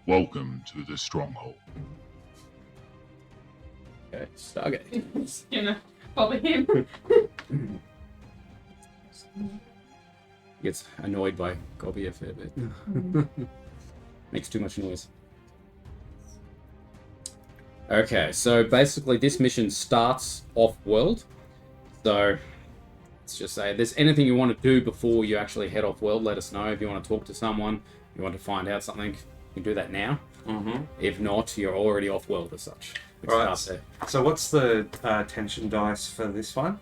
Welcome to the stronghold. Okay, Stargate. Gonna bother him. Gets annoyed by Gobby a fair bit. Makes too much noise. Okay, so basically this mission starts off-world. So, let's just say, if there's anything you want to do before you actually head off-world, let us know. If you want to talk to someone, you want to find out something, you can do that now. Mm-hmm. If not, you're already off-world as such. Right. So what's the tension dice for this one?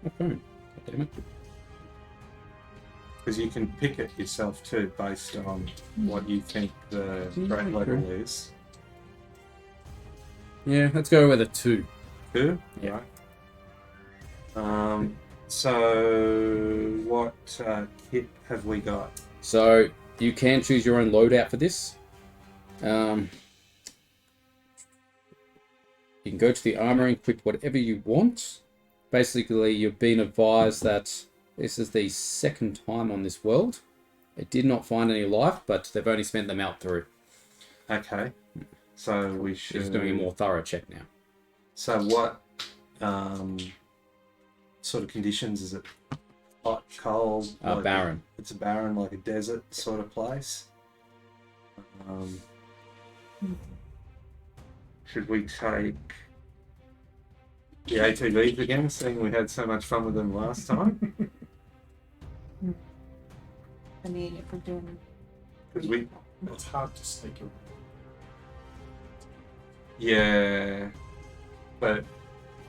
Okay. Damn it. Because you can pick it yourself too, based on what you think the threat level is. Yeah, let's go with a 2. 2? Yeah. Right. So what kit have we got? So, you can choose your own loadout for this. You can go to the armory and equip whatever you want. Basically, you've been advised that this is the second time on this world. They did not find any life, but they've only spent them out through. Okay. So we should... Just doing a more thorough check now. So what sort of conditions is it? Hot, cold? Barren. It's a barren, like a desert sort of place. Should we take the ATVs again, seeing we had so much fun with them last time? I mean, if we're doing... Because we... It's hard to sneak around. Yeah. But...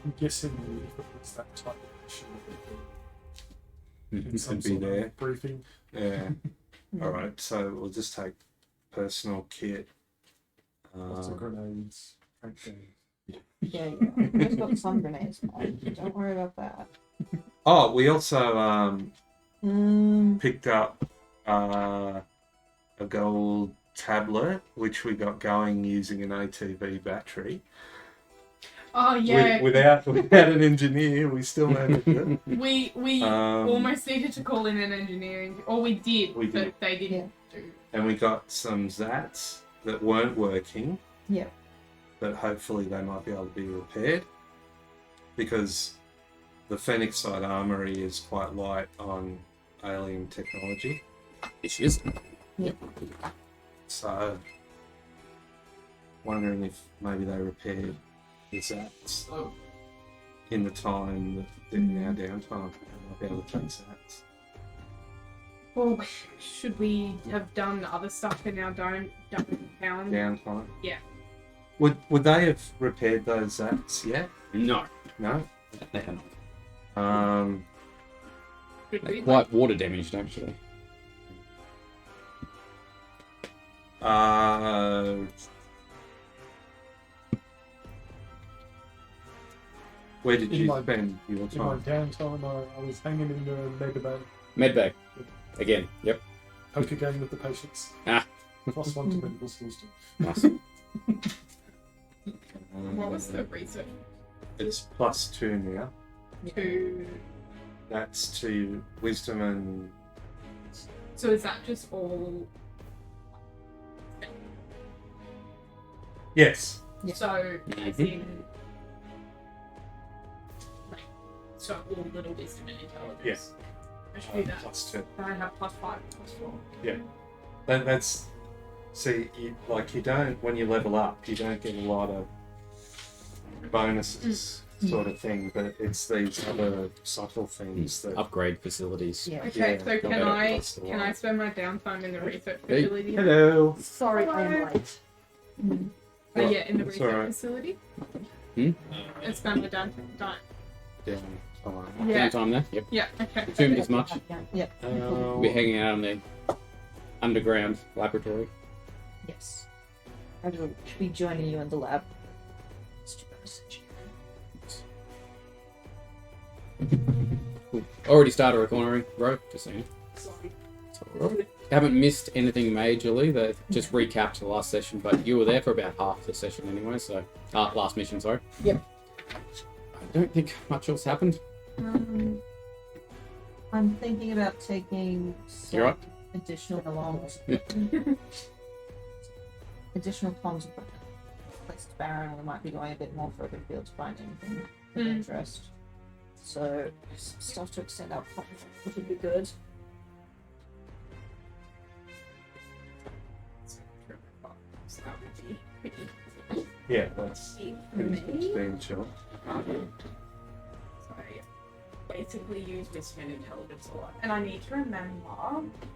I'm guessing if it was that type of mission, it would be in some Could be sort there. of briefing. Yeah. Alright, so we'll just take personal kit. Lots of grenades. Okay. Yeah. We've got some grenades. Don't worry about that. Oh, we also picked up a gold tablet, which we got going using an ATV battery. Oh yeah. Without an engineer, we still managed it. We almost needed to call in an engineering, or we did, We did. but they didn't do. And we got some Zats that weren't working. Yeah. But hopefully they might be able to be repaired. Because the Phoenix side armory is quite light on alien technology. It is. Yep. So, wondering if maybe they repaired the Zats in the time that in our downtime. They might be able to take Zats. Well, should we have done other stuff in our downtown? Downtime? Yeah. Would they have repaired those Zats yet? No. No? They haven't. Should we? Quite water damaged, actually. Where did In you my- spend your In my time? downtime, I was hanging in the Megabay, Medbay. Again, yep. poker game with the patients. Ah. +1 to medical skills too. Nice. What was the research It's +2 now. to? That's to wisdom and So is that just all? yes. Yeah. So as in, like, so all little wisdom and intelligence. Yes. I should do that. +2. I have +5, +4. That's see, you don't when you level up, you don't get a lot of bonuses sort of thing, but it's these other subtle things that. Upgrade facilities. Yeah. Okay, Yeah, so don't can let it I last a can while. I spend my downtime in the research Hey. facility? Hello. Sorry, I'm late. Oh yeah, in the That's research alright. facility. Hmm? And spend my downtime. Down. Yeah. Downtime there? Yep. Yeah. Okay. Assumed as much. Yep. We'll be hanging out in the underground laboratory. Yes. I will be joining you in the lab. Cool. Already started recording, bro. Just saying. Sorry. Haven't missed anything majorly. They just recapped the last session, but you were there for about half the session anyway. So, last mission, sorry. Yep. I don't think much else happened. I'm thinking about taking some You're right. additional additional comms equipment. Place to barren, we might be going a bit more further afield to find anything of interest. So some stuff to extend our comms, which would be good. So that would be pretty Yeah, that's easy for pretty me. substantial. So yeah, basically use wisdom and intelligence a lot. And I need to remember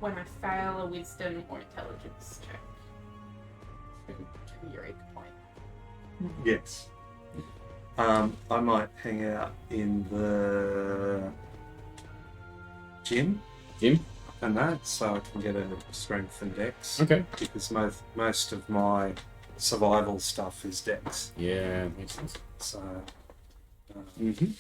when I fail a wisdom or intelligence check. Your 8 point. Yes. I might hang out in the gym Jim? and that, so I can get a strength and dex. Okay. Because most of my survival stuff is dex. Yeah, makes sense. So. Mm-hmm.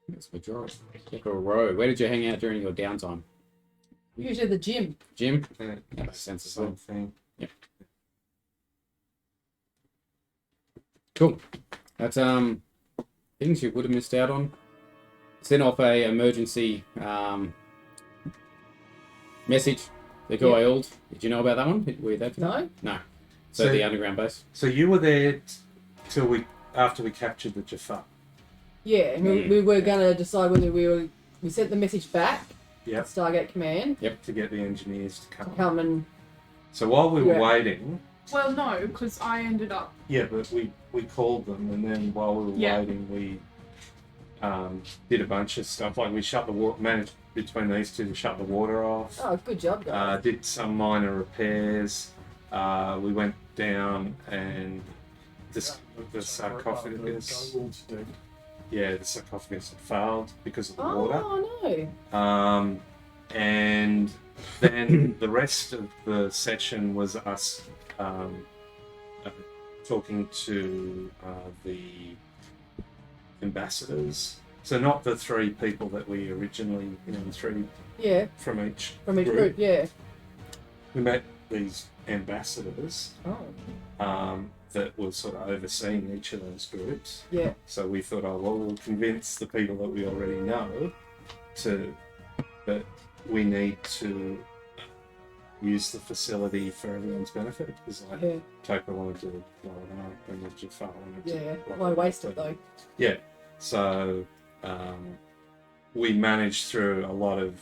That's majority. Take a row. Where did you hang out during your downtime? Usually the gym. Gym? Yeah, That makes sense as same well. thing. Cool. That's things you would have missed out on. Sent off a emergency message. They got oiled. Did you know about that one? Were you there for that? No? No. So the underground base. So you were there till after we captured the Jaffa. Yeah, and we were going to decide whether we sent the message back Yep. to Stargate Command To get the engineers to come. to come and... So while we were Yeah. waiting, Well, no, because I ended up. yeah, but we called them, and then while we were Yeah. waiting, we did a bunch of stuff. Like we shut the water, managed between these two to shut the water off. Oh, good job, guys. Did some minor repairs. We went down and the sarcophagus. Yeah, the sarcophagus had failed because of the water. Oh, no. And then the rest of the session was us talking to the ambassadors. So not the 3 people that we originally, 3 Yeah, from each from each group, yeah. We met these ambassadors Oh, that were sort of overseeing each of those groups. yeah. So we thought, we'll convince the people that we already know that we need to use the facility for everyone's benefit, because like Yeah, Topa wanted to blow it up and Jafar wanted to yeah. blow Why it up. waste it, though? Yeah. So we managed through a lot of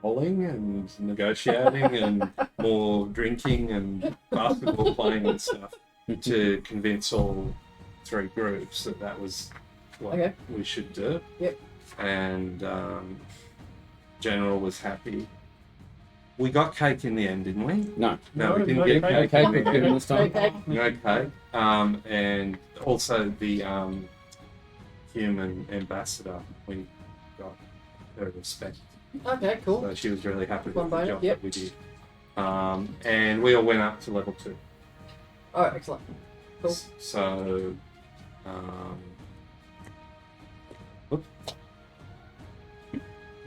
bowling and negotiating and more drinking and basketball playing and stuff to convince all 3 groups that was what Okay. we should do. Yep. And General was happy. We got cake in the end, didn't we? No. No, we No, didn't no get cake. cake. Okay, we're good this time. Okay. No cake. And also the human ambassador, we got her respect. Okay, cool. So she was really happy with One the bonus, job yep. that we did. And we all went up to level 2. Oh, excellent. Cool. So, whoop.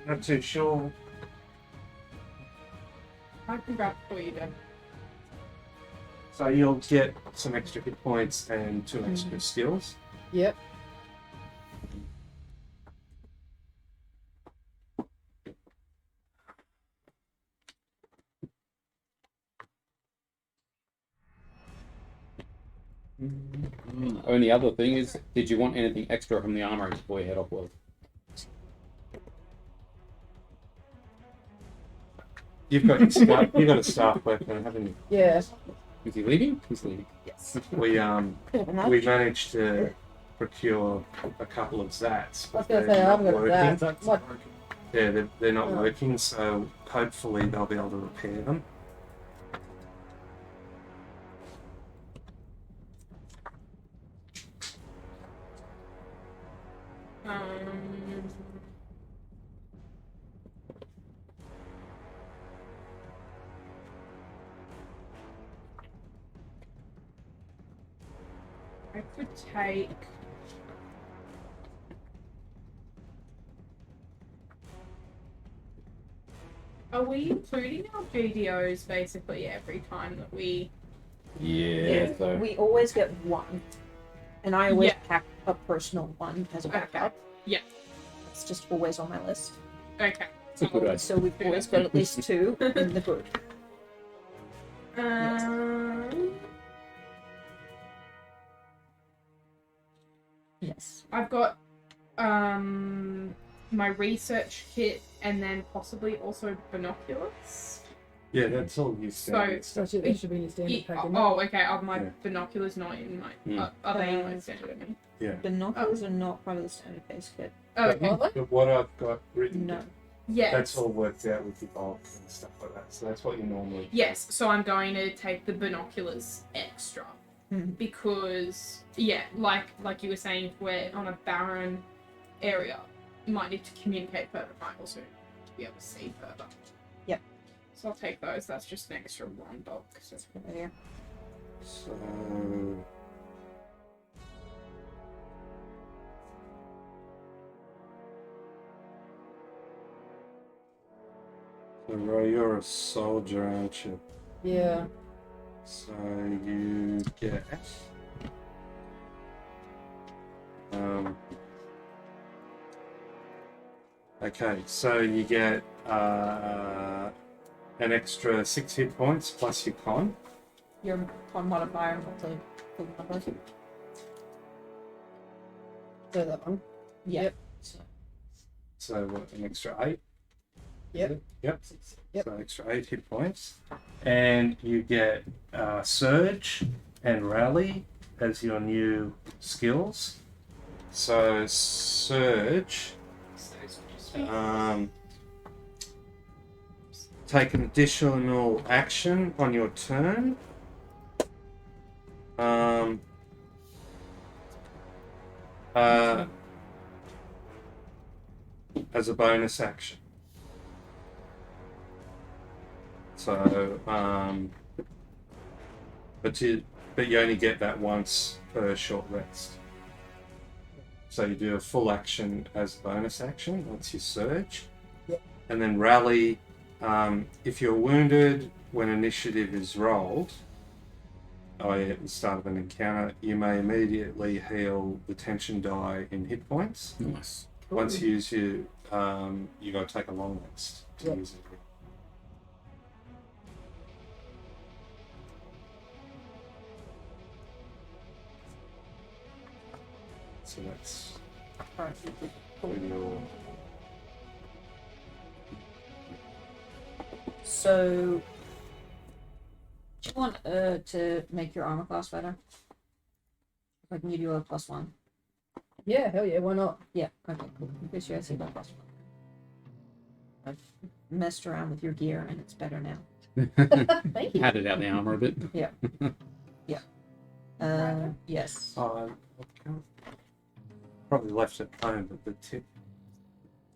Not too sure. I can grab for you, Deb. So you'll get some extra hit points and 2 extra skills. Yep. Only other thing is, did you want anything extra from the armory before you head off world? You've got a staff weapon, haven't you? Yeah. Is he leaving? He's leaving. Yes. We Enough. we managed to procure a couple of Zats. I was but going to they're say, I not haven't got working. that. What? Yeah, they're not Oh. working, so hopefully they'll be able to repair them. I could take. Are we including our GDOs basically every time that we? Yeah. So We always get 1. And I always Yeah. pack a personal one as a backup. Yeah. It's just always on my list. Okay. It's a good idea. So we've always got at least 2 in the group. Yes. I've got my research kit and then possibly also binoculars. Yeah, that's all you said. That should be in your standard pack. isn't it? Oh, okay. Are my Yeah. binoculars not in my? Mm. Are they in my standard? I mean? Yeah. Binoculars are not part of the standard base kit. Oh, okay. But what I've got written, No. Yes. that's all worked out with the bulk and stuff like that. So that's what you normally. Yes. So I'm going to take the binoculars extra Mhm. because like you were saying, if we're on a barren area, you might need to communicate further, right? Also to be able to see further. Yep. So I'll take those. That's just an extra 1 bulk. So. Good idea. So. So, Roy, you're a soldier, aren't you? Yeah. So you get. Okay, so you get an extra 6 hit points plus your con. Your con modifier will take the number. So that one. Yeah. Yep. So what, an extra 8? Yep. Yep. Yep. So extra 8 hit points. And you get Surge and Rally as your new skills. So Surge, take an additional action on your turn. As a bonus action. So, but you only get that once per short rest. So you do a full action as a bonus action once you surge. Yep. And then rally. If you're wounded when initiative is rolled, at the start of an encounter, you may immediately heal the tension die in hit points. Nice. Once you use your, you got to take a long rest to Yep. use it. So that's for your. So, do you want to make your armor class better? If I can give you a +1. Yeah, hell yeah, why not? Yeah, okay, cool. Increase your AC by +1. I've messed around with your gear and it's better now. Thank you. Padded out the armor a bit. Yes. Probably left it home, but the tip.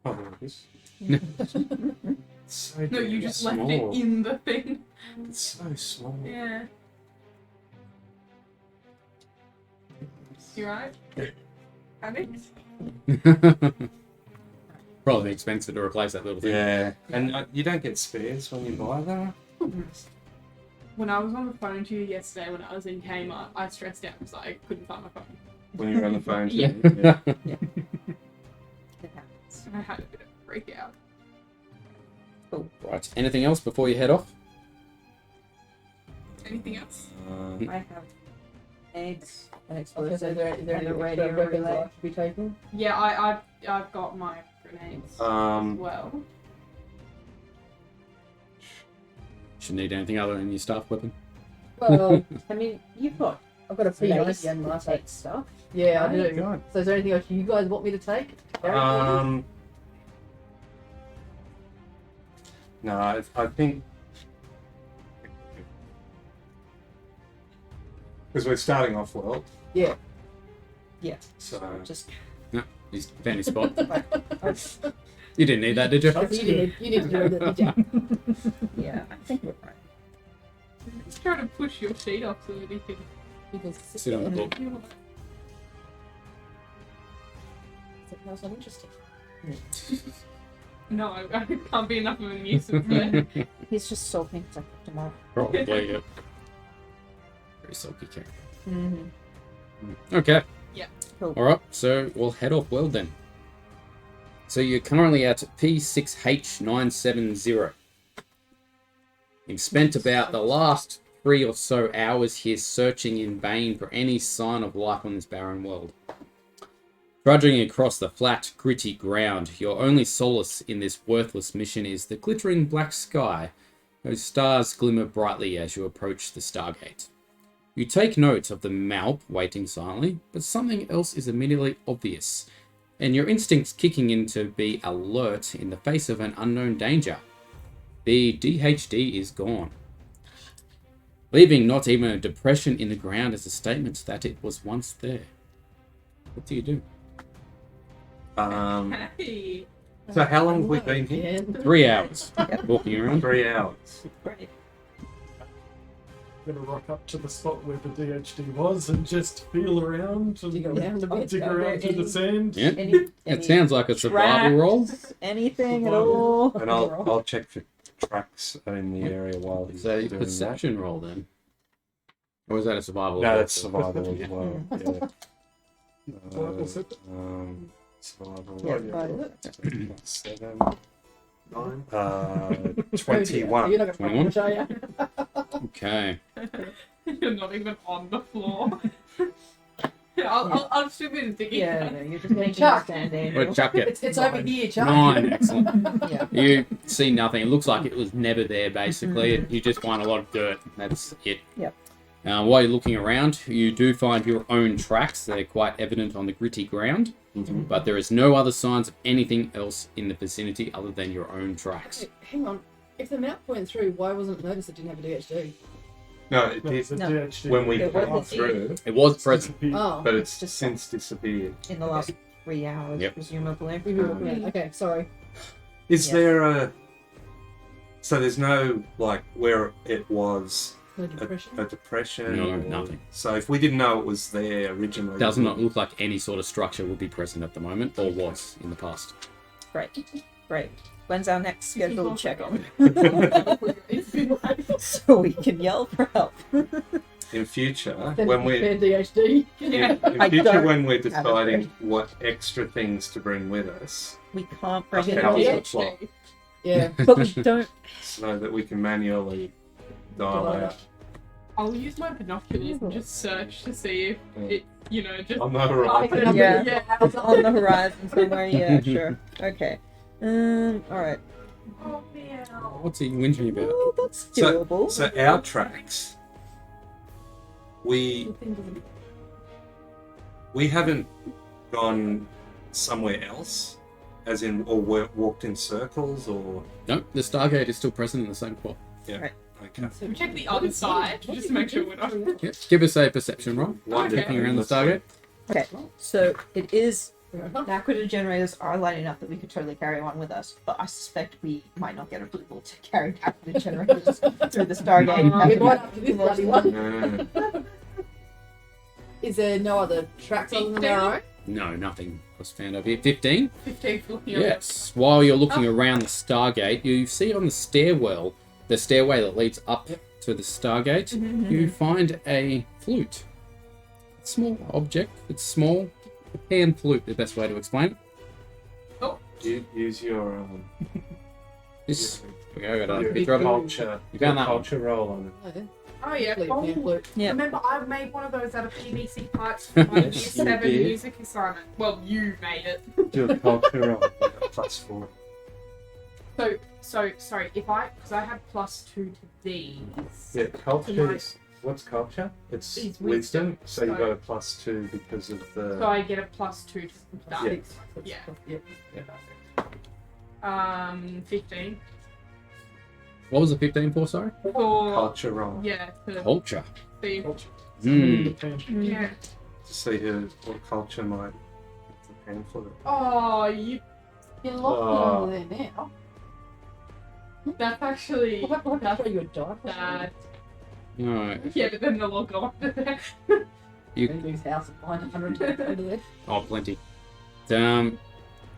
Oh, there it is. It's so No, you damn just small. left it in the thing. It's so small. Yeah. You right? Panicked? Probably expensive to replace that little thing. Yeah, and you don't get spares when you buy them. When I was on the phone to you yesterday when I was in Kmart, I stressed out because I couldn't find my phone. When you're on the phone, too. Yeah. It happens. And I had a bit of a freak out. Right. Anything else before you head off? Anything else? I have eggs and Okay, explosives so is there and any a radio radio weapons relay. I should be taking? Yeah, I've got my grenades as well. Shouldn't need anything other than your staff weapon. Well, I mean, you've got I've got a pretty space nice to gun last take stuff. Yeah, I Oh do. God. So is there anything else you guys want me to take? No, I think because we're starting off well, Yeah. so Just He's found his spot. You didn't need that, did you? Oh, so you need to do that, did you? yeah, I think we're right. Just trying to push your sheet off so that you can. You can Sit on the book. That sounds interesting. No, I can't be enough of a nuisance there. He's just sulking because I cooked him off. Probably, yeah. Very sulky character. Mm-hmm. Okay. Alright, so we'll head off world then. So you're currently at P6H970. You've spent about the last 3 or so hours here searching in vain for any sign of life on this barren world. Trudging across the flat, gritty ground, your only solace in this worthless mission is the glittering black sky, whose stars glimmer brightly as you approach the Stargate. You take note of the Malp waiting silently, but something else is immediately obvious, and your instincts kicking in to be alert in the face of an unknown danger. The DHD is gone, leaving not even a depression in the ground as a statement that it was once there. What do you do? Hey. So how long have we been here? 3 hours walking around. 3 hours. Great. I'm gonna rock up to the spot where the DHD was and just feel around and Dig around a bit. dig around through the sand. Yeah. Any It sounds like a survival roll. anything at all? And I'll check for tracks in the area while he's So doing perception roll then. Or is that a survival that. No, roll? that's survival as well. Yeah. Survival set. Survival. Yeah, yeah. right. 7, 9. 21. You're not going to show you. Okay. You're not even on the floor. I'll just do a bit of digging. Yeah, no, you're just making Chuck. a stand in. We'll chuck it. It's over here, Chuck. 9. Excellent. Yeah. You see nothing. It looks like it was never there, basically. You just find a lot of dirt. That's it. Yep. While you're looking around, you do find your own tracks. They're quite evident on the gritty ground. But there is no other signs of anything else in the vicinity other than your own tracks. Hey, hang on. If the map went through, why wasn't it noticed it didn't have a DHD? No, it No, did the No. DHD. when we There was came a through, It was present. Oh. but it's Just- since disappeared. In the last 3 hours, Yep. presumably. Okay, sorry. Is Yeah. there a... So there's no, like, where it was No depression. a depression? No, or- nothing. So if we didn't know it was there originally... Does not look like any sort of structure would be present at the moment, or was in the past. Great. Great. When's our next scheduled check-in? So we can yell for help. In future, Then when we we're... found DHD. Yeah. In I future, don't when we're have a deciding friend. what extra things to bring with us, We can't bring Okay, it I'll up. get plot. Yeah. But we don't. so that we can manually dial out. I'll use my binoculars and just search to see if it, just. On the horizon. Yeah. Yeah. It's on the horizon somewhere. Yeah, sure. Okay. Alright. Oh, man. What's he whinging about? Oh, that's So, doable. so our tracks, we haven't gone somewhere else, as in, or walked in circles, or... No, the Stargate is still present in the same spot. Yeah, Right. okay. Check the other side just to make sure we're not. Yep. Give us a perception roll. Wonderful. Looking around the Stargate. Okay, so it is. Macro generators are light enough that we could totally carry one with us, but I suspect we might not get approval to carry macro generators through the Stargate. We might have to this bloody one. Yeah. Is there no other tracks other than our own? No, nothing was found over here. 15? 15 for looking at Yes. While you're looking around the Stargate, you see on the stairwell, the stairway that leads up to the Stargate, you find a flute. Small object. It's small. A pan flute, the best way to explain it. Use your This. We go. Got a your picture of it. culture. You found your that one. culture roll on it. Oh, yeah. Flute, yeah, flute. Yeah. Remember, I made one of those out of PVC pipes for my Year Yes, you 7 did. music assignment. Well, you made it. Do a culture roll. +4. So sorry, because I had +2 to these. Yeah, culture Nice. is... What's culture? It's It's wisdom. wisdom. So you So- got a +2 because of the... So I get a +2 to that. Yeah. Yeah. Yeah. 15. What was the 15 for, sorry? For Culture roll. yeah, to Culture. see. Hmm. Yeah. To see what culture might depend for it. Oh, you. You're locked Oh. over there now. That's actually We'll have to show you a die. bad. Alright. Yeah, but then they'll all go under there. Andrew's house is 900 under there. Oh, plenty.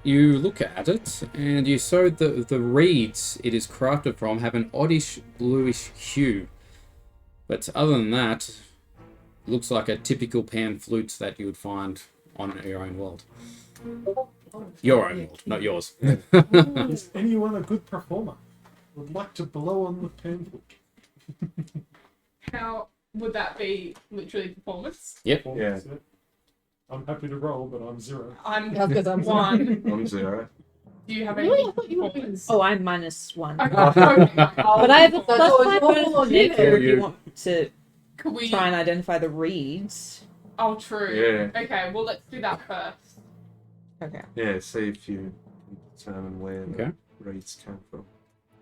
You look at it, and you saw the reeds it is crafted from have an oddish bluish hue. But other than that, looks like a typical pan flute that you would find on your own world. Your own world, not yours. Is anyone a good performer? Would like to blow on the pamphlet. How would that be? Literally performance. Yep. Yeah. I'm happy to roll, but I'm 0. I'm That's because I'm 1. I'm 0. Do you have Really? any I thought you were being- performance? Oh, I'm -1. Okay. But I have a So plus it's 5 all bonus on nature you. if you want to Could we? try and identify the reeds. Oh, true. Yeah. Okay. Well, let's do that first. Okay. Yeah, see if you can determine where Okay. the reeds come from.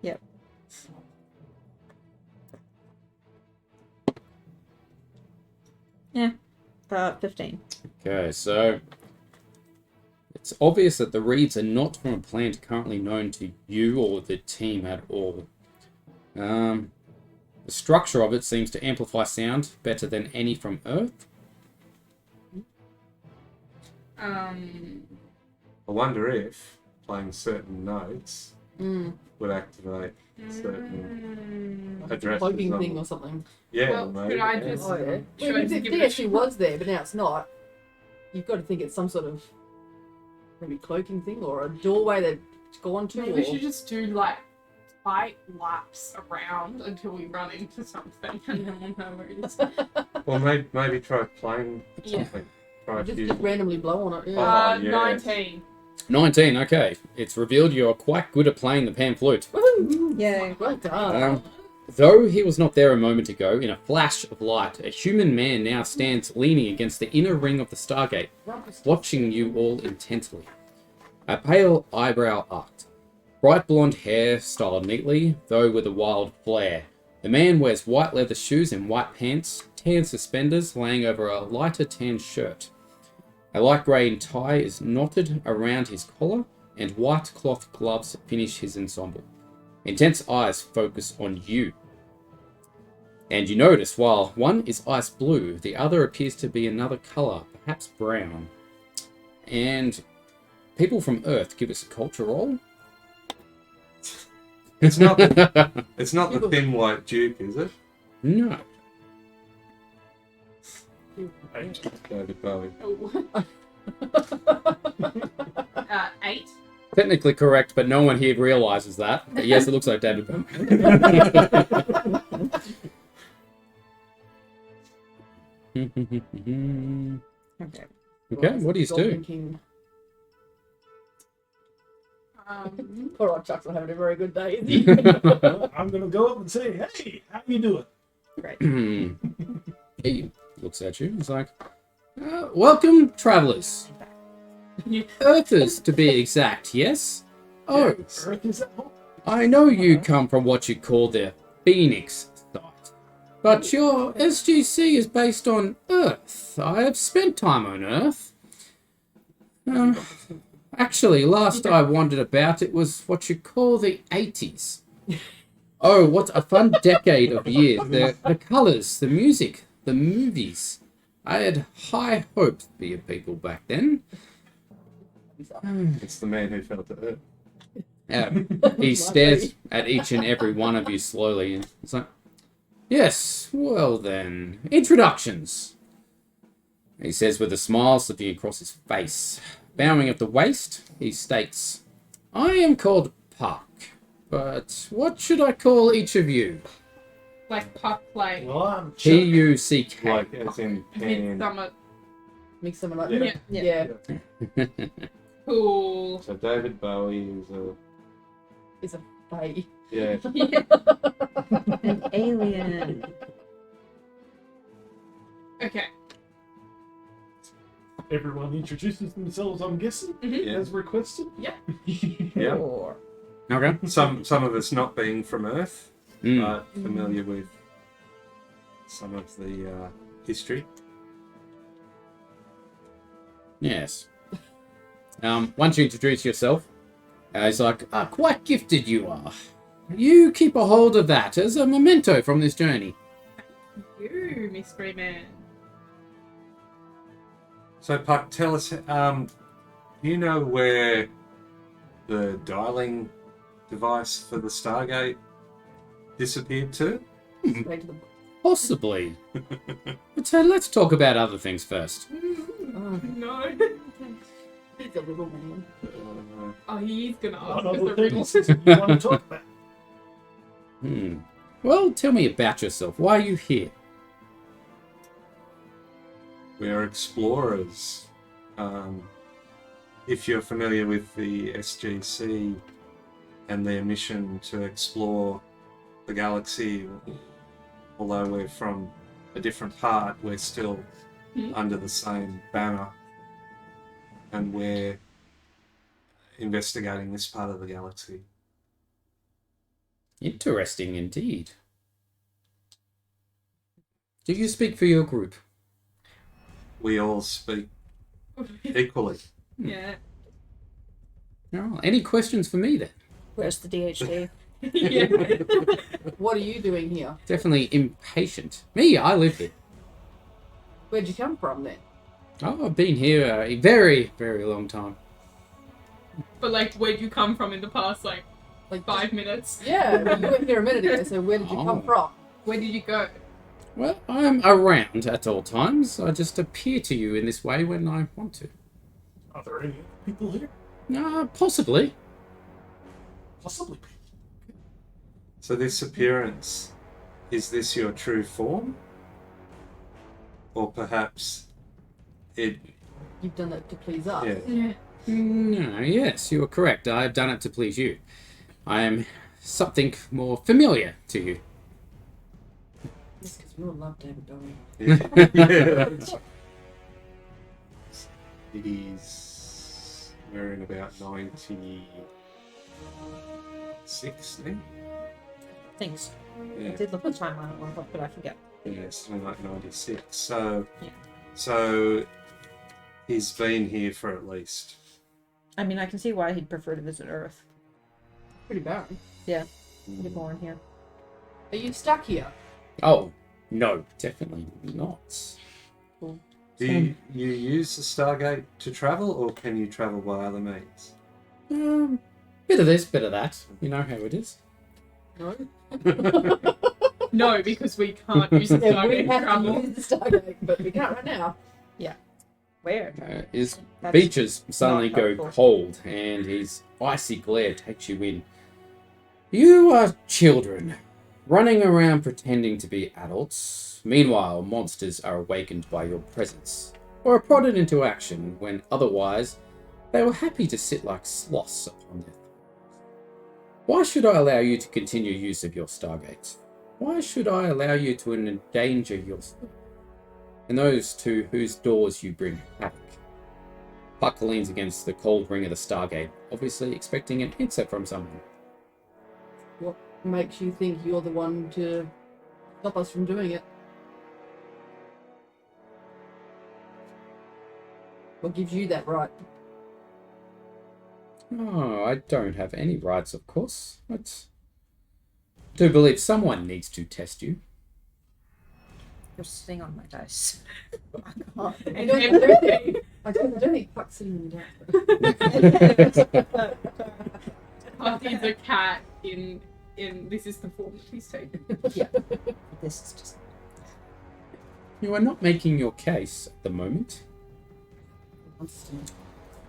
Yeah. 15. Okay, so it's obvious that the reeds are not from a plant currently known to you or the team at all. The structure of it seems to amplify sound better than any from Earth. I wonder if playing certain notes would activate certain addresses. Cloaking on thing them. or something. Yeah, Well, maybe. could I yeah. just- Oh yeah. Should I Well, just the give thing it a actually was there, but now it's not. You've got to think it's some sort of maybe cloaking thing or a doorway they've gone to. Maybe Or... we should just do like tight laps around until we run into something, and then we'll know where it is. Well, maybe try playing Yeah. something. Try a just, few. just randomly blow on it. Yeah. Oh, yeah. 19. 19, okay. It's revealed you are quite good at playing the pan flute. Woohoo! Yay. Well done. Though he was not there a moment ago, in a flash of light, a human man now stands leaning against the inner ring of the Stargate, watching you all intently. A pale eyebrow arced. Bright blonde hair styled neatly, though with a wild flare. The man wears white leather shoes and white pants, tan suspenders laying over a lighter tan shirt. A light grey tie is knotted around his collar, and white cloth gloves finish his ensemble. Intense eyes focus on you. And you notice, while one is ice blue, the other appears to be another colour, perhaps brown. And people from Earth, give us a culture roll. It's not the thin white duke, is it? No. David Bowie. Oh. 8. Technically correct, but no one here realises that. But yes, it looks like David Bowie. Okay. Okay, what do you do? King. Poor old Chuck's not having a very good day, is he? I'm going to go up and say, hey, how you doing? Great. He looks at you. He's like, welcome, travellers. Earthers, to be exact, yes? Oh, Earth is at home. I know you come from what you call the Phoenix site, but your SGC is based on Earth. I have spent time on Earth. Actually, last I wandered about, it was what you call the 80s. Oh, what a fun decade of years. The colours, the music, the movies. I had high hopes for you people back then. It's the man who fell to Earth. He stares at each and every one of you slowly. And it's like, yes, well then, introductions. He says with a smile slipping across his face. Bowing at the waist, he states, I am called Puck, but what should I call each of you? Like puck play. Well, I'm Chuck. P-U-C-K. Like, as in pan. Midsummer. Mix them like Yeah. yeah. Cool. So David Bowie is a... It's a fae. Yeah. An alien. Okay. Everyone introduces themselves, I'm guessing, Yeah. as requested. Yeah. Or Okay. Some of us not being from Earth, Mm. but familiar with some of the history. Yes. Once you introduce yourself, he's like, quite gifted you are. You keep a hold of that as a memento from this journey. You, mystery man. So Puck, tell us, do you know where the dialing device for the Stargate disappeared to? Straight to the Possibly. But let's talk about other things first. Oh, No. he's a little man. Oh, he's gonna What ask us other a riddle. things do you want to talk about? Well, tell me about yourself. Why are you here? We are explorers. If you're familiar with the SGC and their mission to explore the galaxy, although we're from a different part, we're still under the same banner, and we're investigating this part of the galaxy. Interesting indeed. Do you speak for your group? We all speak equally. Yeah. Oh, any questions for me then? Where's the DHD? Yeah. What are you doing here? Definitely impatient. Me, I live here. Where'd you come from then? Oh, I've been here a very, very long time. But like, where'd you come from in the past, like, Like 5 minutes? Yeah, you went here a minute ago, so where did you Oh. come from? Where did you go? Well, I'm around at all times. I just appear to you in this way when I want to. Are there any people here? Possibly. Possibly people. So this appearance, is this your true form? Or perhaps it... You've done that to please us. Yeah. Yeah. No, yes, you are correct. I have done it to please you. I am something more familiar to you. Yes, because we all love David Bowie. Yeah. It is... We're in about 96 now? Thanks. I Yeah, did look at the timeline at one point, but I forget. yeah, something like 96. So, Yeah. so he's been here for at least... I mean, I can see why he'd prefer to visit Earth. Pretty barren. Be born here. Are you stuck here? Oh, no, definitely not. Do you use the Stargate to travel, or can you travel by other means? Bit of this, bit of that. You know how it is. No. No, because we can't use the Yeah, we Stargate have travel. to use the Stargate, but we can't right now. Where? His That's beaches suddenly not go helpful. cold, and his icy glare takes you in. You are children, running around pretending to be adults. Meanwhile, monsters are awakened by your presence, or are prodded into action when otherwise they were happy to sit like sloths upon their thrones. Why should I allow you to continue use of your Stargate? Why should I allow you to endanger yourself and those to whose doors you bring havoc? Puck leans against the cold ring of the Stargate, obviously expecting an answer from someone. What makes you think you're the one to stop us from doing it? What gives you that right? Oh, I don't have any rights, of course, but I do believe someone needs to test you. You're sitting on my dice. I And don't, everything. I don't think Puck's sitting in the Puck is a cat in this is the form that he's taken. This is just. You are not making your case at the moment.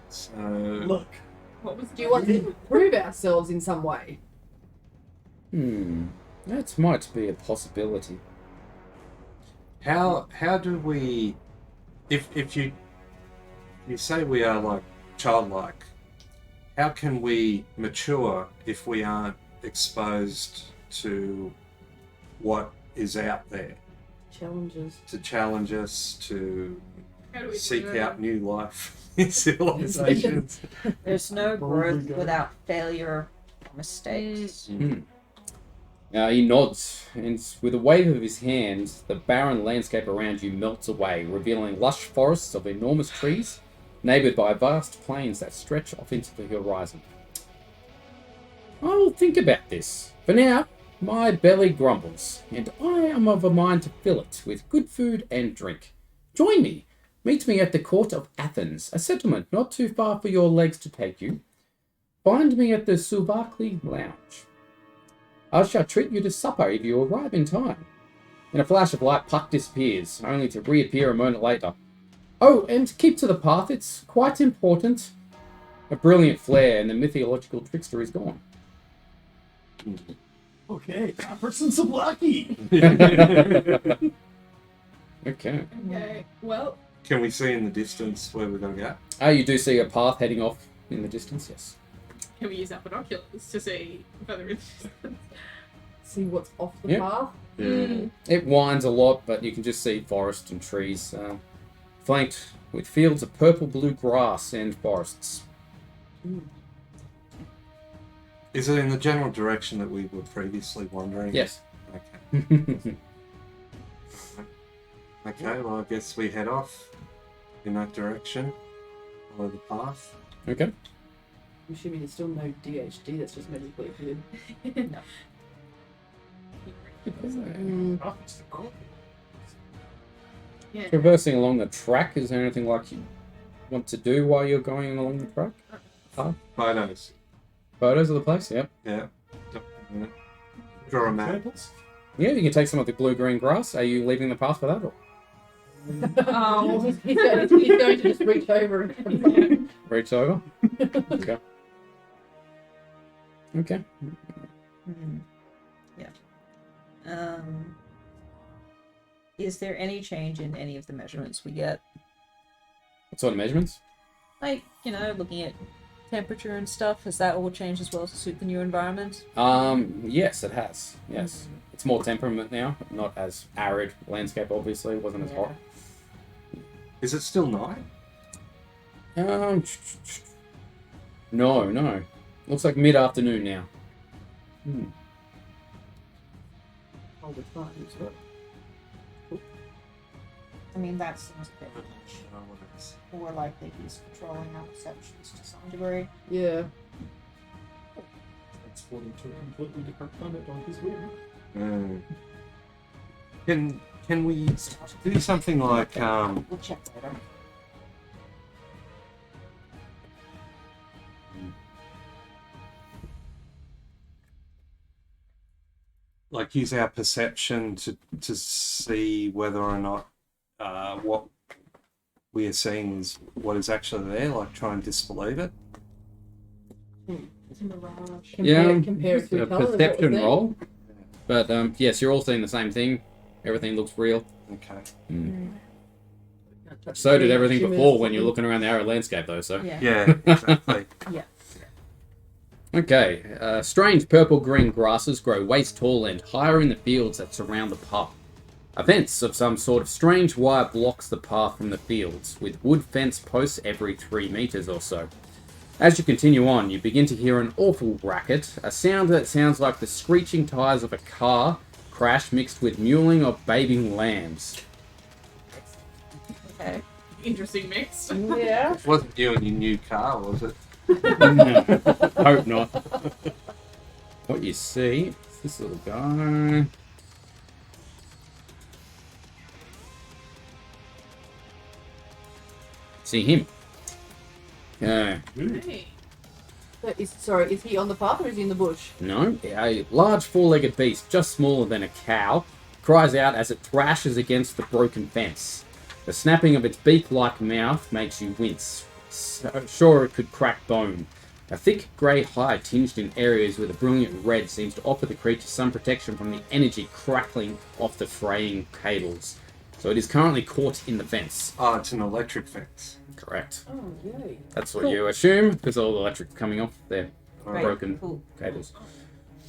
So, Look, What was Do you want to prove ourselves in some way? That might be a possibility. how do we, if you say we are like childlike, how can we mature if we aren't exposed to what is out there, Challenges. to challenge us, to How do we seek do out new life in civilizations? There's no Probably growth go. without failure or mistakes. He nods, and with a wave of his hand, the barren landscape around you melts away, revealing lush forests of enormous trees, neighboured by vast plains that stretch off into the horizon. I will think about this. For now, my belly grumbles, and I am of a mind to fill it with good food and drink. Join me. Meet me at the court of Athens, a settlement not too far for your legs to take you. Find me at the Barclay Lounge. I shall treat you to supper if you arrive in time. In a flash of light, Puck disappears, only to reappear a moment later. Oh, and keep to the path. It's quite important. A brilliant flare, and the mythological trickster is gone. Okay, that person's a blackie. Okay. Okay. Well, Can we see in the distance where we're going to go? Oh, you do see a path heading off in the distance, yes. can we use our binoculars to see further in? See what's off the Yep. path. It winds a lot, but you can just see forest and trees, flanked with fields of purple-blue grass and forests. Is it in the general direction that we were previously wandering? Yes. Okay. Okay, well, I guess we head off in that direction. Follow the path. Okay. I'm assuming there's still no DHD that's just magically appeared. Oh, it's the coffee. Yeah. Traversing along the track, is there anything like you want to do while you're going along the track? Photos. Photos of the place? Yep. Yeah. Draw a map. Tables? Yeah, you can take some of the blue-green grass. Are you leaving the path for that? Or? Oh. He's going to just reach over and Reach over? Okay. Okay. Yeah. Is there any change in any of the measurements we get? What sort of measurements? Like, looking at temperature and stuff, has that all changed as well to suit the new environment? Yes, it has. Yes. It's more temperament now, not as arid landscape, obviously. It wasn't as hot. Is it still night? No. Looks like mid-afternoon now. all the time. So. I mean, that seems a bit much. Oh, what is- More likely he's controlling our perceptions to some degree. Yeah. Transporting to a completely different planet on his whim. Can we do something like We'll check later. like use our perception to see whether or not what we are seeing is what is actually there, like try and disbelieve it? It's a mirage. Compare it it's to a each other, is what perception we're saying? roll. But yes, you're all seeing the same thing. Everything looks real. Okay. So did everything Shimmers. before when you're looking around the arid landscape, though. So Yeah. Yeah, exactly. okay, strange purple-green grasses grow waist tall and higher in the fields that surround the path. A fence of some sort of strange wire blocks the path from the fields, with wood fence posts every 3 meters or so. As you continue on, you begin to hear an awful racket, a sound that sounds like the screeching tires of a car crash mixed with mewling of bathing lambs. Okay. Interesting mix. Yeah. It wasn't you and your new car, was it? Hope not. What you see is this little guy. See him. Yeah. Hey. Is he on the path or is he in the bush? No, a large four-legged beast, just smaller than a cow, cries out as it thrashes against the broken fence. The snapping of its beak-like mouth makes you wince. Sure, it could crack bone. A thick grey hide tinged in areas with a brilliant red seems to offer the creature some protection from the energy crackling off the fraying cables. So it is currently caught in the fence. Oh, it's an electric fence. Correct. Oh, yay. That's what you assume, because all the electric coming off there. Right, Broken cool. cables.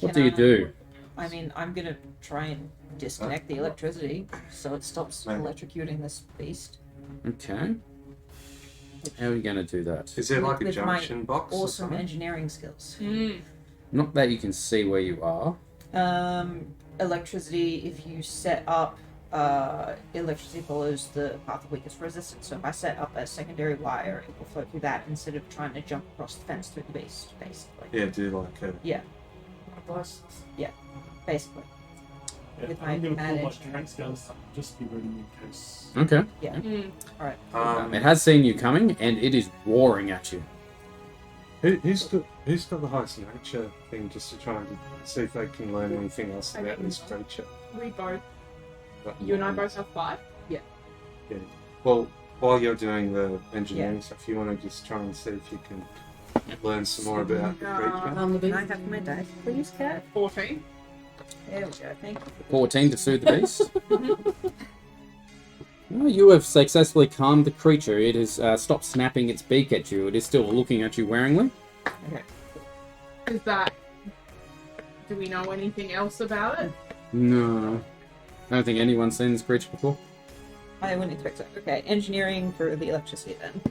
What Can do you I- do? I mean, I'm gonna try and disconnect the electricity so it stops Maybe. electrocuting this beast. Okay. How are you going to do that? Is there like a With my junction box or Awesome something? engineering skills. Not that you can see where you are. Electricity, if you set up, electricity follows the path of weakest resistance. So if I set up a secondary wire, it will flow through that instead of trying to jump across the fence through the beast, basically. Yeah, do like a... Basically. Yeah, With I'm my going to pull my managed trank guns up, just be ready in case. Okay. Yeah. Alright. It has seen you coming, and it is roaring at you. Who's got the highest nature thing, just to try and see if they can learn anything else about this creature? We both. But- You and I both have 5. Well, while you're doing the engineering stuff, you want to just try and see if you can learn some more about the creature. The Can I beast. have my dice, please, Cat? 14. There we go. Thank you. 14 to soothe the beast. Well, you have successfully calmed the creature. It has stopped snapping its beak at you. It is still looking at you waringly. Okay. Is that... Do we know anything else about it? No. I don't think anyone's seen this creature before. I wouldn't expect so. Okay, engineering for the electricity then.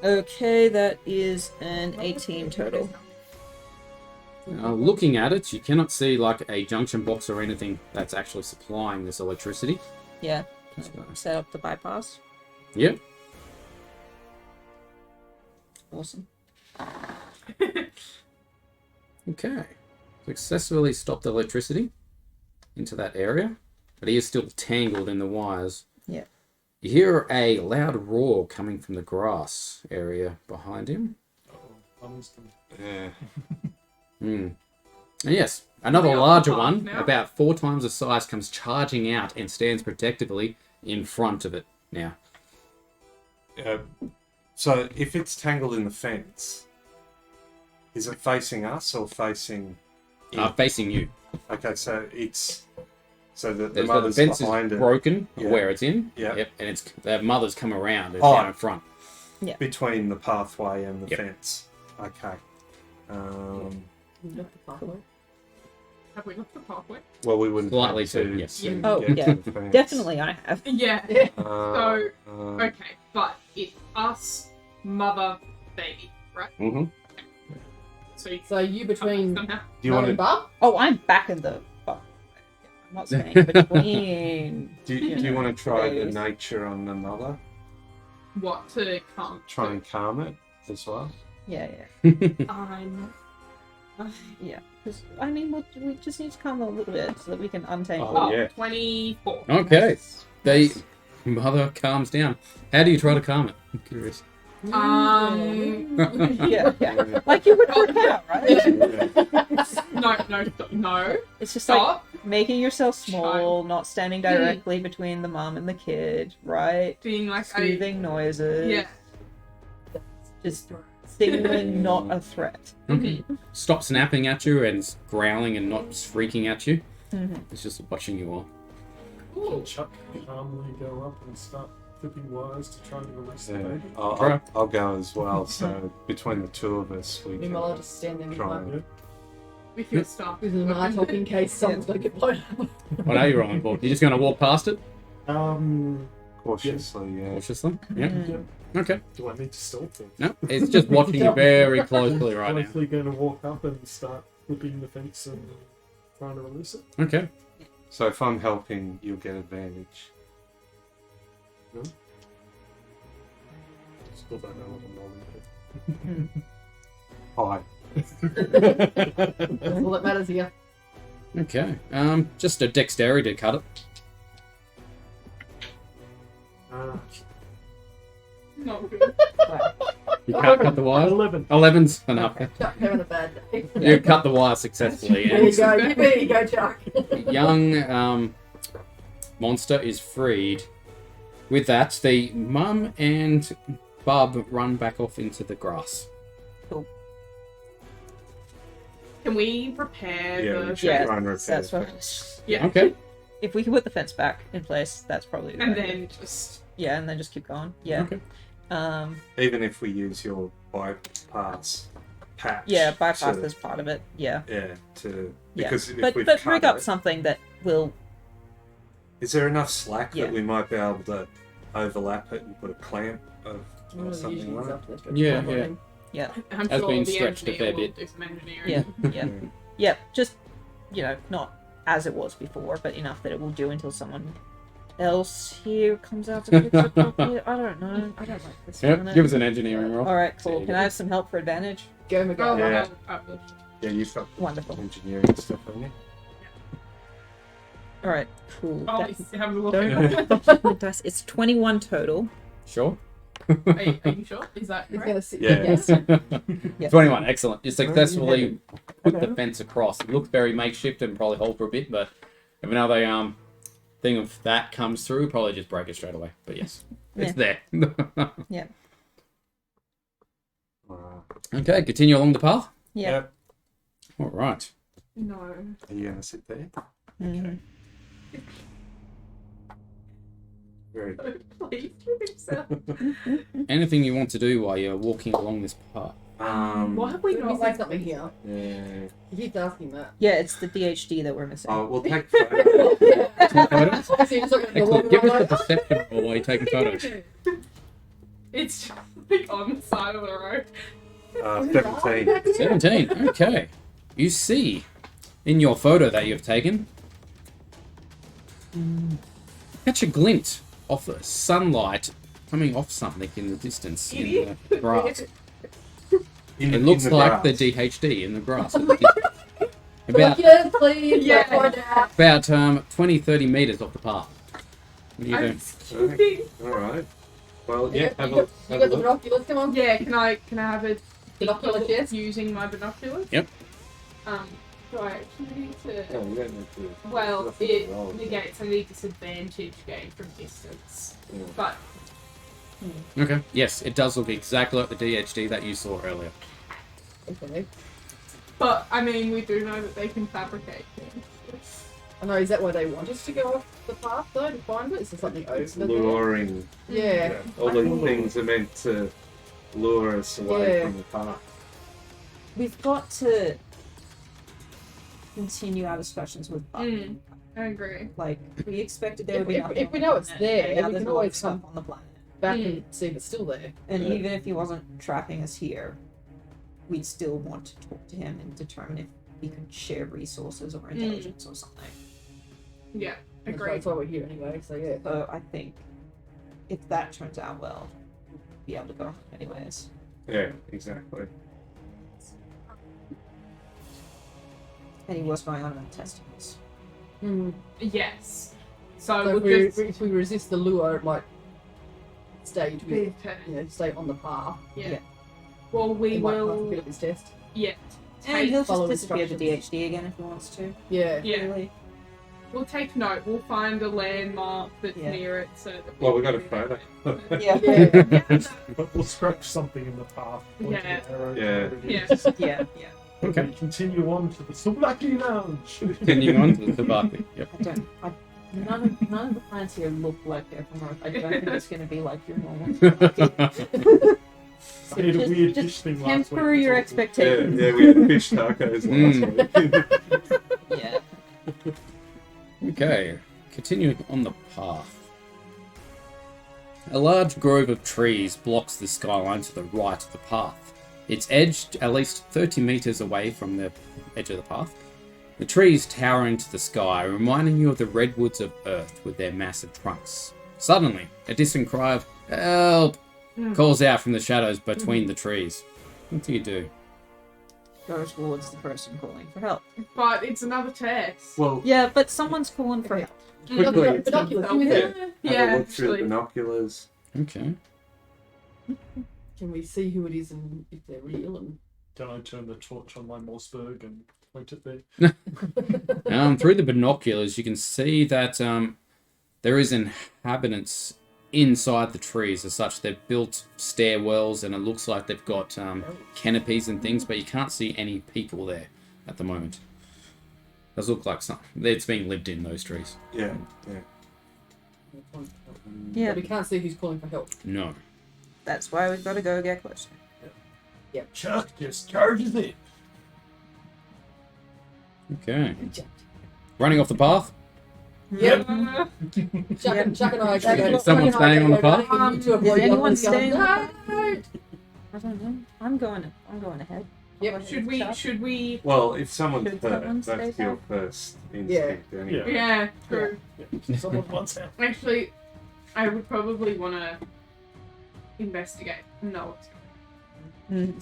Okay, that is an 18 total. Looking at it, you cannot see like a junction box or anything that's actually supplying this electricity. Yeah. So, Set up the bypass. yep. Awesome. Okay. Successfully stopped the electricity into that area, but he is still tangled in the wires. Yeah. You hear a loud roar coming from the grass area behind him. Yeah. Hmm. And yes, another We are larger fast one, now. about 4 times the size, comes charging out and stands protectively in front of it now. So if it's tangled in the fence, is it facing us or facing? in? Facing you. Okay, so it's the The mother's fence is behind it, broken Yeah. where it's in. Yeah. Yep, and it's the mother's come around. It's Oh. down in front. between the pathway and the Yep. fence. Okay. Not the pathway. Have we left the pathway? Well, we wouldn't Slightly have to, to, yes. to Oh, get yeah. to the fence. Definitely I have. Yeah. Uh, Okay, but it's us, mother, baby, right? mhm. So you So you between somehow. Do you Mum want and to? Bub? Oh, I'm back in the... Oh, I'm not saying between... Do you want to try the Please. nature on the mother? What to come? Try and calm it as well. Yeah. I'm. Yeah. Because, I mean, we just need to calm them a little bit so that we can untangle. Oh, yeah. 24. Okay. The mother calms down. How do you try to calm it? I'm curious. Yeah. Like you would work out, right? No. It's just like Stop making yourself small, not standing directly between the mom and the kid, right? being like Soothing noises. Yeah. Just signaling not a threat. Okay. Stop snapping at you and growling and not freaking at you. Mhm. It's just watching you all. Can Chuck calmly go up and start flipping wires to try and release the Yeah. baby? I'll go as well. So between the two of us, we We can might all just stand there with try one. and. with your stuff. With an eye talk in case someone's going to get blown up. What are you rolling for? You're just going to walk past it Cautiously, yeah. cautiously? Yeah. Mm. Okay. Do I need to stealth them? No, it's just watching you very closely right now. Likely going to walk up and start flipping the fence and trying to release it. Okay. So if I'm helping, you'll get advantage. Still don't know what I'm rolling for. Hi. That's all that matters here. Okay. Just a dexterity to cut it. Not good. You can't cut the wire. 11. 11's enough. Chuck, having a bad day. You cut the wire successfully. There you And go. There you go, Chuck. the young monster is freed. With that, the mum and Bub run back off into the grass. Can we repair Yeah, we the should Yeah, try and repair That's the what. fence. Yeah. Okay. If we can put the fence back in place, that's probably. the And idea. then just Yeah, and then just keep going. Yeah. Okay. Even if we use your bypass patch. Yeah, bypass to- is part of it. Yeah. Yeah, to Yeah. because if But we rig cut up it, something that will. is there enough slack Yeah. that we might be able to overlap it and put a clamp of or something Usually like it's that? up to the stretch Yeah, of the yeah. line. I'm Has sure been the stretched a engineer fair will bit. do some engineering. Yeah. Yeah. Just, not as it was before, but enough that it will do until someone else here comes out to fix it properly. I don't know. I don't like this Yep. one. Give us an engineering roll. All right, cool. Can I have some help for advantage? Go, Oh, McGo. Yeah. well, Yeah, you've got Wonderful. engineering stuff on you. All right, cool. I'll That- have a look. don't dice. It's 21 total. Sure. Are you sure? Is that He's correct? going to sit. Yeah. Yes. Yeah. 21, excellent. You successfully put the fence across. It looked very makeshift and probably hold for a bit, but if another thing of that comes through, probably just break it straight away. But yes. It's there. Yeah. Okay, continue along the path. Yeah. Yep. All right. No. Are you going to sit there? Mhm. Very good. Please with himself. Anything you want to do while you're walking along this path? Why have we We not missing like something here. Yeah. He keeps asking that. Yeah, it's the DHD that we're missing. Oh, we'll take photos. Photos? Obviously, it's not gonna be a Excellent. long Give us ride. the perception roll while you're taking photos. It's just like on the side of the road. 17. 17. Okay. You see in your photo that you've taken, catch a glint of the sunlight coming off something in the distance in the grass. It looks like the DHD in the grass. About Yeah, please. Yeah. Find out. about 20-30 meters off the path. What do you do? I'm skipping. Alright. Well, You yeah, got- have you a got the look. binoculars, come on. Yeah, can I have a Binocular chest? using my binoculars? Yep. Do I actually need to? No, you don't need to. Well, nothing it at all. negates any disadvantage gained from distance. Yeah. But Okay. Yes, it does look exactly like the DHD that you saw earlier. Okay. I mean, we do know that they can fabricate things. I know, is that why they want us to go off the path though to find it? Is there something over It's there? luring. Yeah. All these things are meant to lure us away Yeah. from the path. We've got to continue our discussions with Bucky. I agree. Like, we expected there If- would be if- nothing if we on the know it's planet, there, and now we there's can a lot of always stuff come- on the planet. Back and see if it's still there. And Yeah. even if he wasn't tracking us here, we'd still want to talk to him and determine if he could share resources or intelligence or something. Yeah, That's agreed. why we're here anyway, so yeah. So I think if that turns out well, we'll be able to go home anyways. Yeah, exactly. Any worse going on in the testicles. Mm. Yes. So, So we'll just if we resist the lure, it might stay to be, be stay on the path. yeah. Yeah. Well, we It might pass a will. bit of his test. Yeah. And he'll follow just disappear the instructions. DHD again if he wants to. Yeah. Yeah. Really. We'll take note. We'll find a landmark that's Yeah. near it so that Well, we got a photo. Yeah. Yeah. But we'll scratch something in the path. point Yeah. an arrow, Yeah. whatever it Yeah. is. Yeah. Yeah. Okay. We continue on to the TBlak-e lounge. Continuing on to the Tabaki. Yep. None of the plants here look like they're from Earth. I don't think it's going to be like your normal. I had a Just- weird just fish thing last week. temper your that's all. Yeah, expectations. yeah, we had fish tacos last week. Yeah. Okay, continuing on the path. A large grove of trees blocks the skyline to the right of the path. It's edged at least 30 meters away from the edge of the path. The trees tower into the sky, reminding you of the redwoods of Earth with their massive trunks. Suddenly, a distant cry of "Help!" calls out from the shadows between the trees. What do you do? Goes towards the person calling for help. But it's another test. Well, Yeah, but someone's calling for help. quickly, Binoculars, give me Yeah. that. have Yeah, a look through the actually. binoculars. Okay. Can we see who it is and if they're real? And Then I turn the torch on my Mossberg and point it there. Through the binoculars, you can see that there is inhabitants inside the trees. As such, they've built stairwells, and it looks like they've got canopies and things, but you can't see any people there at the moment. Does look like it's being lived in, those trees. Yeah, yeah. Yeah, But we can't see who's calling for help. No. that's why we've got to go get closer. Chuck just charges it. Okay. Running off the path. Yep. Uh, Chuck and I are Is going someone staying on the path? Is anyone staying on the path? I don't know. I'm going ahead. Yep. I'll go should ahead we? and chat. Should we? Well, if someone's Should hurt, someone stay that's your back? first instinct anyway. Yeah, true. Someone wants help. Actually, I would probably want to investigate. and know what's going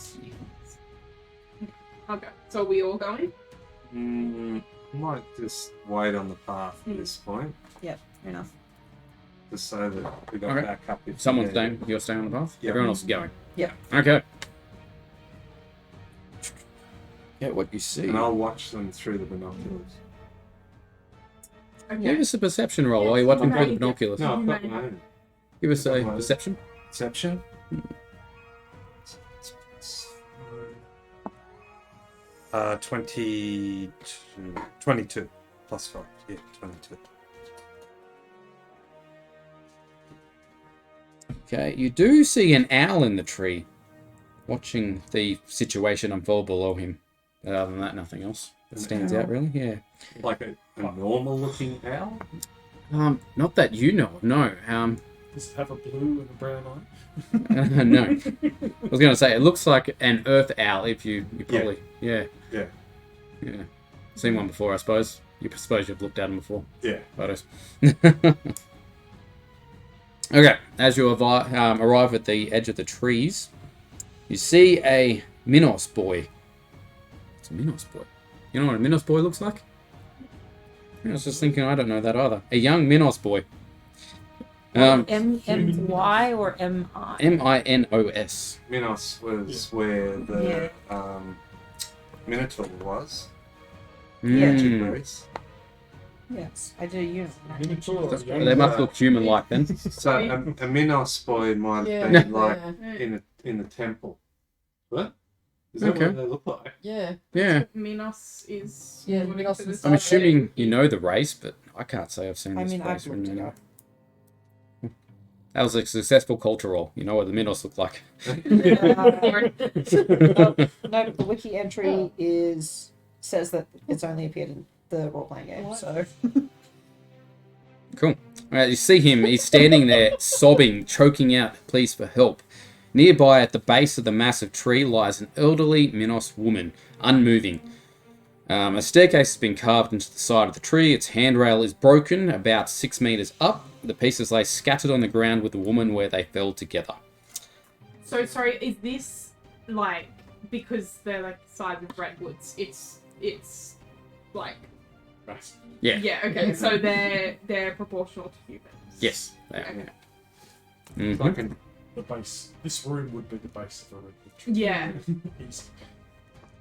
on. Okay, so are we all going? Might just wait on the path at this point, Yep, fair enough. just so that we got Okay. back up. If Someone's we need staying. You're staying on the path. Yeah. Everyone else is going. Yeah. Okay. Yeah, what you see. it. And I'll watch them through the binoculars. Give Okay. us a perception roll while you're watching through the Okay. binoculars. No, I've got my own. Give us a perception. Perception. 22 plus 5. Yeah, 22. Okay, you do see an owl in the tree, watching the situation unfold below him. But other than that, nothing else that stands out, really. Yeah. Like a normal looking owl? Not that you know of. No. Does it have a blue and a brown eye? No. I was going to say it looks like an earth owl. If you probably yeah. Seen one before, I suppose. Suppose you've looked at them before. Yeah. Photos. Okay, as you arrive at the edge of the trees, you see a Minos boy. It's a Minos boy. You know what a Minos boy looks like? I was just thinking, I don't know that either. A young Minos boy. M-Y or M-I? Minos. Minos was where the Minotaur was. Yes, I do. You Minotaur. They must look human-like then. So a Minos boy might Yeah. have been like Yeah. in a temple. What? Is that Okay. what they look like? Yeah. Yeah. Minos is. Yeah, according Minos to the is- I'm Stargate. assuming you know the race, but I can't say I've seen I this mean, I've race looked written it anywhere. up. That was a successful culture roll. You know what the Minos look like. No, the wiki entry says that it's only appeared in the role-playing game, so... Cool. Alright, you see him. He's standing there, sobbing, choking out pleas for help. Nearby, at the base of the massive tree, lies an elderly Minos woman, unmoving. A staircase has been carved into the side of the tree. Its handrail is broken, about 6 meters up. The pieces lay scattered on the ground with the woman where they fell together. So sorry, is this like because they're like the size of redwoods? It's like Yeah. yeah. Okay, so they're proportional to humans. Yes. They are. Okay. Mhm. Like an The base. This room would be the base of a redwood tree. Yeah. Easy.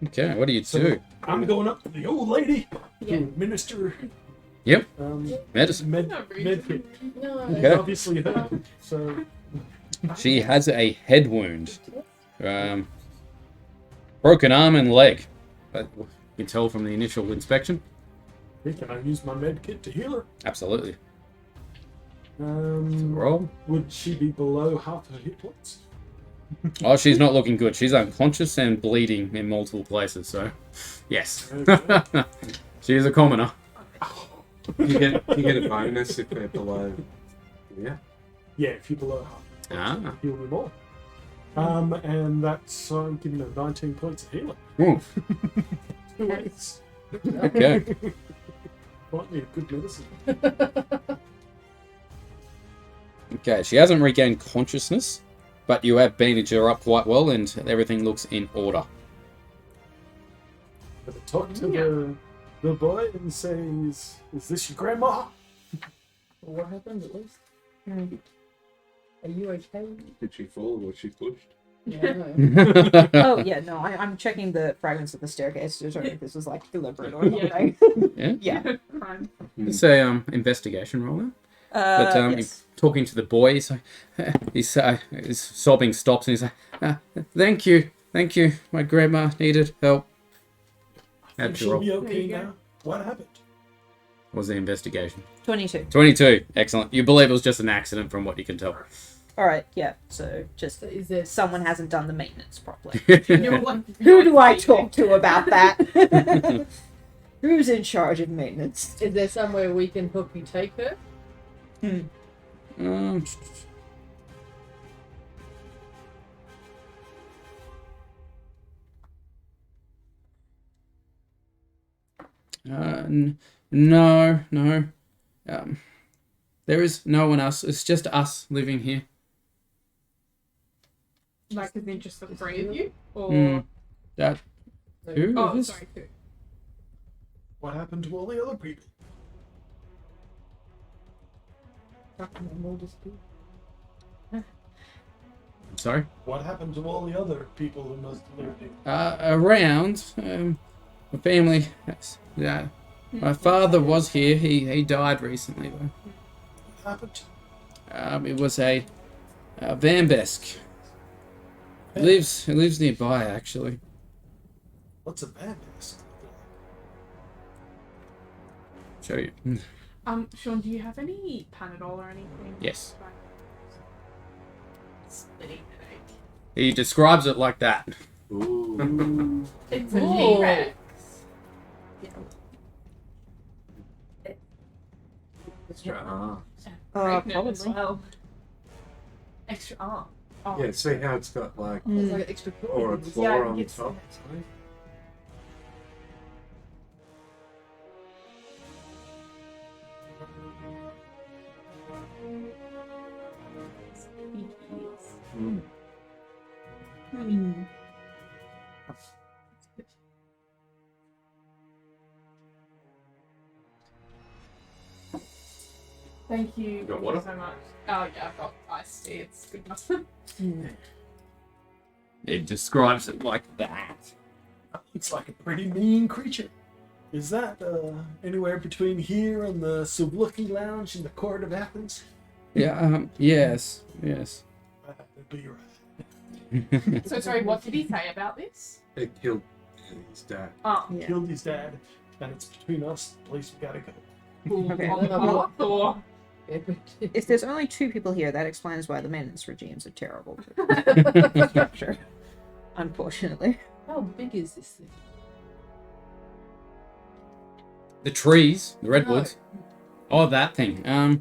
Okay, what do you So, do? I'm going up to the old lady Yeah. to administer. Yep. Medicine. No reason. Med kit. No. It's Okay. obviously her. So She has a head wound. Broken arm and leg. But you can tell from the initial inspection. hey, can I use my med kit to heal her? Absolutely. Roll. Would she be below half her hit points? Oh, she's not looking good. She's unconscious and bleeding in multiple places, so yes. Okay. She is a commoner. you get a bonus if they're below. Yeah. Yeah, if you're below half. Ah. Heal me more. And that's giving her 19 points of healing. Ooh, 2 ways. okay. Might be a good medicine. Okay, she hasn't regained consciousness, but you have bandaged her up quite well and everything looks in order. But I talk to the boy and says, "Is this your grandma?" What happened at least? Are you okay? Did she fall or was she pushed? Yeah, I know. Oh, yeah, no, I'm checking the fragments of the staircase to determine if this was, like, deliberate or anything. Yeah? Yeah. Fine. It's a investigation roll now. But Yes. talking to the boy, his sobbing stops and he's like, "Thank you, my grandma needed help." And How'd you she'll roll? be There okay you go. now. What happened? What was the investigation? 22. 22. Excellent. You believe it was just an accident from what you can tell. Alright, yeah, so just So is there someone hasn't done the maintenance properly. You're like, Who do I talk to about that? Who's in charge of maintenance? is there somewhere we can help you take her? No. There is no one else. It's just us living here. like is in just the three of you, or That who? oh is? sorry, two. What happened to all the other people? Sorry. What happened to all the other people who must have lived here? Around my family. My father was here. He died recently though. What happened? It was a Vambesk. It lives nearby, actually. What's a bad mask? Show you. Sean, do you have any Panadol or anything? Yes. Splitting headache. He describes it like that. Ooh. It's a Ooh. T-Rex. Extra arm. Pregnant as Probably. well. Extra arm. Oh. Yeah, see how it's got like, It's like an extra or a claw. claw Yeah, on it's- top. See? Mm. Thank you. got Thank water? you so much. Oh yeah, I've got iced tea. It's good enough. It describes it like that. Looks like a pretty mean creature. Is that anywhere between here and the TBlak-e lounge in the court of Athens? Yeah. Yes. That'd be right. So sorry, what did he say about this? It killed his dad. Oh, Yeah. Killed his dad, and it's between us. The place we gotta go. Okay, on the well- path or If there's only 2 people here, that explains why the maintenance regimes are terrible. Structure. Unfortunately. How big is this thing? The trees, the redwoods. Oh, that thing. Yeah,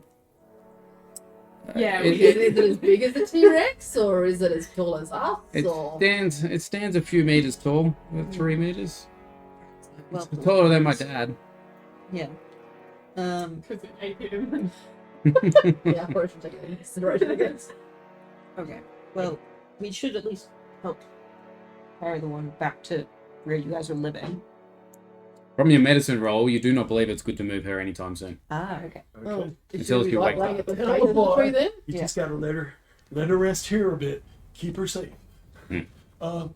It, Is it as big as a T-Rex, or is it as tall as us? it or... stands a few meters tall. 3 meters. Well, It's taller than my dad. yeah. because it ate him. Yeah, I probably should take it into consideration, I guess. Okay. Well, we should at least help carry the one back to where you guys are living. From your medicine roll, you do not believe it's good to move her anytime soon. Ah, okay. Okay. Well, Until should we you like wake laying up. at the Oh, base of the boy. tree then? You Yeah. just gotta let her rest here a bit. Keep her safe. Hmm.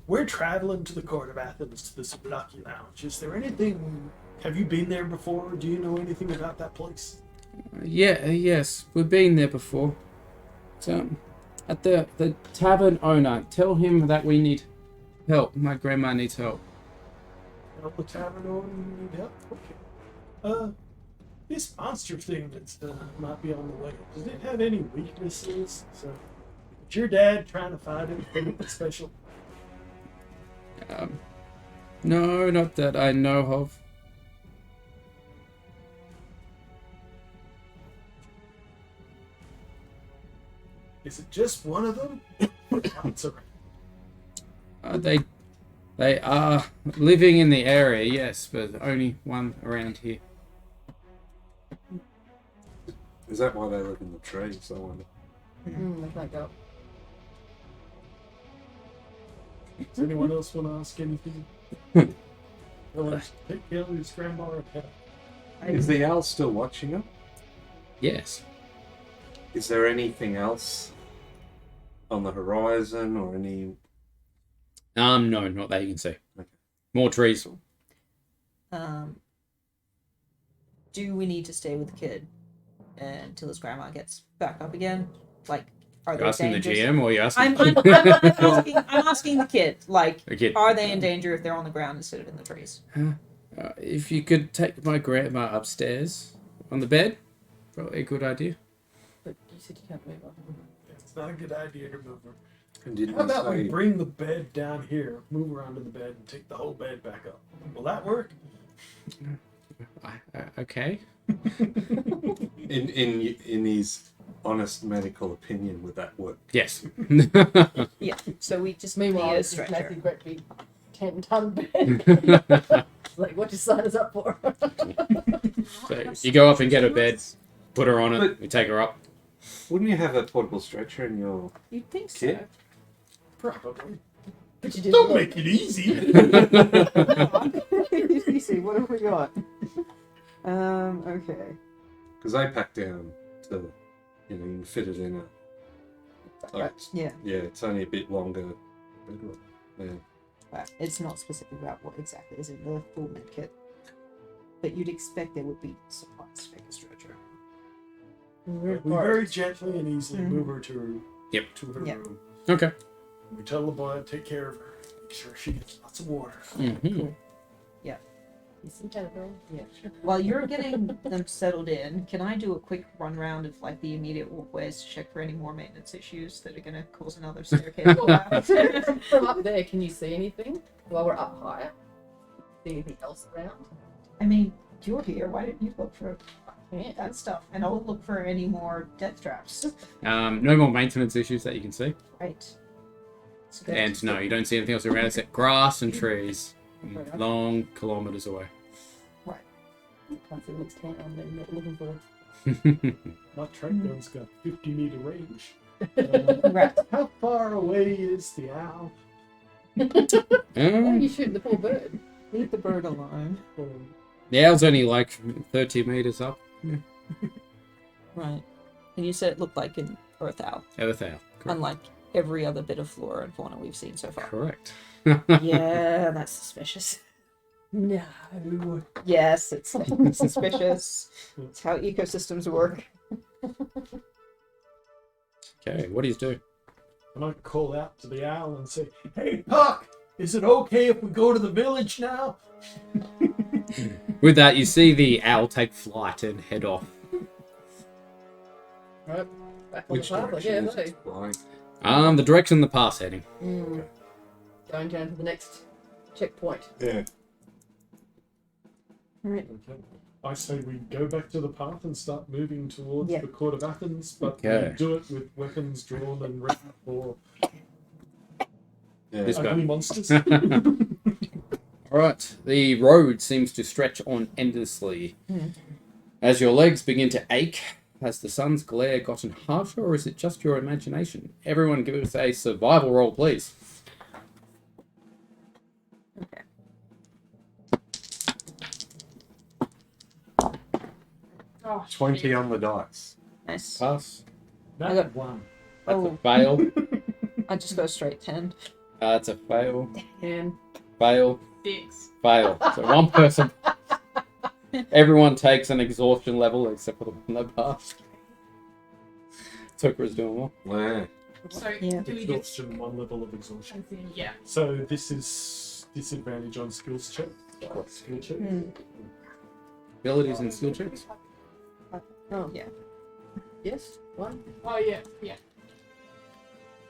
We're traveling to the court of Athens to the TBlak-e lounge. Is there anything? Have you been there before? Do you know anything about that place? Yes, we've been there before. So, at the tavern owner, tell him that we need help. My grandma needs help. Help the tavern owner need help? Okay. This monster thing that might be on the way. Does it have any weaknesses? So, is your dad trying to find anything special? No, not that I know of. Is it just one of them? Lots of- They are living in the area, yes, but only one around here. Is that why they live in the trees? I wonder. Let's not go. Does anyone else want to ask anything? Take Kelly's grandma or pet. Is the owl still watching him? Yes. Is there anything else on the horizon or any? No, not that you can see. Okay. More trees. Do we need to stay with the kid until his grandma gets back up again? Like, are You're they asking the dangerous? GM or you're asking? I'm asking the kid. Like, The kid. are they in danger if they're on the ground instead of in the trees? If you could take my grandma upstairs on the bed, probably a good idea. But you said you can't move on. It's not a good idea to move her. And didn't How you about we say bring the bed down here, move her onto the bed, and take the whole bed back up? Will that work? Okay. in his honest medical opinion, would that work? Yes. Yeah. So we just Meanwhile, need a it's this stretcher. massive, great big 10-ton bed. Like, what you sign us up for? So you go off and get a bed, put her on it, we take her up. Wouldn't you have a portable stretcher in your You'd think so. kit? Probably. But you didn't Don't look. make it easy. Easy. What have we got? Okay. Because I pack down to, you can fit it in a. Like, Yeah. yeah, it's only a bit longer. bedroom. Yeah. But it's not specific about what exactly is in the full med kit. But you'd expect there would be supplies to make a stretcher. We very gently and easily move her to her Yep. room. Okay. We tell the boy to take care of her. Make sure she gets lots of water. Mm-hmm. Yeah. While you're getting them settled in, can I do a quick run round of like the immediate walkways to check for any more maintenance issues that are going to cause another staircase collapse? From up there, can you see anything while we're up higher? See anything else around? I mean, you're here. Why didn't you look for Yeah. that stuff? And I'll look for any more death traps. No more maintenance issues that you can see. Right. So good. And no, you don't see anything else around except grass and trees. Long kilometers away. Can't see what's going on there. Not looking for. My track gun's got 50-meter range. Right. How far away is the owl? Oh, you shooting the poor bird. Leave the bird alone. The owl's only like 30 meters up. Right. And you said it looked like an earth owl, Earth owl. Correct. unlike every other bit of flora and fauna we've seen so far. Correct. Yeah, that's suspicious. No. Yes, it's suspicious. It's how ecosystems work. Okay, what do you do? And I call out to the owl and say, "Hey, Puck, is it okay if we go to the village now?" With that, you see the owl take flight and head off. Right. Back on Which the path, I direction guess. is it flying? The direction the path's heading. Going down to the next checkpoint. Yeah. Right. Okay. I say we go back to the path and start moving towards Yeah. the court of Athens, but Okay. we do it with weapons drawn and ready for Yeah. This guy. ugly monsters. Alright, the road seems to stretch on endlessly. As your legs begin to ache, has the sun's glare gotten harsher, or is it just your imagination? Everyone give us a survival roll, please. Oh, 20 shit. on the dice. Nice. Pass. That got- one. That's Oh. a fail. I just go straight 10. That's a fail. And Fail. 6. Fail. So one person. Everyone takes an exhaustion level except for the one that passed. Tucker is doing well. Yeah. So, Yeah. do we just... Exhaustion, one level of exhaustion. As in, yeah. So this is disadvantage on skills check. Skill check. Abilities and skill checks. oh Yeah. yes, one. Oh, yeah, yeah.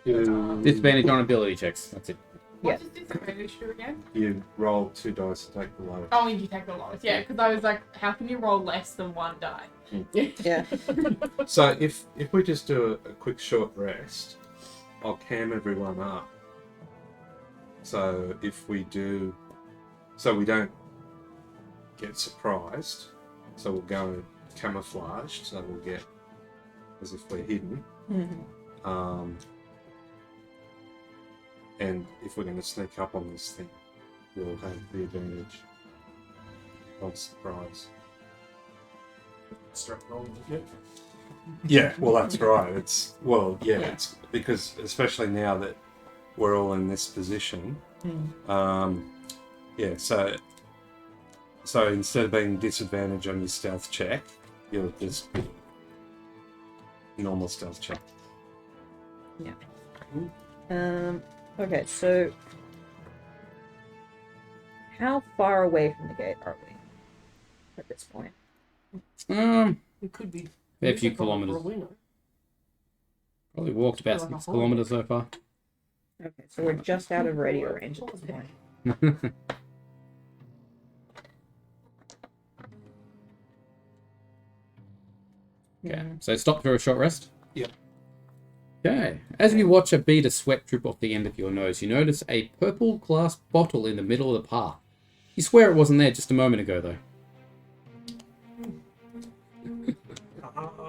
Disadvantage on ability checks. That's it. What does disadvantage do again? You roll 2 dice to take the lowest. Oh, and you take the lowest. Yeah, because I was like, how can you roll less than 1 die? Yeah. So if we just do a quick short rest, I'll cam everyone up. So if we do, so we don't get surprised. So we'll go camouflaged. So we'll get as if we're hidden. And if we're going to sneak up on this thing, we'll have the advantage on surprise. Start rolling again. Yeah, well, that's right. It's it's because especially now that we're all in this position. So instead of being disadvantage on your stealth check, you'll just be normal stealth check. Okay, so how far away from the gate are we at this point? It could be A few for kilometers. all we know. Probably walked about 6 kilometers so far. Okay, so we're just out of radio range at this point. Okay, so stop for a short rest. Yep. Okay, as you watch a bead of sweat drip off the end of your nose, you notice a purple glass bottle in the middle of the path. You swear it wasn't there just a moment ago, though.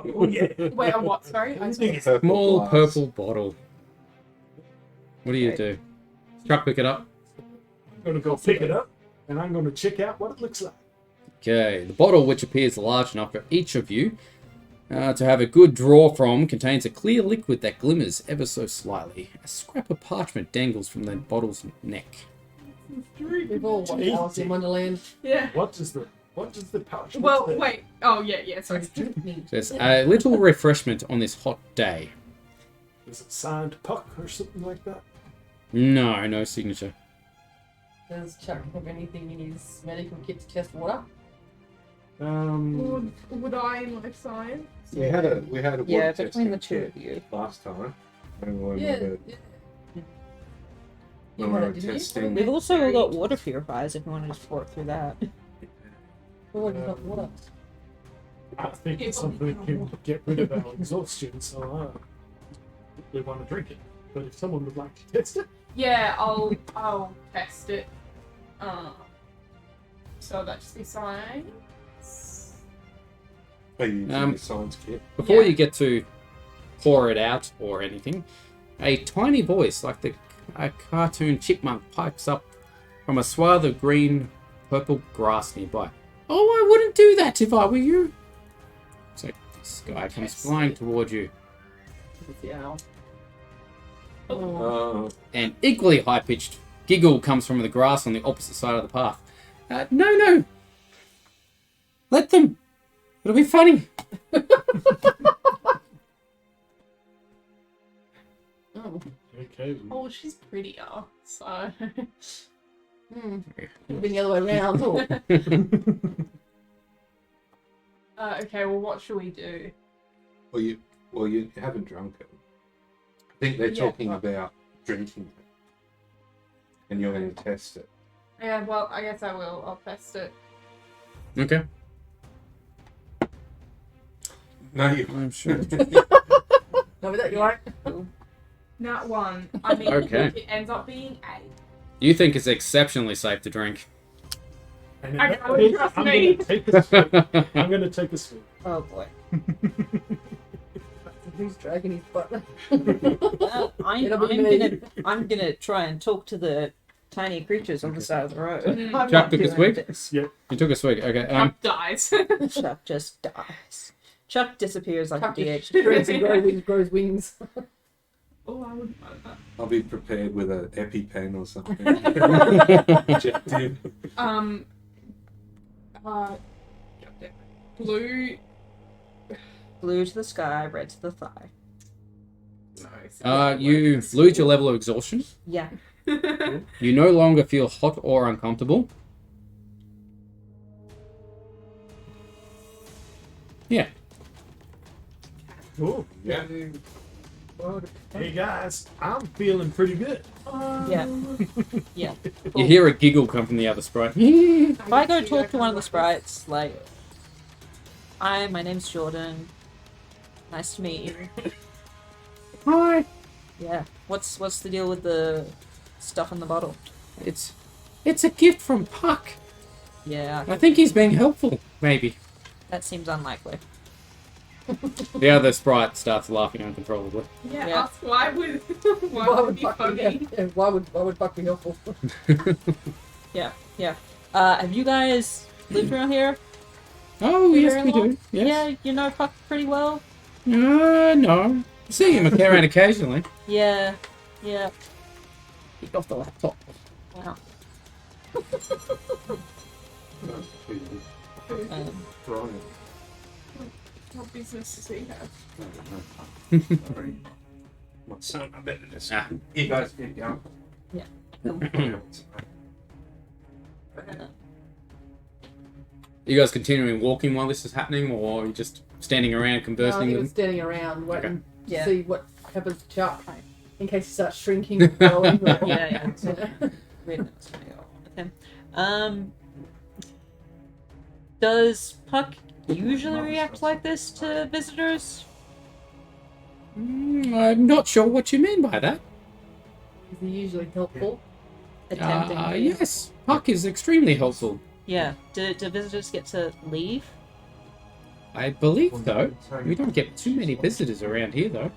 Oh yeah. Wait, a what? Sorry? I Small purple bottle. What do you do? Chuck, pick it up. I'm gonna go pick it up, and I'm gonna check out what it looks like. Okay, the bottle, which appears large enough for each of you to have a good draw from, contains a clear liquid that glimmers ever so slightly. A scrap of parchment dangles from the bottle's neck. We've all watched Alice in Wonderland. Yeah. What does the What does the pouch? Well, wait. Oh, yeah, sorry. There's a little refreshment on this hot day. Is it signed Puck or something like that? No signature. Does Chuck have anything in his medical kit to test water? Would I in life science? We had a Yeah, water between the testing two of you. last time. When we Yeah. were, You when we had were it, didn't you? testing. We've also got water purifiers if you want to just pour it through that. Oh, you got water. I think it's something that can get rid of our exhaustion, so we want to drink it. But if someone would like to test it, Yeah, I'll test it. So that just be science. Are you using the science kit? Before Yeah. you get to pour it out or anything, a tiny voice like a cartoon chipmunk pipes up from a swath of green, purple grass nearby. Oh, I wouldn't do that if I were you. So this guy comes flying towards you. It's the owl. An equally high-pitched giggle comes from the grass on the opposite side of the path. No. Let them. It'll be funny. Oh. okay. Oh, she's prettier, so. Been the other way around. Okay, well, what should we do? Well, you haven't drunk it. I think they're talking about drinking it, and you're going to test it. Yeah, well, I guess I will. I'll test it. Okay. No, you. I'm sure. No, with that you are. Not one. I mean, Okay. it ends up being 8. You think it's exceptionally safe to drink. And in I that know, case, trust I'm me. gonna take a swig. I'm gonna take a swig. Oh boy. Who's dragging his butt? Well, It'll be me. I'm gonna try and talk to the tiny creatures on the side of the road. Mm. I'm Chuck not took a doing swig? this. You took a swig. Okay. Chuck dies. Chuck just dies. Chuck disappears like Chuck a just DH. shrinks and grows wings. Oh, I wouldn't mind that. I'll be prepared with an EpiPen or something. Injective. Blue. Blue to the sky, red to the thigh. No. You lose your level of exhaustion. Yeah. You no longer feel hot or uncomfortable. Yeah. Cool. Yeah. Hey guys, I'm feeling pretty good. Yeah. Yeah. You hear a giggle come from the other sprite. If I go talk to one of the sprites, like, hi, my name's Jordan. Nice to meet you. Hi. Yeah. What's the deal with the stuff in the bottle? It's a gift from Puck. Yeah, I think he's being helpful. Maybe. that seems unlikely. The other sprite starts laughing uncontrollably. Yeah, Yeah. ask why would Why would be Buck be funny? yeah, why would Buck be helpful? Yeah. Have you guys lived around here? Oh, yes, Very we long? do. Yes. Yeah, you know Puck pretty well? No. I see him around occasionally. Yeah. Yeah. Get off the laptop. Wow. Right. What business does he have? Sorry. My son, I better just. Ah. You guys get going. Yeah. You guys continuing walking while this is happening, or are you just standing around No, I conversing think it with was standing around waiting Yeah. to see what happens to Chuck in case he starts shrinking and growing. Yeah. Wait, that's gonna go with him. Does Puck usually react like this to visitors? I'm not sure what you mean by that. Is he usually helpful? Attempting to. Yes. Puck is extremely helpful. Yeah. Do visitors get to leave? I believe so. We don't get too many visitors around here, though.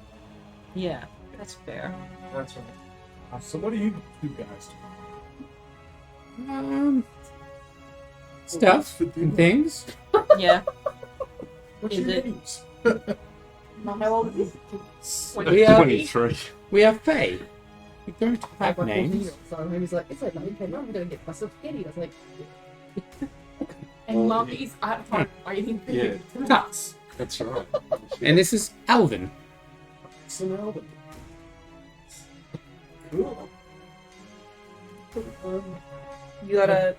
Yeah, that's fair. That's right. So what do you guys Stuff do? and things. Yeah. What's Is your it- names? How old is he? We are 23. we are Fae. We don't have My names. 14-year-old son, he was like, it's okay, I'm gonna get myself spaghetti. I was like, And Mummy's at home waiting for Yeah. you. Tuts. That's right. And this is Alvin. It's an album. Cool. You gotta.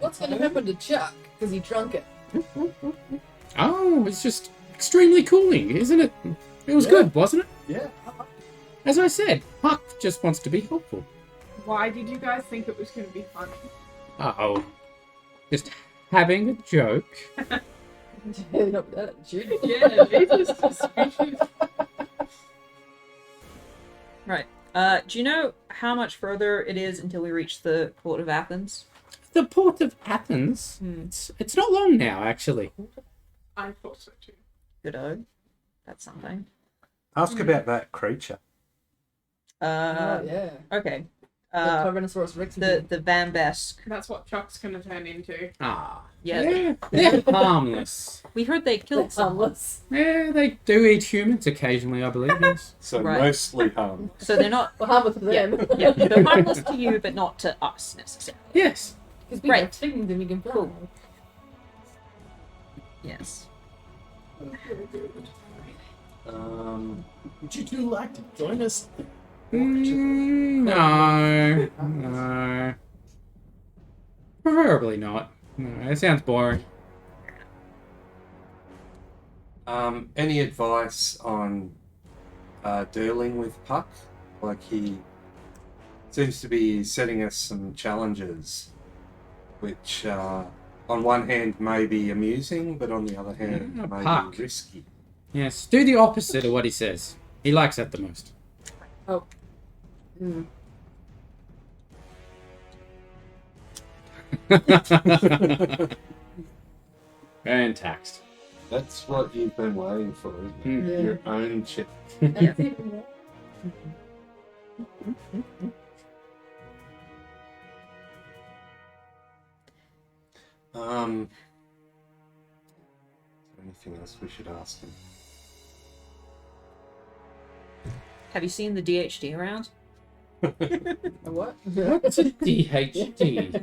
What's going to happen to Chuck? Because he drunk it. Oh, it's just extremely cooling, isn't it? It was Yeah. good, wasn't it? Yeah. As I said, Puck just wants to be helpful. Why did you guys think it was going to be funny? Uh-oh. Just having a joke. Not that attitude. Yeah, Jesus suspicious. Right. Do you know how much further it is until we reach the port of Athens? The port of Athens. It's not long now, actually. I thought so too. Good-o. That's something. Ask about that creature. Oh, yeah. Okay. The Tyrannosaurus Rex. The Vambesque. That's what Chuck's going to turn into. Ah. Yeah. They're harmless. We heard they killed someone. harmless. Yeah, they do eat humans occasionally, I believe, yes. So Right. mostly harm. So they're not. Well, harmless to them. Yeah, they're harmless to you, but not to us necessarily. Yes. Because we Right. have things and we can fly. Cool. Yes. Would you two like to join us? No. No. Preferably not. No, it sounds boring. Any advice on dealing with Puck? Like, he seems to be setting us some challenges, which on one hand may be amusing, but on the other hand Yeah, may Puck. be risky. Yes, do the opposite of what he says. He likes that the most. Oh. Hmm. And taxed. That's what you've been waiting for, isn't it? Hmm. Yeah. Your own chip. And it's even more. Anything else we should ask him? Have you seen the DHD around? A what? What's a DHD?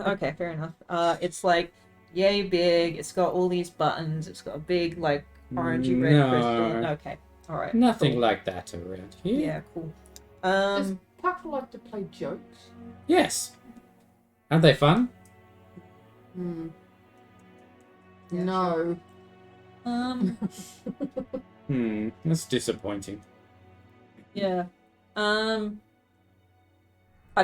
Okay, fair enough. It's like yay big. It's got all these buttons. It's got a big like orangey red No. crystal. Okay, all right. Nothing cool. like that around here. Yeah, cool. Does Puck like to play jokes? Yes. Aren't they fun? Hmm. Yeah, No. That's disappointing. Yeah. I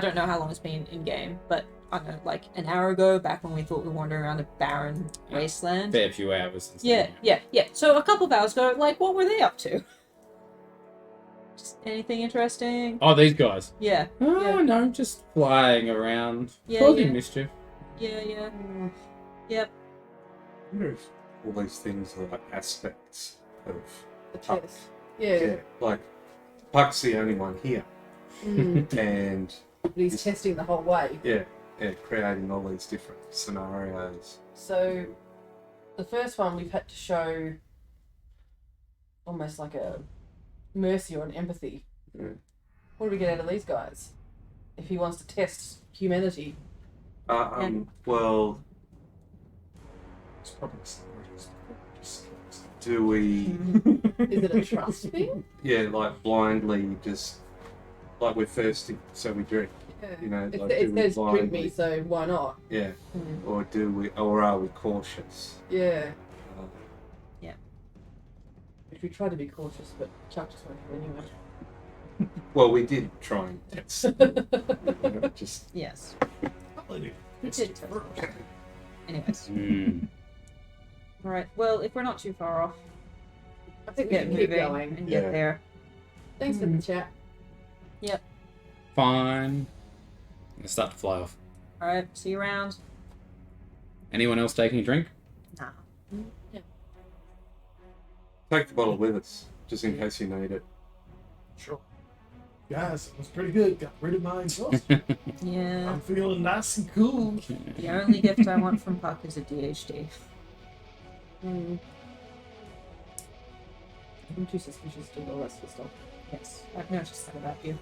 don't know how long it's been in game, but I don't know, like an hour ago, back when we thought we were wandering around a barren wasteland. Fair few hours. And Yeah, stuff. yeah. So a couple of hours ago, like, what were they up to? Just anything interesting? Oh, these guys. Yeah. Oh, Yeah. no, just flying around. Yeah, Causing yeah. mischief. Yeah, yeah. Yep. I wonder if all these things are like aspects of The Puck. test. Yeah. Like, Puck's the only one here, Mm. and But he's testing the whole way. yeah, creating all these different scenarios. So, the first one we've had to show almost like a mercy or an empathy. Yeah. What do we get out of these guys? If he wants to test humanity. Well, It's probably just do we? Is it a trust thing? Yeah, like blindly just like we're thirsty, so we drink. You know, It, like, it do we says drink me, blindly- so why not? Yeah, Mm. or do we? Or are we cautious? Yeah. Uh, Which we try to be cautious, but Chuck just went for it anyway. well, we did try and test. You know, just Yes. quality. He did. Anyways. All right. Well, if we're not too far off, I think we get should keep moving going. and Yeah. get there. Thanks for the chat. Fine. Let's start to fly off. All right. See you around. Anyone else taking a drink? Nah. take the bottle with us, just in case you need it. Sure. Guys, it was pretty good. Got rid of my exhaust. Yeah. I'm feeling nice and cool. The only gift I want from Puck is a DHD. Mm. I'm too suspicious to do all that sort of stuff. Yes. I've noticed that about you.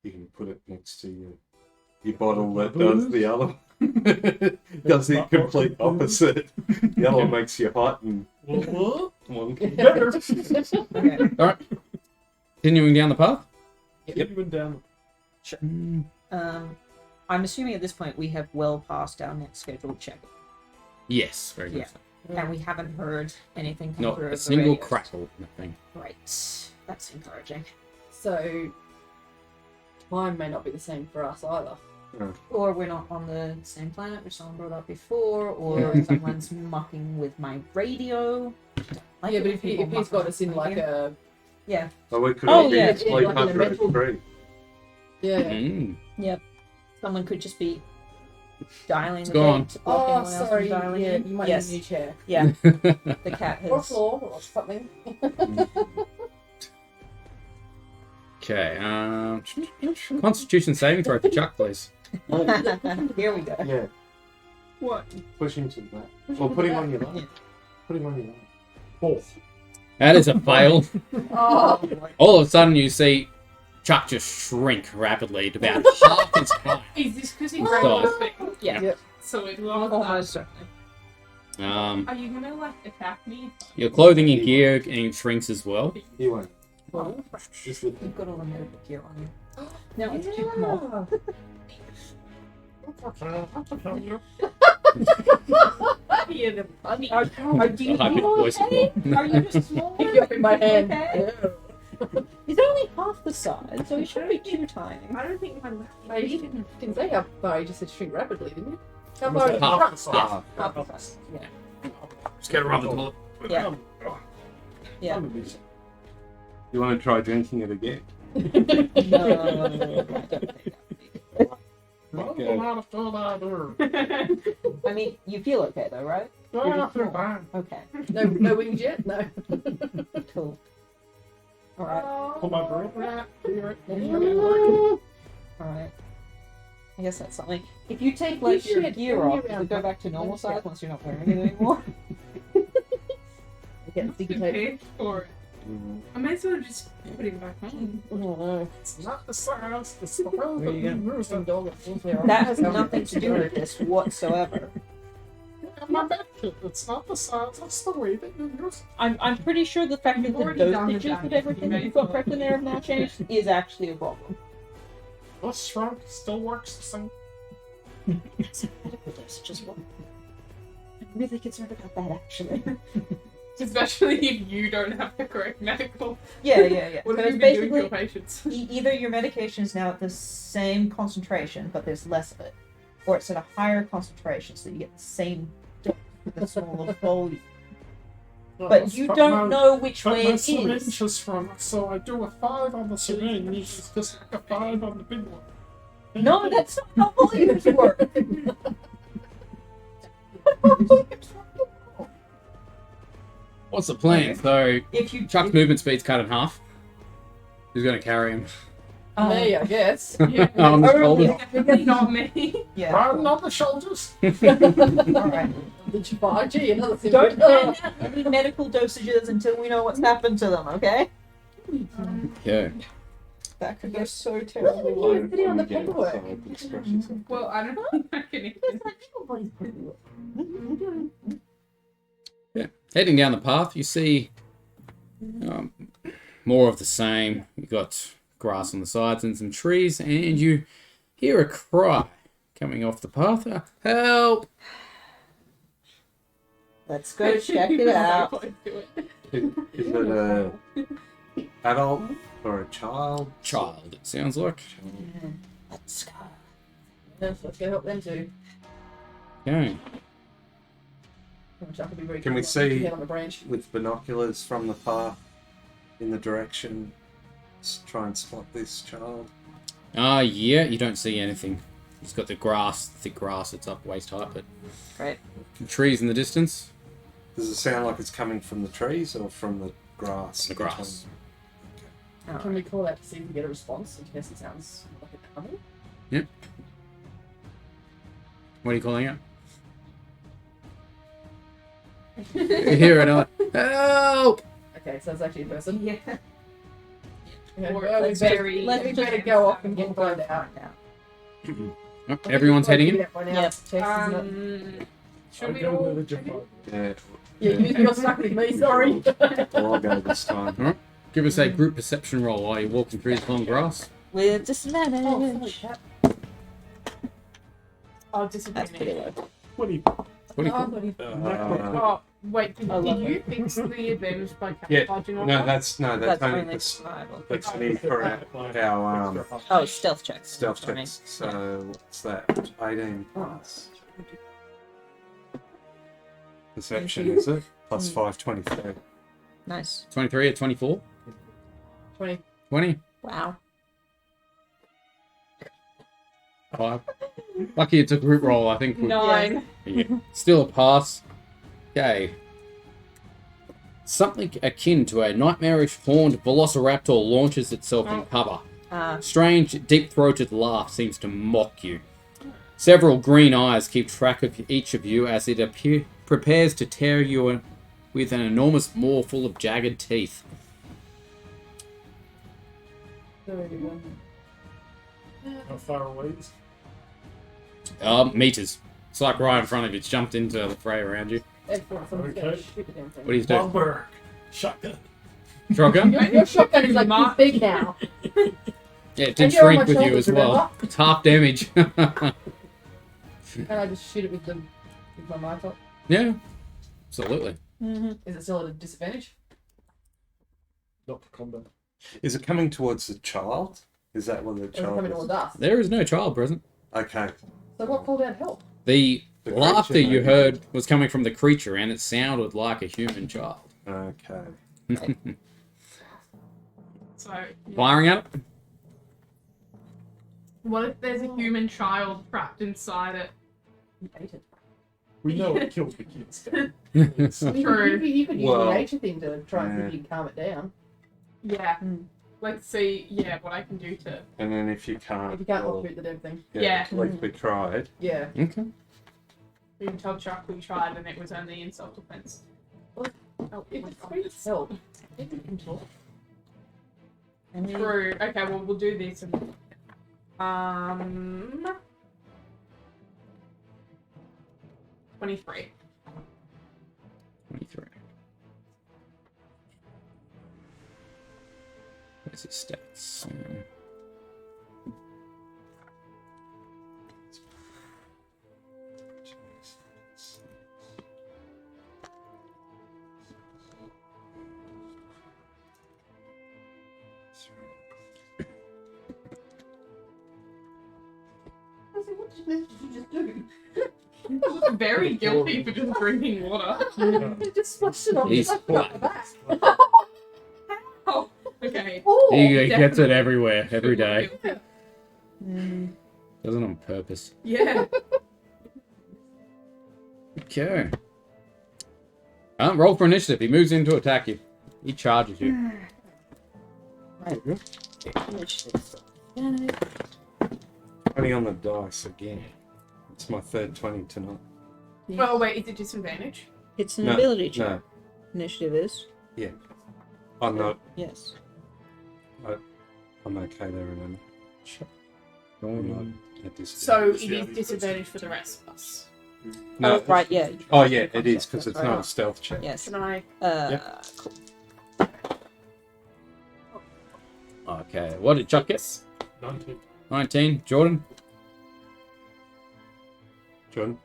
You can put it next to your bottle that does the other one. Does the complete opposite. The other one makes you hot and What? wonky. Better. Okay. All right. Continuing down the path. Even down. I'm assuming at this point we have well passed our next scheduled check, Yes, very good. Yeah. and we haven't heard anything come Not through a of the single radios. crackle. Nothing. Right, that's encouraging. So time may not be the same for us either. Or we're not on the same planet, which someone brought up before, or someone's mucking with my radio. Like Yeah, it but when if people he's muck got with us in my like radio. a Yeah. Oh, we could Oh, all be yeah, asleep like in a under a mental- tree. yeah. Mm. Someone could just be dialing It's the gone. gate to block Oh, anyone else from sorry. dialing Yeah, in. you might Yes. need a new chair Yeah, the cat or a has. floor or something. Okay. Constitution saving throw for Chuck, please. Here we go. Yeah, What? push him to the back. Or put him on your lap. Yeah. Put him on your lap. Both. That is a fail. Oh, All of a sudden, you see Chuck just shrink rapidly to about half his height. Is this because he Oh. grabbed the thing? Yeah. Yep. So it lost Almost certainly. Are you gonna like attack me? Your clothing and gear and shrinks as well. You won't. Well, Just with you've got all the medical gear on you. Now it's too small. Yeah, the bunny. Do you High-pitched feel voice. okay? Are you just small? Pick you up in my hand. Okay. He's only half the size, so he shouldn't be too tiny. I don't think my left No, you didn't say how far. You just said shrink rapidly, didn't you? How Was far? that half? half the size? Yeah. Half the size. Yeah. Just get around the toilet. Yeah. Yeah. You want to try drinking it again? No, I don't think that would be I don't know how to feel that either. good. I mean, you feel okay though, right? Yeah, I feel fine. Okay. No wings yet. No. Cool. All right. Pull my brain back. Here. All right. I guess that's something. If you take like You your should gear bring off, it does around it go back to normal size once you're not wearing it anymore? Get sticky tape. Pay for it. I might as well just put it back on. Oh no. It's not the size, it's the way There that you you go. use Some it. dog. That has nothing to do with this whatsoever. My back kit, it's not the size, it's the way that you use it. I'm pretty sure the fact that You've the already done the dosages of damage. everything that you've got prepped in there have now changed is actually a problem. This shrunk still works the same. It's medical dosages. What? I'm really concerned about that actually. Especially if you don't have the correct medical. Yeah. What So have it's you been doing to basically your patients? either your medication is now at the same concentration, but there's less of it, or it's at a higher concentration, so you get the same dose with a smaller volume. But you don't know which But way my it syringe is. is from, so I do a 5 on the syringe, it's just like a 5 on the big one. No, that's not how volumes work. What's the plan? So If you Chuck's movement speed's cut in half. Who's going to carry him? Me, I guess. Yeah. On the shoulders. Definitely not me. Yeah. Riding on the shoulders. All right. Did you buy? Gee, another thing. Don't hand out any medical dosages until we know what's happened to them. Okay? Okay. That could go so terribly Well, wrong. you put it on the Get paperwork. so I can scratch yourself. Well, I don't think I can even. Heading down the path, you see more of the same. You've got grass on the sides and some trees, and you hear a cry coming off the path. Help! Let's go check it out. Is it a adult or a child? Child, it sounds like. Let's go. Yes, let's go help them too. Okay. Which I could be very Can we cool, see- head on the branch? With binoculars from the path in the direction, try and spot this child. Yeah, you don't see anything. It's got the grass, thick grass, it's up waist height, but Right. trees in the distance. Does it sound like it's coming from the trees or from the grass? The grass. Can we call out to see if we get a response in case it sounds like an animal? What are you calling out? You hear it, help! Okay, so it's actually a person. Yeah. Yeah, Or well, it's we better- very. we better go off and get burned out. Oh, everyone's heading in. Yep. Should I'll we go all? with the Jafar. Yeah. Yeah, you're stuck with me. Sorry. I'll go this time. Give us a group perception roll while you're walking through this long grass. With disadvantage. Oh, That's pretty disadvantage. low. 20. 20. Oh, wait. I love Did you fix the advantage by Yeah. camouflaging or No, not? that's That's only only for survival. that's only for our Oh, stealth checks. stealth Sorry. checks. So what's that? 18 plus perception, is it? Plus 5, 23. Nice. 23 or 24? 20. 20? Wow. 5. Lucky it's a group roll, I think. 9. Yeah. Still a pass. Okay. Something akin to a nightmarish horned velociraptor launches itself in cover. Strange, deep-throated laugh seems to mock you. Several green eyes keep track of each of you as it prepares to tear you with an enormous maw full of jagged teeth. How far away is Meters. It's like right in front of you. It's jumped into the fray around you. Excellent. Someone's gonna Okay. shoot the damn thing. What do you do? Lumberg. Shotgun. Shotgun? Your shotgun is like this big now. Yeah, it And did you're on shrink my with you shoulders, as well. remember? It's half damage. And I just shoot it with my mark up. Yeah, absolutely. Is it still at a disadvantage? Not for combat. Is it coming towards the child? Is that what the Or is it child coming is? towards us? There is no child present. Okay. So what called out help? The The laughter creature, you maybe. heard was coming from the creature, and it sounded like a human child. Okay. So, Firing at it? what if there's a human child trapped inside it? You ate it. We know it killed the kids. I mean, True. you could use Well, the nature thing to try and see yeah. if you can calm it down. Yeah. Mm. Let's see. Yeah, what I can do to. And then if you can't, If you can't well, shoot the damn thing. Yeah. at least we tried. Yeah. Okay. You can tell Chuck we tried, and it was only in self-defense. Well, Oh, If my it's God. free to help, maybe you can talk. True. Okay, well we'll do this. And, 23. 23. Where's his stats? What did you just do? Very guilty for just drinking water. You just splashed it on He's the back. Oh, okay. Oh, He gets it definitely. everywhere, every day. Guilty. Does it on purpose. Yeah. Okay. Roll for initiative. He moves in to attack you. He charges you. Initiative. 20 on the dice again. It's my third 20 tonight. Well, wait, is it disadvantage? It's an No, ability check. No, Initiative is. I'm not. Yes. I'm okay there, remember? I'm not at this. So it is disadvantage for the rest of us. No. Oh, right, yeah. Oh, yeah, it is because That's it's right. not a stealth check. Yes. Can I? Cool. Okay. What did Chuck get? 19. 19. Jordan? John?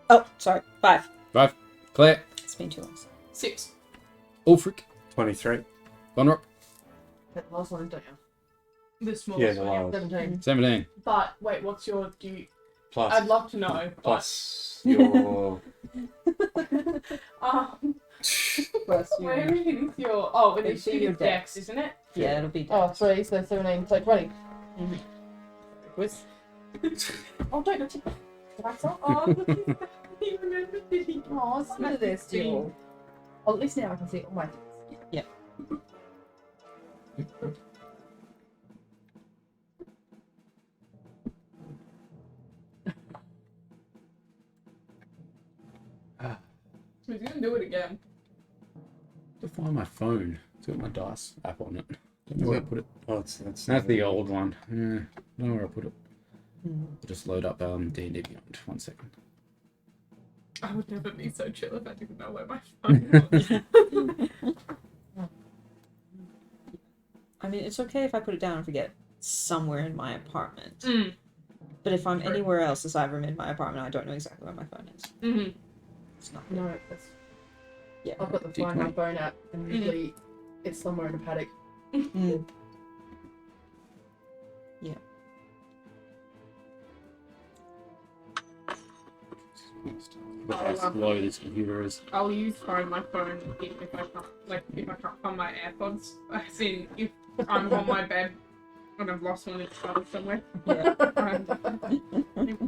Oh, sorry. 5. 5. Claire? It's been too long. 6. Ulfric? 23. Vonrock? that last one, don't you? The smallest Yeah, the one. last. 17. 17. But wait, what's your? Do you? Plus. I'd love to know. Plus your. Plus you. Where is your? Oh, it It's is your your dex, isn't it? Yeah, it'll be Oh, dead. 3, so 17, so 20. With Oh, don't tip it. Wax up. Oh, look at that. He remembered that he. Oh, it's under there still. Oh, at least now I can see all my things. Yeah. He's gonna do it again. To find my phone. It's got my dice app on it. Don't know where I put it. Oh, that's That's the old one. Yeah, don't know where I put it. Mm. I'll just load up D&D Beyond. 1 second. I would never be so chill if I didn't know where my phone was. I mean, it's okay if I put it down and forget somewhere in my apartment. Mm. But if I'm True. anywhere else aside from in my apartment, I don't know exactly where my phone is. Mm-hmm. It's not. No, that's. Yeah. I've got the Find My Phone app, and usually it's somewhere in a paddock. Mm. Look how slow this computer is. I'll use Find My Phone if I can't find my AirPods. As in, if I'm on my bed and I've lost one in the cupboard somewhere. Yeah.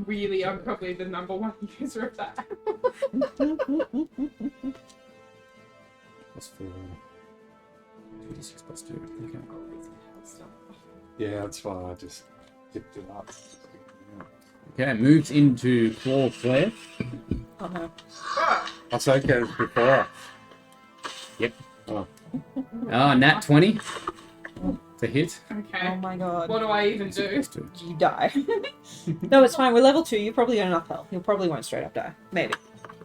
Really, I'm probably the #1 user of that. Plus 4. 26 plus 2. Okay. Yeah, that's why I just dipped it up. Okay, moves into Claw Flare. Oh no. That's okay as before. Yep. Oh. Nat 20. To hit. Okay. Oh my god. What do I even do? Plus 2. You die. No, it's fine. We're level 2. You probably got enough health. You probably won't straight up die. Maybe.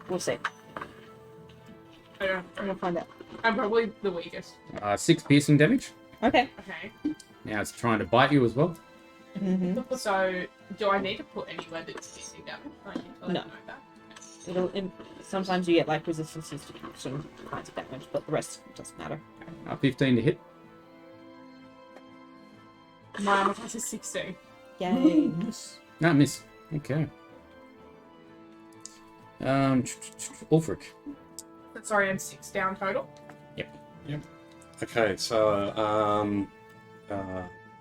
We'll see. I don't We'll know. find out. I'm probably the weakest. 6 piercing damage. Okay. Okay. Now it's trying to bite you as well. Mm-hmm. So, do I need to put anywhere that's piercing damage? I need to let No. them know that. Sometimes you get like resistances to certain kinds of damage, but the rest doesn't matter. 15 to hit. My armor class is 16. Yay. No, miss. Okay. Ulfric. Sorry, I'm 6 down total. Okay, so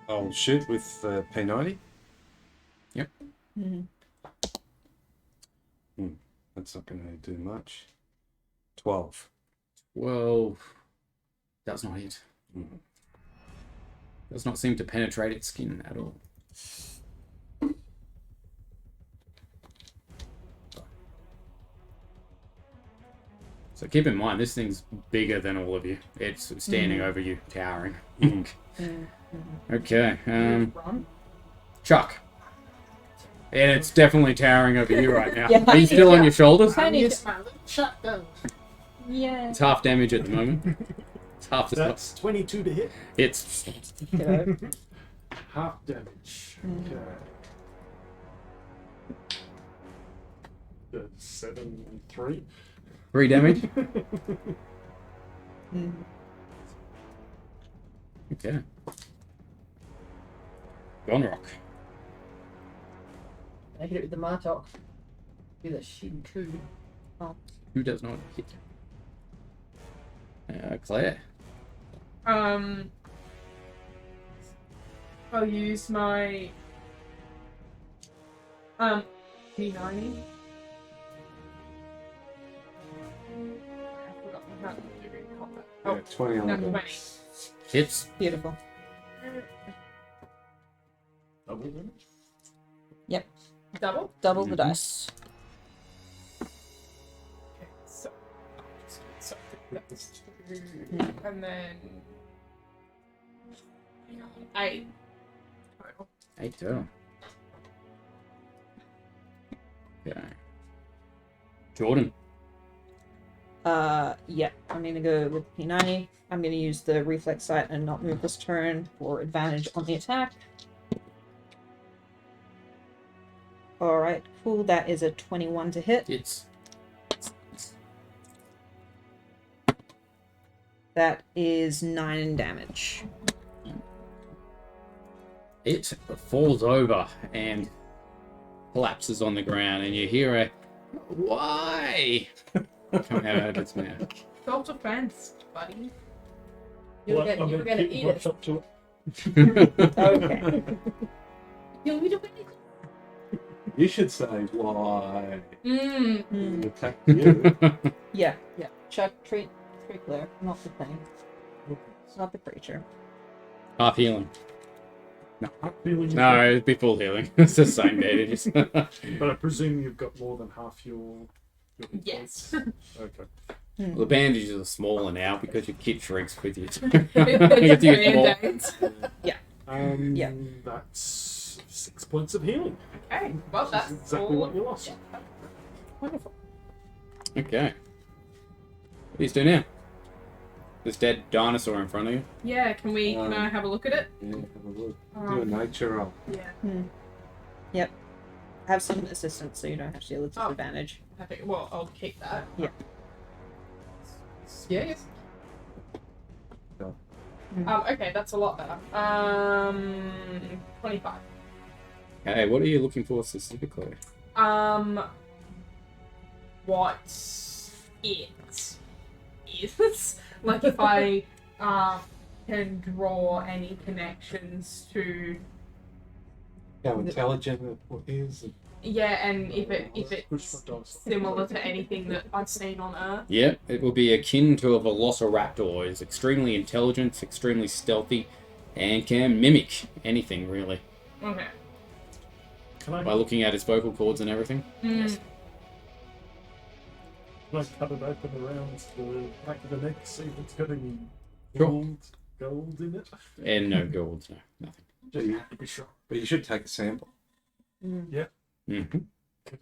I'll shoot with the P90. Mm-hmm. That's not going to do much. 12. 12. Does not hit. Mm. Does not seem to penetrate its skin at all. So keep in mind, this thing's bigger than all of you. It's standing over you, towering. Okay. Run. Chuck. And it's definitely towering over you right now. Yeah. Are you still on your shoulders? Tiny. Use my little shotgun. Yeah. It's half damage at the moment. It's half the That's stuff. 22 to hit. It's Go. Half damage. Okay. 7 and 3. 3 damage. Mm. Okay. Gonrock. I hit it with the Martok. Do that Shinku. Who does not hit? Claire. I'll use my P90. I've forgotten how to do combat. Yeah, Oh, 20 on no, the 20. Hits. Beautiful. Double damage? Double? Double the dice. Okay, so that's 2, and then 8 total. 8 total. Okay. Jordan. Yeah, I'm gonna go with P90. I'm gonna use the reflex sight and not move this turn for advantage on the attack. Alright, cool. That is a 21 to hit. Hits. That is 9 damage. It falls over and collapses on the ground, and you hear a "Why?" come out of its mouth. Self-defense, buddy. You're Well, I'm gonna gonna keep eat rush it. up to it. Okay. You'll be doing You should say why. Hmm. Attack you. Yeah. Chuck, treat Claire, not the thing. It's not the creature. Half healing. I'm feeling No, it'd be full healing. It's the same damage. But I presume you've got more than half your Yes. points. Okay. Well, the bandages are smaller now because your kit shrinks with you. It's You get more. Band-Aids. Yeah. That's 6 points of healing. Okay, well that's Exactly all. what you lost. Wonderful. Okay. What do you do now? This dead dinosaur in front of you. Yeah, can I have a look at it? Yeah, have a look. Do a nature roll. Yeah. Have some assistance so you don't have to deal with disadvantage. Well, I'll keep that. Yeah. Yes. Go. Okay, that's a lot better. 25. Okay, what are you looking for specifically? What it is. Like if I can draw any connections to How intelligent it is. and if it's similar to anything that I've seen on Earth. Yep, it will be akin to a velociraptor. It's extremely intelligent, extremely stealthy, and can mimic anything, really. Okay. By looking at its vocal cords and everything. Mm. Can I cut it open around the back of the neck, see if it's got any Sure. gold in it? And no gold, no, nothing. Just to be sure. But you should take a sample. Mm-hmm. Get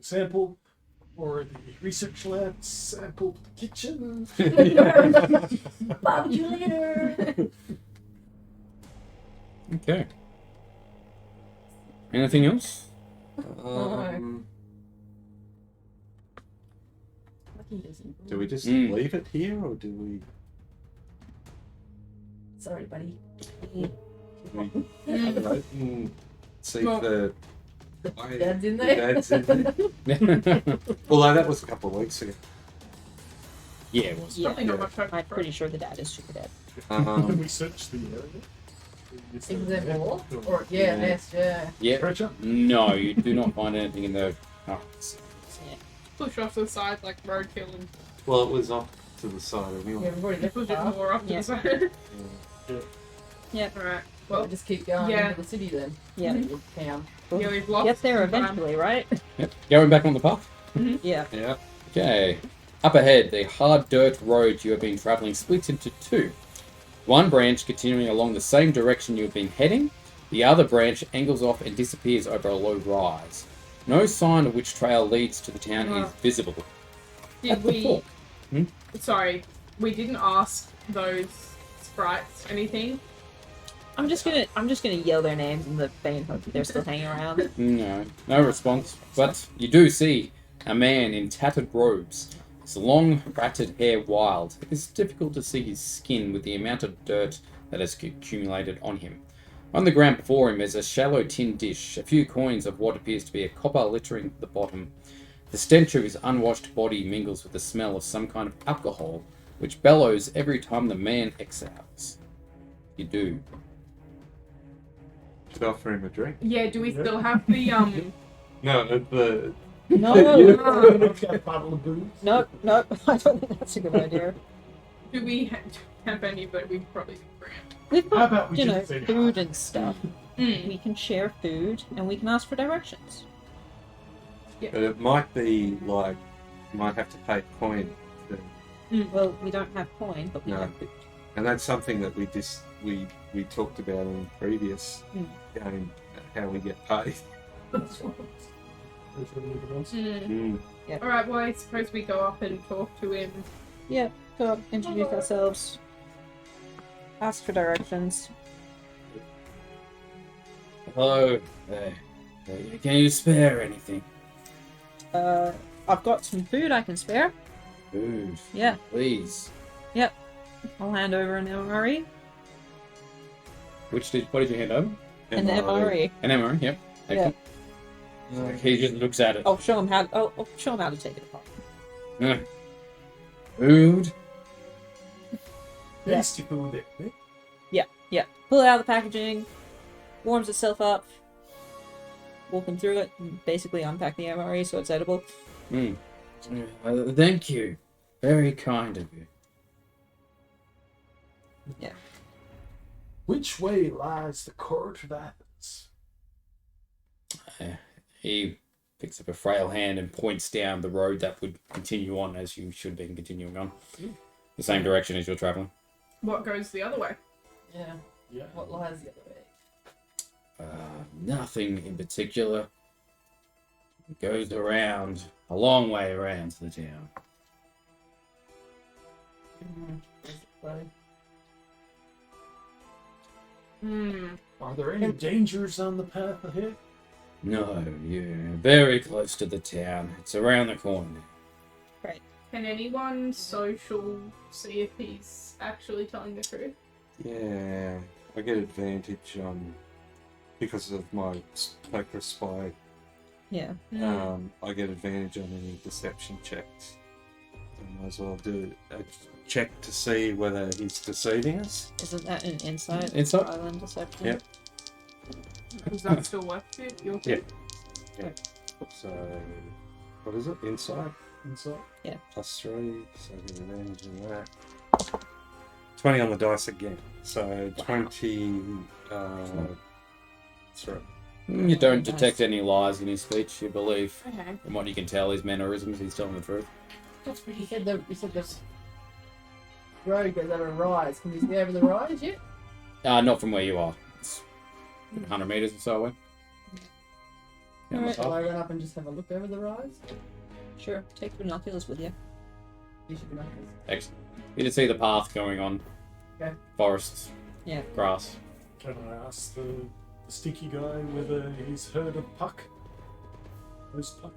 a sample, or the research lab sample the kitchen. Barbecue later. Okay. Anything else? Do we just Mm. leave it here, or do we? Sorry, buddy. See Well, if the Dad's in there. Dad's in there. Although that was a couple of weeks ago. Yeah, it was. Yeah, Probably not much hope I'm for pretty sure the dad is super dead. Can we search the area? Is there Is there more? map Or yes, yeah. Yeah. treasure? No, you do not find anything in the. Oh, Push off to the side like roadkill and Well, it was off to the side Yeah, anyway. we've already left push the it car. more off to Yeah. the side. Yeah. Alright. Well, Well, just keep going Yeah. into the city then. Yeah. Into town. yeah, we've lost Get there some time. eventually, right? yep. Going back on the path. Yeah. Yeah. Okay. Up ahead, the hard dirt road you have been travelling splits into two. One branch continuing along the same direction you have been heading, the other branch angles off and disappears over a low rise. No sign of which trail leads to the town is visible. Did At the we? fork. Sorry, we didn't ask those sprites anything. I'm just gonna yell their names in the vain hope that they're still hanging around. No response. But you do see a man in tattered robes, his long, ratted hair wild. It is difficult to see his skin with the amount of dirt that has accumulated on him. On the ground before him is a shallow tin dish, a few coins of what appears to be a copper littering the bottom. The stench of his unwashed body mingles with the smell of some kind of alcohol, which bellows every time the man exhales. You do. Should offer him a drink. Yeah, do we still have the No, the No, I've got a bottle of booze. no, no. I don't think that's a good idea. do we have any but we probably bring it. We've How got, about we you know, just say food hi? and stuff. Mm. We can share food and we can ask for directions. but it might be like you might have to pay coin, Well, we don't have coin, but we No. have food. and that's something that we talked about in the previous Mm. game, how we get paid. There's anything else? Mm. Mm. Alright, well I suppose we go up and talk to him. Yeah, go up, introduce ourselves, ask for directions. Hello. Can you spare anything? I've got some food I can spare. Food. Yeah, Please. I'll hand over an MRE. What did you hand over? An MRE. An MRE, yep. Yeah. He just looks at it. I'll show him how. I'll show him how to take it apart. Food. Yeah. Tasty food there. Eh? Yeah. Pull it out of the packaging. Warms itself up. Walk him through it. And basically unpack the MRE so it's edible. Thank you. Very kind of you. Which way lies the court of Athens? He picks up a frail hand and points down the road that would continue on as you should have been continuing on. The same direction as you're traveling. What goes the other way? Yeah. Yeah. What lies the other way? Nothing in particular. It goes around, a long way around to the town. Bloody. Are there any dangers on the path ahead? No, you're very close to the town. It's around the corner. Can anyone social see if he's actually telling the truth? Yeah, I get advantage because of my poker spy. Yeah. I get advantage on any deception checks. I might as well do a check to see whether he's deceiving us. Isn't that an insight? Insight? Rather than deception? Yep. Does that still work for you? Yeah. Yeah. So, what is it? Insight? Inside. +3, so I get advantage on that. 20 on the dice again. So 20. Sorry. You don't Nice. detect any lies in his speech, you believe. Okay. From what you can tell, his mannerisms, he's telling the truth. That's pretty You good. said this road goes over a rise. Can we see over the rise yet? Not from where you are. It's 100 meters or so away. Yeah, Alright. Shall I run up and just have a look over the rise? Sure. Take binoculars with you. You should be nice. excellent. You can see the path going on. Okay. Forests. Yeah. Grass. Can I ask the sticky guy whether he's heard of Puck? Who's Puck?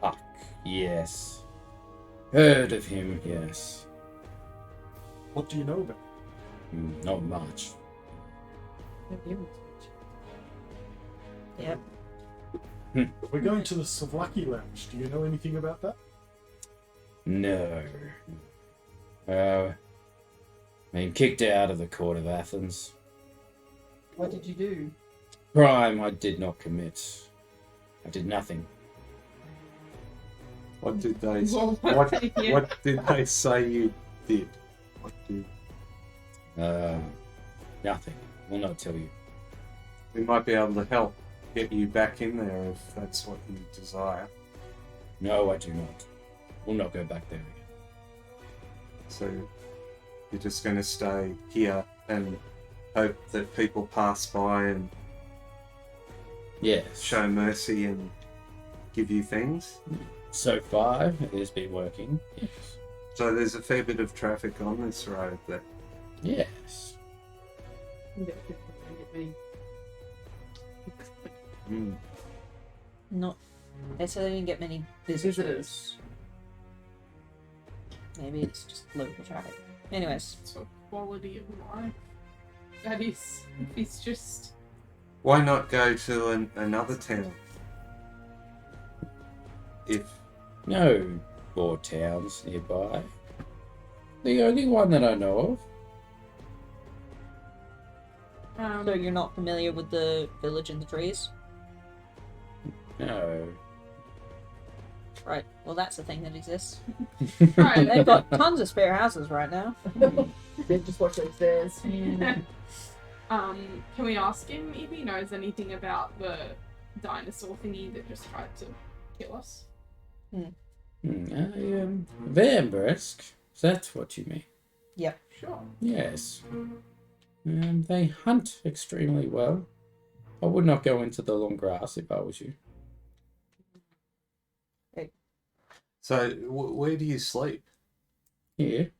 Puck. Yes. Heard of him, yes. What do you know about Not much. Yep. him? We're going to the Savlaki Lounge. Do you know anything about that? No. Been kicked out of the court of Athens. What did you do? Crime I did not commit. I did nothing. What did they? Well, What yeah. What did they say you did? What did? Nothing. Will not tell you. We might be able to help get you back in there if that's what you desire. No, I do not. Will not go back there again. So you're just going to stay here and hope that people pass by and Yes. show mercy and give you things. So far, it has been working. Yes. So there's a fair bit of traffic on this road that Yes. Not. They said they didn't get many visitors. Maybe it's just local traffic. Anyways. So quality of life. That is, it's just. why not go to another town? If No more towns nearby. The only one that I know of. So you're not familiar with the village in the trees? No. Right. Well, that's a thing that exists. Right. They've got tons of spare houses right now. Then just watch those stairs. Can we ask him if he knows anything about the dinosaur thingy that just tried to kill us? Vambrisk? Is that what you mean? Sure. Yes. They hunt extremely well. I would not go into the long grass if I was you. so, where do you sleep? Here?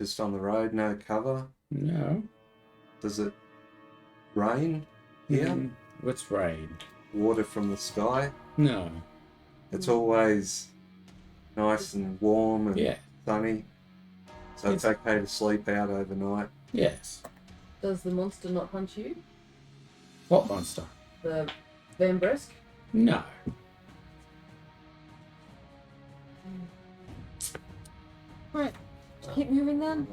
Just on the road, no cover. No. Does it rain here? What's rain? Water from the sky. No. It's always nice and warm and Yeah. sunny. So it's okay to sleep out overnight. Yes. Does the monster not hunt you? What monster? The Vambresk? No. Right. Keep moving then.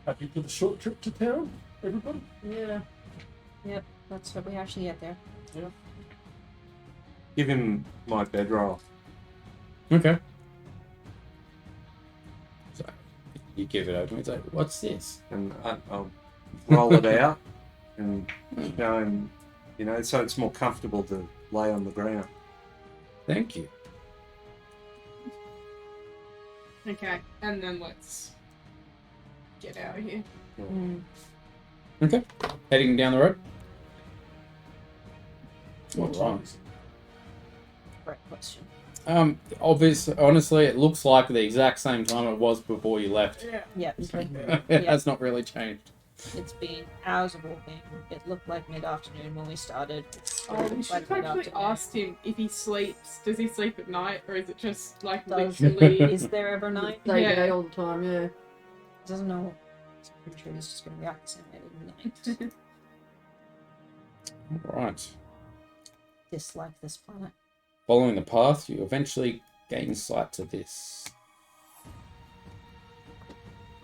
Happy for the short trip to town, everybody? Yeah. Yep. Let's hope we actually get there. Give him my bedroll. Okay. So, you give it over to me. It's like, what's this? And I'll roll it out and show him You know, so it's more comfortable to lay on the ground. Thank you. Okay, and then let's get out of here. Okay. Heading down the road. What time? Great question. Honestly, it looks like the exact same time it was before you left. Yeah. Yeah, it's like It has not really changed. it's been hours of walking. It looked like mid-afternoon when we started. Oh, we Looks should like actually mid-afternoon. asked him if he sleeps. Does he sleep at night, or is it just like Does- literally? Is there ever night? Day Yeah. day all the time, yeah. Doesn't know. It's pretty sure he's just gonna react the same way at night. Right. Dislike this planet. Following the path, you eventually gain sight to this.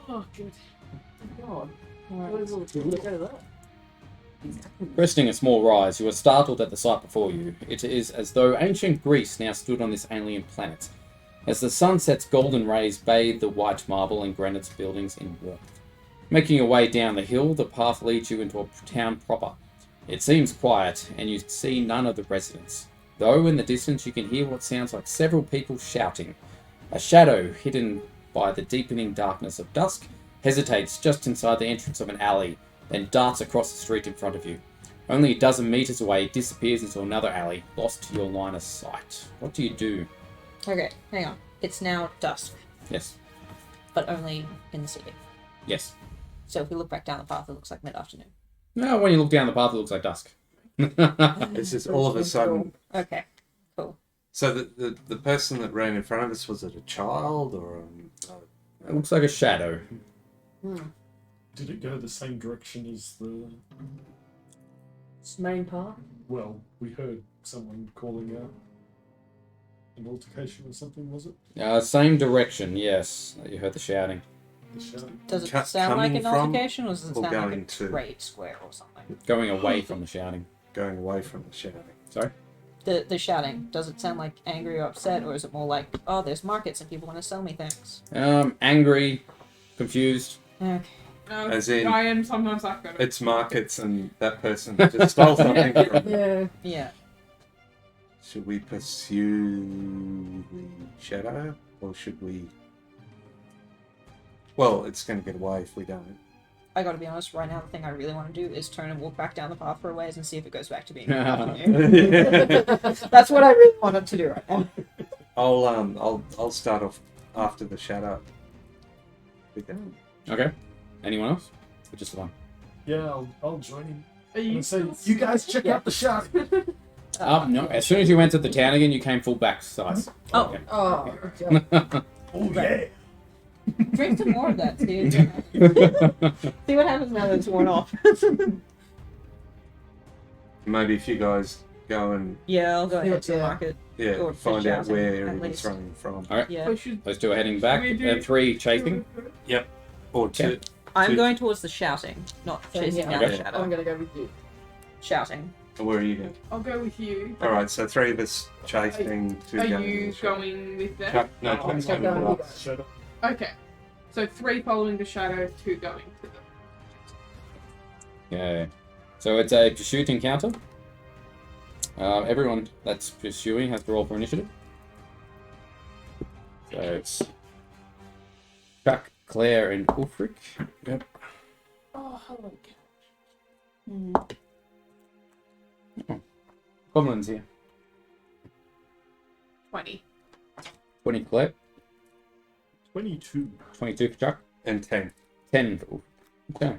Oh, good. God. Alright. What is all the look at that? Cresting a small rise, you are startled at the sight before you. It is as though ancient Greece now stood on this alien planet. As the sunset's golden rays bathe the white marble and granite buildings in warmth. Making your way down the hill, the path leads you into a town proper. It seems quiet, and you see none of the residents. Though in the distance you can hear what sounds like several people shouting. A shadow, hidden by the deepening darkness of dusk, hesitates just inside the entrance of an alley, then darts across the street in front of you. Only a dozen meters away, it disappears into another alley, lost to your line of sight. What do you do? Okay, hang on. It's now dusk, Yes. but only in the city. Yes. So if we look back down the path, it looks like mid-afternoon. No, when you look down the path, it looks like dusk. It's just all of a sudden. Okay, cool. So the person that ran in front of us, was it a child or It looks like a shadow. Did it go the same direction as the? It's main part. Well, we heard someone calling out an altercation or something. Was it? Same direction, yes. You heard the shouting. The shout? Does it Ca- sound like coming an from altercation, or does it or sound like going a to? trade square or something? Going away from the shouting. going away from the shouting? Sorry? The shouting, does it sound like angry or upset, or is it more like, oh, there's markets and people want to sell me things? Angry, confused. Okay. As in- I am sometimes like that. It's markets and that person just stole something from Yeah. Yeah. Should we pursue the shadow, or should we? Well, it's going to get away if we don't. I gotta be honest, right now the thing I really want to do is turn and walk back down the path for a ways and see if it goes back to being That's what I really wanted to do right now. I'll start off after the shadow. We don't. Okay. Anyone else? Or just the one? Yeah, I'll join him. Are you And say, still- you guys check out the shop. No. As soon as you entered the town again, you came full back size. Oh. Okay. Oh, good job. Oh yeah. Drink some more of that, dude. See what happens now that it's worn off. Maybe if you guys go and Yeah, I'll go ahead to the Yeah. market. yeah, Or find fish out out where at he was least. running from, Yeah. We should. Those two are heading back. We do- And 3 chasing. or two. Okay. I'm Two- going towards the shouting, not So, chasing yeah, down okay. the shadow. I'm gonna go with you. Shouting. Where are you going? I'll go with you. All right, so 3 of us chasing, 2 Are going. you to the shop. going with them? Chuck, no, Oh, Chuck's Chuck going going with with us. Shut up. Okay. So 3 following the shadow, 2 going to them. Okay. So it's a pursuit encounter. Everyone that's pursuing has to roll for initiative. So it's Chuck, Claire, and Ulfric. Yep. Oh, hello. Goblins here. 20. 20 for Claire, 22. 22 for Chuck, And 10. 10 for Ulfric. Okay.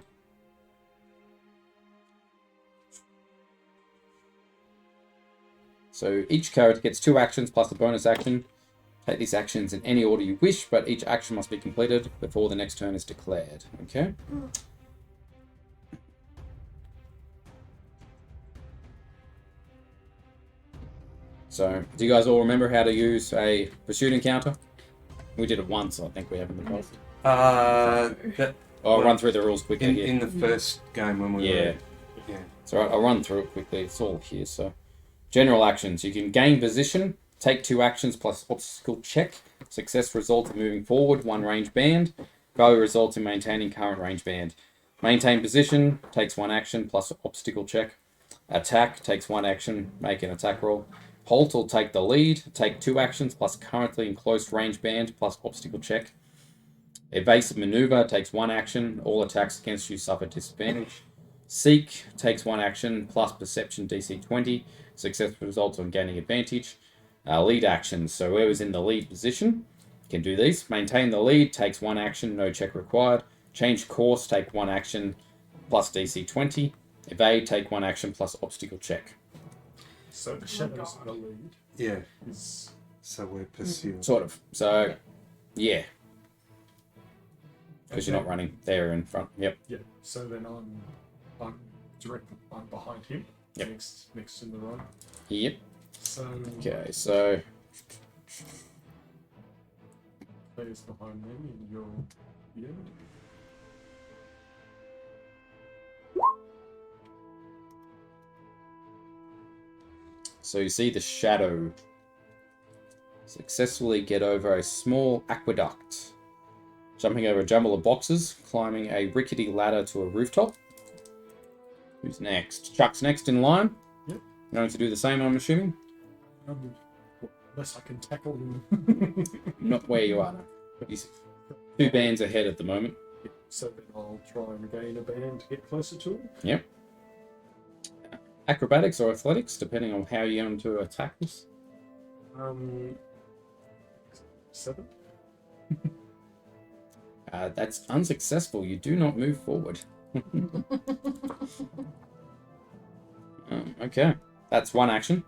So each character gets 2 actions plus a bonus action. Take these actions in any order you wish, but each action must be completed before the next turn is declared. Okay? So, do you guys all remember how to use a pursuit encounter? We did it once, I think we have in the past. That, I'll run through the rules quickly here. in the first game when we Yeah. were. Yeah. So I'll run through it quickly. It's all here. So, general actions. You can gain position, take 2 actions plus obstacle check. Success results in moving forward 1 range band. Failure results in maintaining current range band. Maintain position takes 1 action plus obstacle check. Attack takes 1 action, make an attack roll. Halt will take the lead, take 2 actions plus currently in close range band plus obstacle check. Evasive maneuver takes 1 action, all attacks against you suffer disadvantage. Seek takes 1 action plus perception DC 20, success results on gaining advantage. Lead actions, so whoever's in the lead position can do these. Maintain the lead takes 1 action, no check required. Change course, take 1 action plus DC 20. Evade, take 1 action plus obstacle check. So the shadows the lead. Yeah. Is So we're pursuing. Sort of. So, yeah. Because you're not running. They're in front. Yep. yeah. So then I'm behind him. Yep. Next in the row. Yep. So Okay, so players behind me and you're the end. you see the shadow successfully get over a small aqueduct, jumping over a jumble of boxes, climbing a rickety ladder to a rooftop. Who's next? Chuck's next in line. Yep. Going to do the same, I'm assuming. Unless I can tackle him. Not where you are. He's 2 bands ahead at the moment. So then I'll try and gain a band to get closer to him. Yep. Acrobatics or athletics, depending on how you're going to attack this. 7. That's unsuccessful. You do not move forward. Okay. That's 1 action.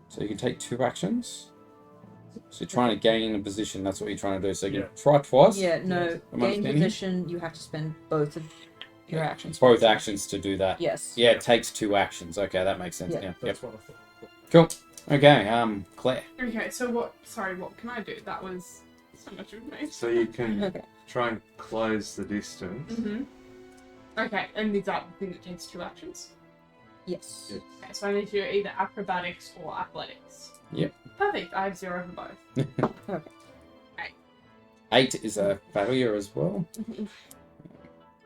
So you can take 2 actions. So you're trying to gain a position. That's what you're trying to do. So you can try twice. Yeah, no. Am I Gain understanding? position, you have to spend both of your actions. Both actions to do that. Yes. Yeah, it takes 2 actions. Okay, that makes sense. Yeah. Yeah. Yep. That's what I thought. Cool. Okay. Claire. Okay, so what can I do? That was so much information. So you can Okay. try and close the distance. Mm-hmm. Okay, and is that the thing that takes 2 actions? Yes. Yeah. Okay, so I need to do either acrobatics or athletics. Yep. Perfect, I have 0 for both. Okay. 8 is a failure as well.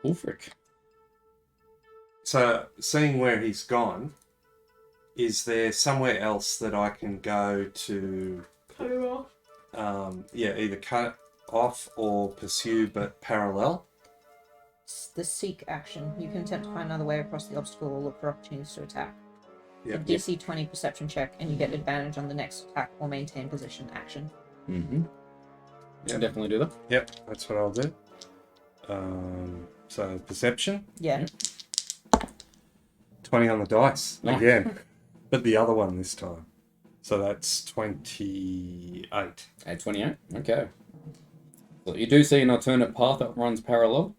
Ulfric. So, seeing where he's gone, is there somewhere else that I can go to? Cut it off. Either cut off or pursue, but parallel. It's the seek action. You can attempt to find another way across the obstacle or look for opportunities to attack. Yeah. A DC 20 perception check, and you get advantage on the next attack or maintain position action. Mm-hmm. Yeah. Definitely do that. Yep, that's what I'll do. So perception, Yeah. 20 on the dice Nice. again, but the other one this time. So that's 28. At 28. Okay. So you do see an alternate path that runs parallel,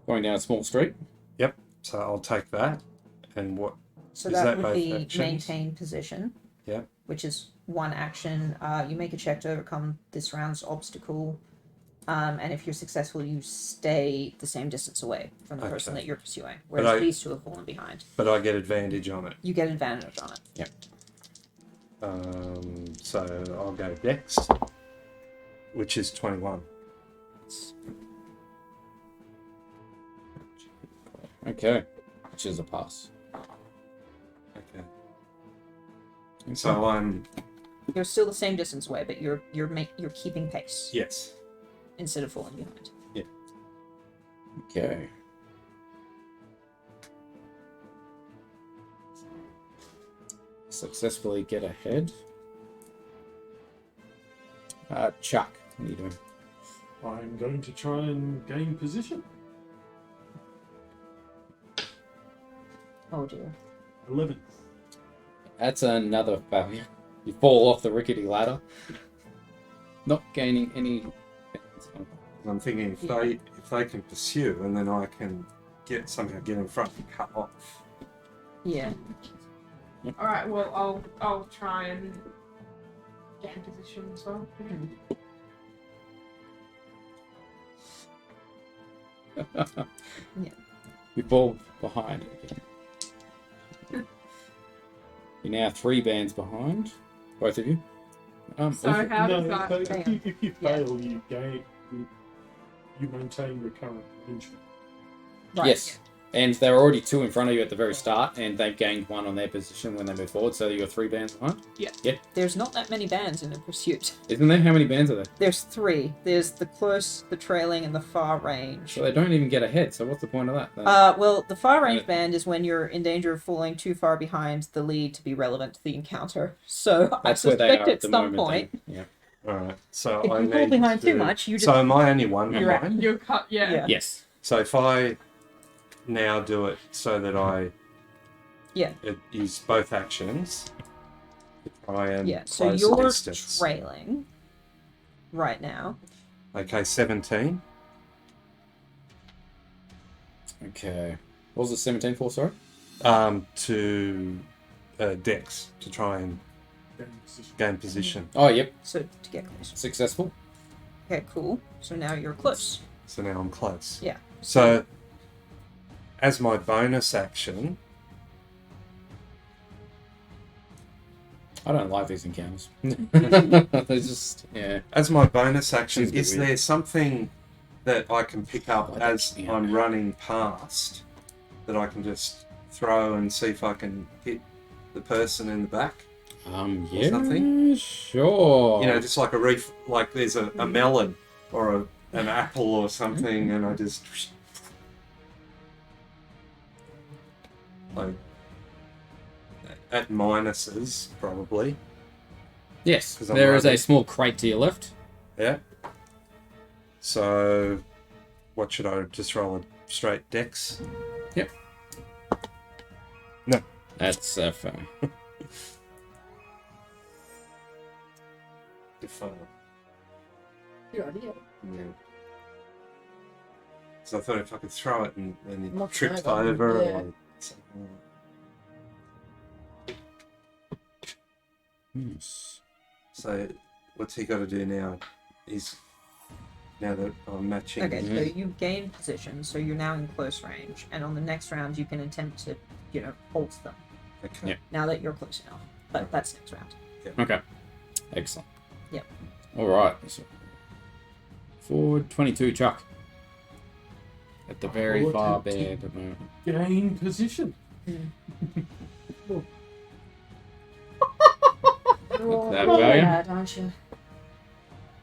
going down a small street. Yep. So I'll take that. And what? So Is that that would both be actions? maintain position. Yeah. Which is 1 action. You make a check to overcome this round's obstacle. And if you're successful, you stay the same distance away from the person Okay. that you're pursuing. Whereas I- these 2 have fallen behind. But I get advantage on it. You get advantage on it. So I'll go next, which is 21. Okay. Which is a pass. Okay. So I'm You're still the same distance away, but you're keeping pace yes. instead of falling behind. Okay. Successfully get ahead. Chuck, what are you doing? I'm going to try and gain position. Oh dear. 11. That's another failure. You fall off the rickety ladder, not gaining any. I'm thinking if they can pursue, and then I can somehow get in front and cut off. Yeah. Alright, well, I'll try and get in position as well. Yeah. You fall behind again. You're now 3 bands behind, both of you. So how does No, that... so if you fail, you gain. You maintain your current position. Right. Yes. And they were already 2 in front of you at the very start, and they've gained 1 on their position when they move forward, so you're 3 bands behind? There's not that many bands in a pursuit. Isn't there? How many bands are there? There's 3. There's the close, the trailing, and the far range. So they don't even get ahead, so what's the point of that? Then? Well, the far range band is when you're in danger of falling too far behind the lead to be relevant to the encounter. So That's I where they suspect are at at the some moment. point, Then. Yeah. Alright, so if I you fall need behind to... too much, you just... So am I only 1 You're right. behind? You're cut, yeah. Yes. So if I now do it so that I... Yeah. Use both actions to try and So close you're the distance. trailing right now. Okay, 17. Okay. What was it, 17 for, sorry? To Dex to try and gain position. Oh, yep. So to get close. Successful. Okay, cool. So now you're close. So now I'm close. Yeah. So as my bonus action, I don't like these encounters. They're just, yeah. as my bonus action, Seems a bit is weird. there something that I can pick up Like as that, yeah. I'm running past that I can just throw and see if I can hit the person in the back? Yeah, something? sure. You know, just like a reef, like there's a melon or an apple or something, and I just like at minuses probably. Yes, 'Cause I'm there is a running. small crate to your left. Yeah. So, what should I just roll a straight dex? Yep. No. That's fine. If Good idea. yeah. So I thought if I could throw it and it Knock it trips over, over yeah. or something. Yes. So, what's he got to do now? Now that I'm matching. Okay, so you gain position, so you're now in close range, and on the next round you can attempt to, halt them. Okay. Yeah. Now that you're close enough, but that's next round. Okay. Excellent. Yep. All right. So, forward 22, Chuck. At the very I'll far attempt to bed at the moment. Gain position. Oh, that value? aren't you?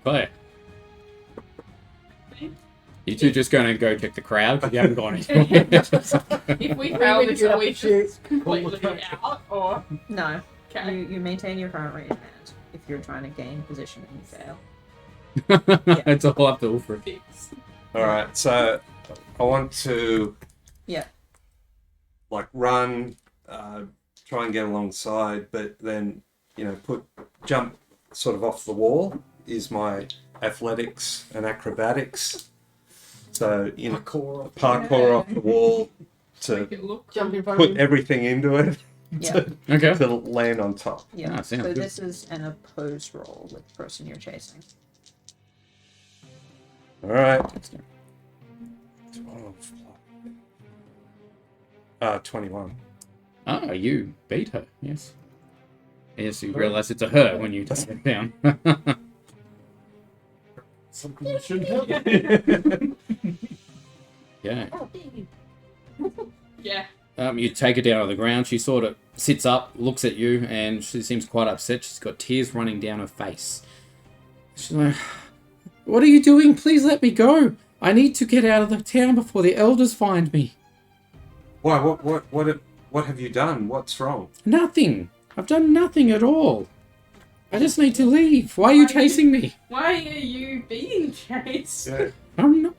Claire. You two just going to go check the crowd because you haven't gone anywhere. If we fail really this, good are we at the just completely out? Or No, okay. you maintain your current range band if you're trying to gain position and you fail. It's all up to Ulfred. Fix. All right. So, I want to. Yeah. Like run, try and get alongside, but then jump sort of off the wall is my athletics and acrobatics. So parkour off the wall Make to it look. Jump in front of put him. everything into it Yeah. Okay. to land on top. Yeah. Ah, sounds So good. this is an opposed roll with the person you're chasing. All right. 21. Oh, you beat her. Yes. Yes, you realise it's a her when you take it down. Something that shouldn't happen. Yeah. Oh, baby. Yeah. You take her down on the ground. She sort of sits up, looks at you, and she seems quite upset. She's got tears running down her face. She's like, "What are you doing? Please let me go. I need to get out of the town before the elders find me." Why? What have you done? What's wrong? Nothing. I've done nothing at all. I just need to leave. Why are you chasing me? Why are you being chased? Yeah. I'm not.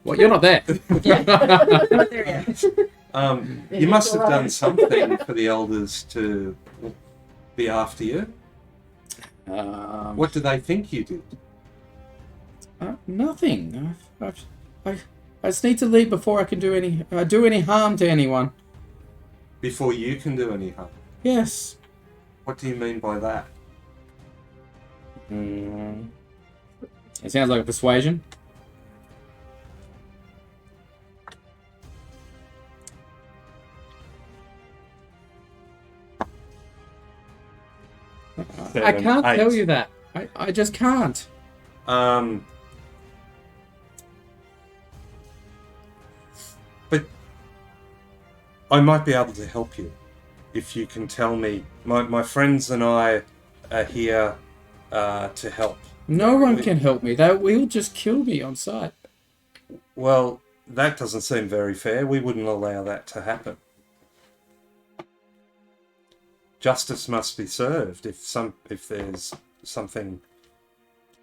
Well, you're not there. Not there yet. You must have done something for the elders to be after you. What do they think you did? Nothing. I just need to leave before I can do any harm to anyone. Before you can do any harm. Yes. What do you mean by that? It sounds like a persuasion. I can't 8. tell you that. I just can't. But I might be able to help you if you can tell me. My friends and I are here to help. No one can help me. They will just kill me on sight. Well, that doesn't seem very fair. We wouldn't allow that to happen. Justice must be served. If there's something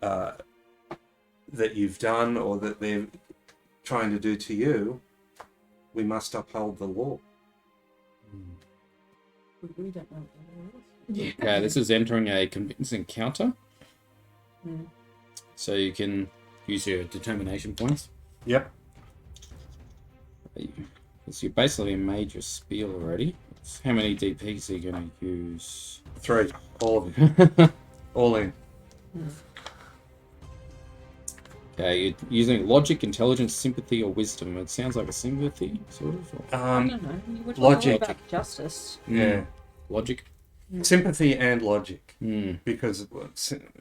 that you've done or that they're trying to do to you, we must uphold the law. We don't know what that is. Okay, this is entering a convincing counter. So you can use your determination points. Yep. So you basically made your spiel already. How many DPs are you going to use? 3. All of them. All in. Okay, you're using logic, intelligence, sympathy, or wisdom. It sounds like a sympathy, sort of. Or... I don't know. We're talking Logic. about justice. Yeah. Logic. Sympathy and logic. Mm. Because,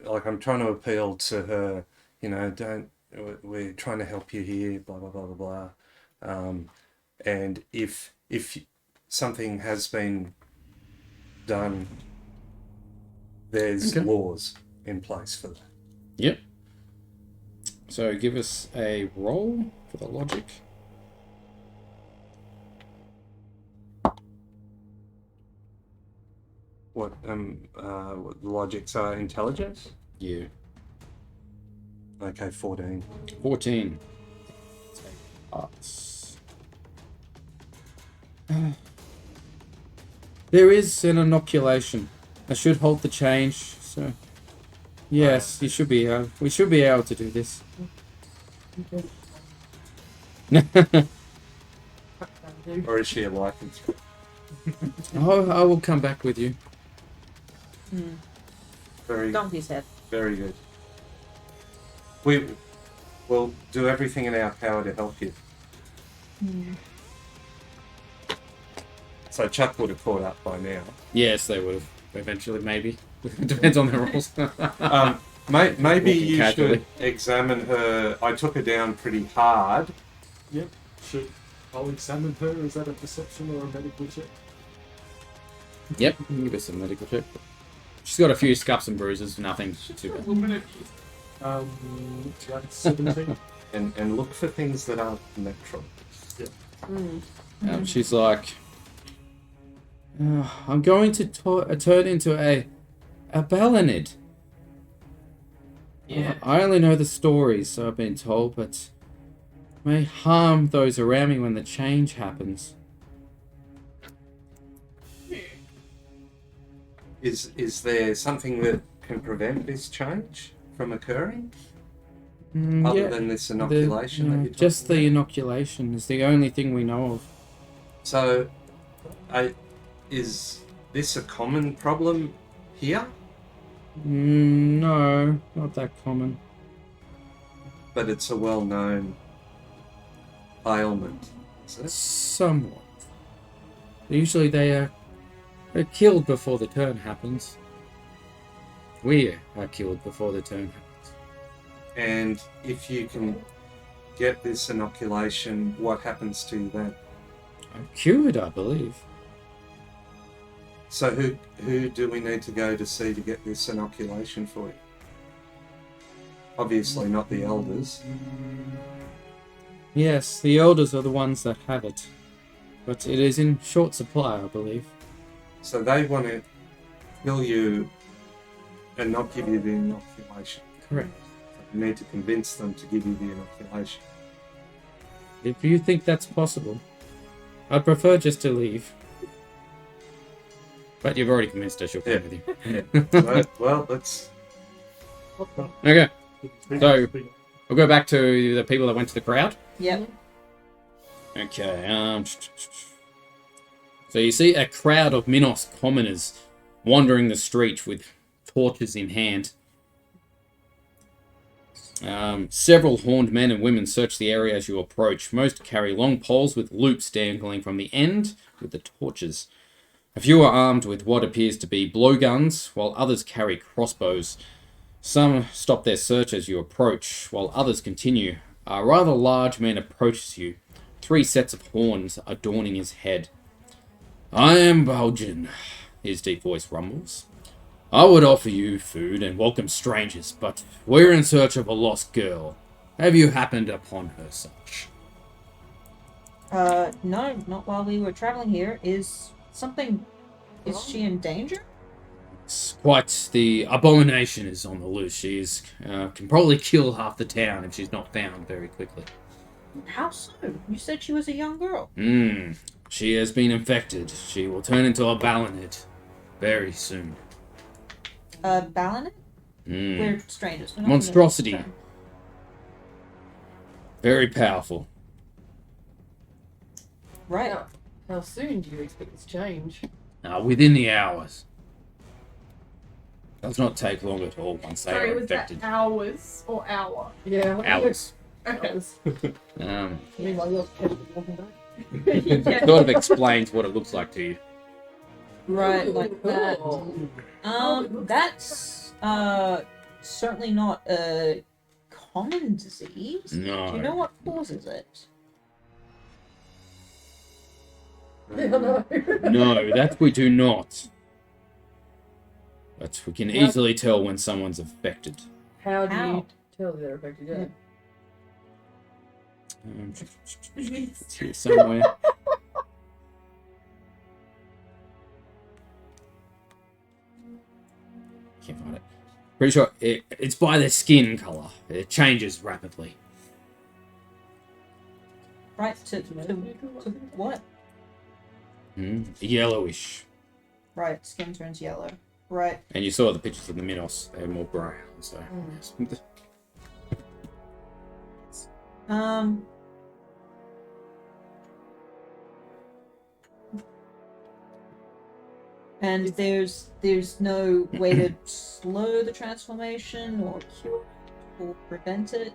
like, I'm trying to appeal to her, we're trying to help you here, blah, blah, blah, blah, blah. And if something has been done, there's laws in place for that. Yep. So give us a roll for the logic. What logics are intelligence? Yeah. Okay, 14. 14. Arts. There is an inoculation. I should halt the change, so... Yes, you should be we should be able to do this. Or is she a license? Oh, I will come back with you. Very, Dump his head. very good. We will do everything in our power to help you. So Chuck would have caught up by now. Yes, they would have. Eventually, maybe. Depends on their roles. Maybe Walking you casually. should examine her. I took her down pretty hard. Yep. I'll examine her. Is that a perception or a medical check? Yep, you can give us a medical check. She's got a few scuffs and bruises, nothing too bad. Like 17. And look for things that aren't natural. She's like, I'm going to turn into a ballanid. Yeah. I only know the stories, so I've been told, but may harm those around me when the change happens. Is there something that can prevent this change from occurring? Yeah, Other than this inoculation that you're just talking the inoculation is the only thing we know of. So, is this a common problem here? No, not that common. But it's a well-known ailment, is it? Somewhat. Usually they are killed before the turn happens. We are killed before the turn happens. And if you can get this inoculation, what happens to you then? I'm cured, I believe. So who do we need to go to see to get this inoculation for you? Obviously not the elders. Yes, the elders are the ones that have it. But it is in short supply, I believe. So they want to kill you and not give you the inoculation. Correct. You need to convince them to give you the inoculation. If you think that's possible, I'd prefer just to leave. But you've already convinced her she'll come with you. Well, let's... Okay, so we'll go back to the people that went to the crowd. Yep. Okay, so you see a crowd of Minos commoners wandering the street with torches in hand. Several horned men and women search the area as you approach. Most carry long poles with loops dangling from the end with the torches. A few are armed with what appears to be blowguns, while others carry crossbows. Some stop their search as you approach, while others continue. A rather large man approaches you. 3 sets of horns adorning his head. I am Belgian, his deep voice rumbles. I would offer you food and welcome strangers, but we're in search of a lost girl. Have you happened upon her such? No, not while we were traveling here. Is she in danger? It's quite the abomination is on the loose. She can probably kill half the town if she's not found very quickly. How so? You said she was a young girl. She has been infected. She will turn into a Balinid very soon. Balinid? We're strangers. We're not Monstrosity. gonna- Very powerful. Right. How soon do you expect this change? Within the hours. Does not take long at all once they Sorry, are was infected. that hours or hour? Yeah. Hours. Okay. Meanwhile, you're walking back. Yeah. Sort of explains what it looks like to you. Right, Ooh, like that. cool. That's certainly not a common disease. No. Do you know what causes it? No, that we do not. But we can easily tell when someone's affected. How do How? you tell they're affected? Yeah. It's here somewhere. Can't find it. Pretty sure it's by their skin color. It changes rapidly. Right, to what? Yellowish. Right, skin turns yellow. Right. And you saw the pictures of the Minos. They're more brown, so... yes. And there's no way to slow the transformation or cure it or prevent it.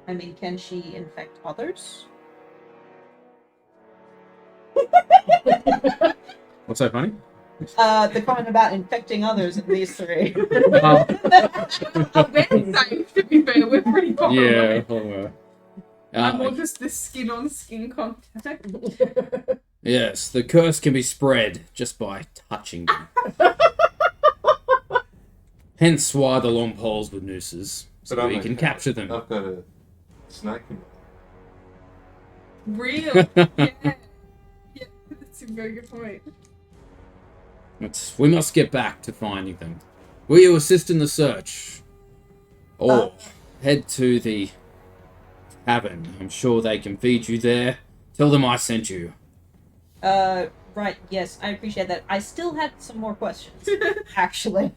I mean, can she infect others? What's so funny? The comment about infecting others in these three. Oh, we're safe, to be fair. We're pretty far Yeah. away. I'm more just the skin on skin contact. Yes, the curse can be spread just by touching them. Hence why the long poles with nooses, so But I'm we can okay. capture them. I've got a snake in Real. Yeah. Yeah, that's a very good point. We must get back to finding them. Will you assist in the search? Or head to the tavern. I'm sure they can feed you there. Tell them I sent you. Right, yes, I appreciate that. I still had some more questions, actually.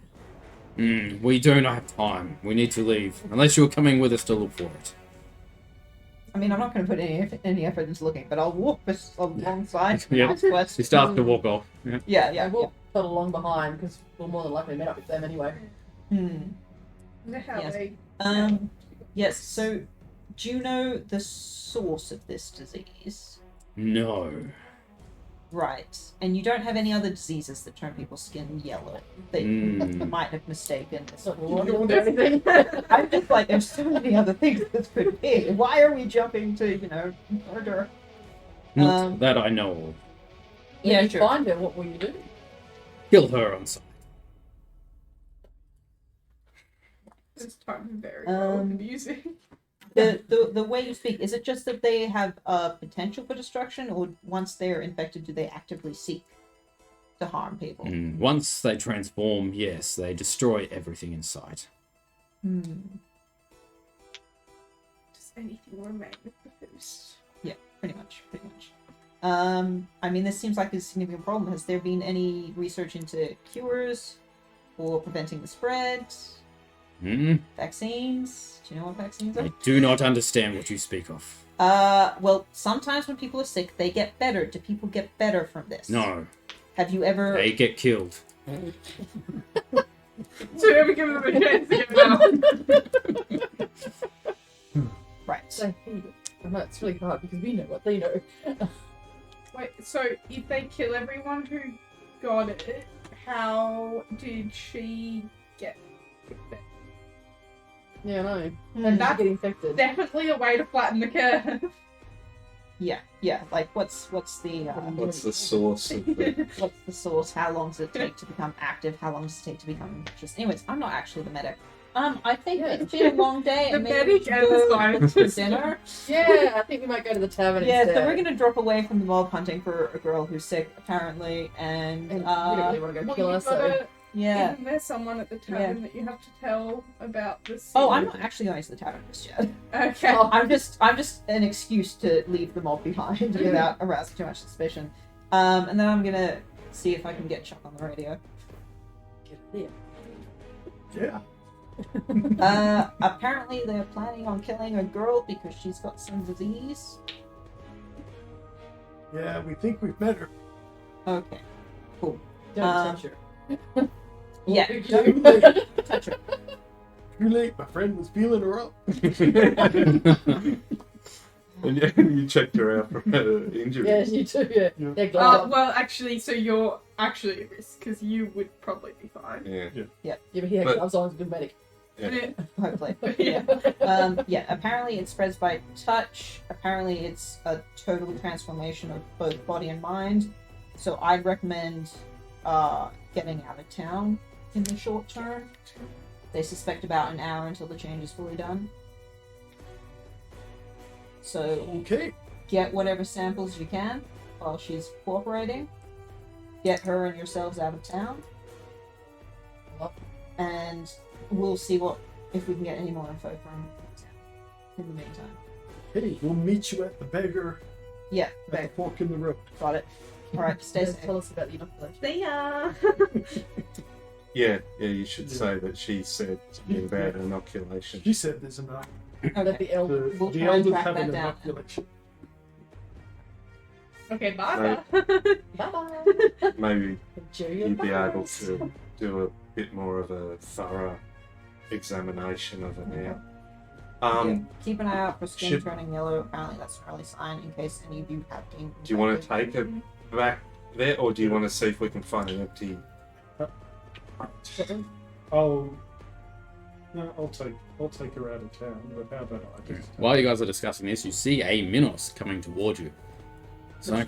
We do not have time. We need to leave. Unless you're coming with us to look for it. I mean, I'm not going to put any effort into looking, but I'll walk this alongside and Yeah. ask questions. He starts to walk off. Yeah. Yeah, Yeah, yeah, we'll pedal along behind because we'll more than likely meet up with them anyway. yeah. How Yes. they... Yes, so do you know the source of this disease? No. Right. And you don't have any other diseases that turn people's skin yellow that you might have mistaken. So we'll do anything. I'm just like, there's so many other things this could be. Why are we jumping to, murder? Not that I know of. When Yeah, you sure. find her, what will you do? Kill her on sight. This time very confusing. The way you speak, is it just that they have potential for destruction, or once they're infected, do they actively seek to harm people? Once they transform, yes, they destroy everything in sight. Does anything remain with the host? Yeah, pretty much. I mean, this seems like a significant problem. Has there been any research into cures or preventing the spread? Vaccines? Do you know what vaccines are? I do not understand what you speak of. Well, sometimes when people are sick, they get better. Do people get better from this? No, Have you ever... they get killed. So we ever give them a chance to get out? Right. So, and that's really hard because we know what they know. Wait, so if they kill everyone who got it, how did she get infected? Yeah, I know. Hmm. And not get infected. Definitely a way to flatten the curve. Yeah. Like, what's the What's the source of the... what's the source? How long does it take to become active? How long does it take to become infectious? Anyways, I'm not actually the medic. I think it's been a long day, and The maybe we medic should and the go scientist. for dinner. Yeah, I think we might go to the tavern Yeah, instead. so we're gonna drop away from the mob hunting for a girl who's sick, apparently, and And we don't really want to go Well, kill her, you've so... gotta- yeah. Isn't there someone at the tavern that you have to tell about this? Oh, I'm not actually going to the tavern just yet. Okay. Oh. I'm just an excuse to leave the mob behind without arousing too much suspicion. And then I'm gonna see if I can get Chuck on the radio. Yeah. Apparently they're planning on killing a girl because she's got some disease. Yeah, we think we've met her. Okay, cool. Don't touch her. Yeah, Too don't late. touch her. Too late. My friend was feeling her up. And you checked her out for her injury. Yeah, you too, yeah. Yeah. Yeah, glad. Well, actually, so you're actually at risk because you would probably be fine. Yeah. Yeah, but he had But- gloves on, he's a good medic. Yeah. Hopefully. Yeah. Yeah, apparently it spreads by touch. Apparently it's a total transformation of both body and mind. So I'd recommend getting out of town in the short term. They suspect about an hour until the change is fully done. So Okay. get whatever samples you can while she's cooperating. Get her and yourselves out of town. And we'll see if we can get any more info from town in the meantime. Hey, we'll meet you at the beggar Yeah, at the okay, fork in the road. got it. Alright, stay Yeah, safe. tell us about the inoculation. See ya. Yeah, you should say that she said something about inoculation. She said there's enough. Let Okay. the elder. We'll The try and elders track have that an down. inoculation. Okay, bye. Bye-bye. Maybe Enjoy your you'd be bye. able to do a bit more of a thorough examination of it now. Yeah. Keep an eye out for skin should- turning yellow. Apparently that's an early sign in case any of you have been. Do you want to take it back there, or do you want to see if we can find an empty? I'll take her out of town, but how about I just While you guys are discussing this, you see a Minos coming towards you. So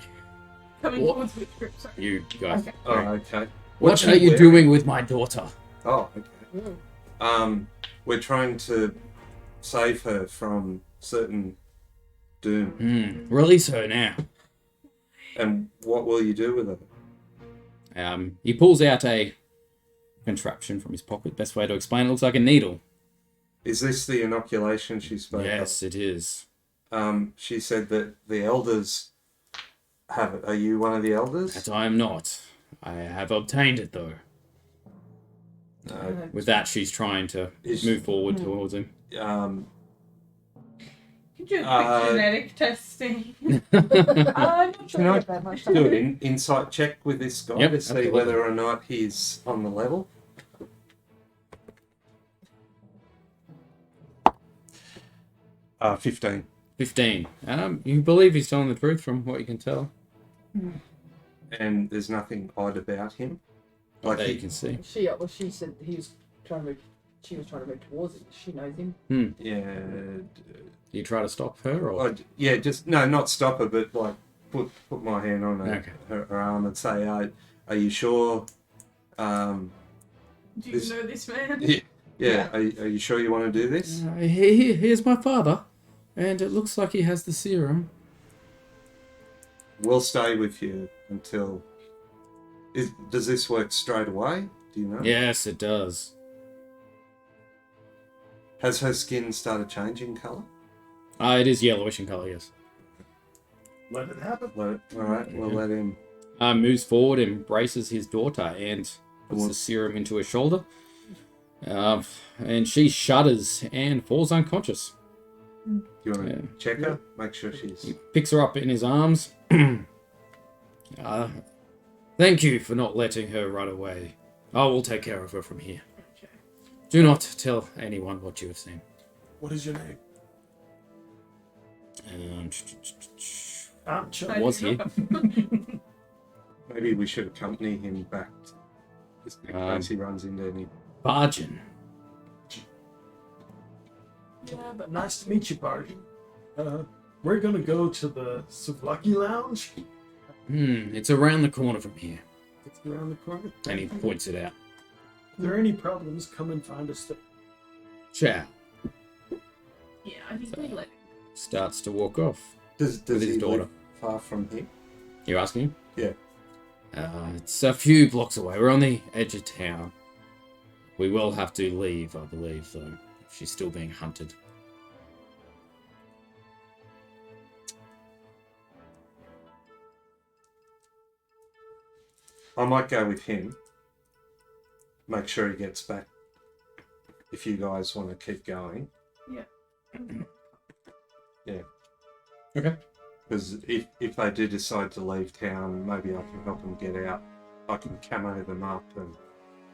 Coming What? towards which group? Sorry. you guys, Okay. Oh, okay. what are you doing with my daughter? Oh, okay. We're trying to save her from certain doom. Release her now. And what will you do with her? He pulls out a contraption from his pocket. Best way to explain it, looks like a needle. Is this the inoculation she spoke Yes, it is. of? She said that the elders have it. Are you one of the elders? That I am not. I have obtained it though. No. With that, she's trying to Is- move forward towards him. Could you do Uh, quick genetic testing? I'm not sure Can I about that much. do an insight check with this guy Yep, to see absolutely. whether or not he's on the level? 15. 15. You believe he's telling the truth from what you can tell. And there's nothing odd about him. Like That you he, can see. She said he was trying to move. She was trying to move towards it. She knows him. yeah, You try to stop her, or yeah, just no, not stop her, but like put my hand on her, Okay. her arm and say, "Are you sure? Do you This- know this man? Yeah, Are you sure you want to do this? here's my father, and it looks like he has the serum. We'll stay with you until. Does this work straight away? Do you know? Yes, it does. Has her skin started changing colour? It is yellowish in color. Yes. let it happen? All right, we'll let him. Moves forward, embraces his daughter, and puts the What? serum into her shoulder. And she shudders and falls unconscious. Do you want to Yeah. check her? Make sure she's. He picks her up in his arms. Thank you for not letting her run away. I will take care of her from here. Okay. Do not tell anyone what you have seen. What is your name? I'm Chuck. I Was do he? not. Maybe we should accompany him back, just in case he runs into any. Bargain. Yeah, but Nice to meet you, Bargain. we're gonna go to the TBlak-e lounge. It's around the corner from here. It's around the corner. And he points it out. If there are any problems, come and find us there. Ciao. Yeah, I think we let him. Starts to walk off. Does With his he daughter. live far from here? You asking him? Yeah. It's a few blocks away. We're on the edge of town. We will have to leave, I believe, though. She's still being hunted. I might go with him. Make sure he gets back. If you guys want to keep going. Yeah. Okay. Because if they do decide to leave town, maybe I can help them get out. I can camo them up and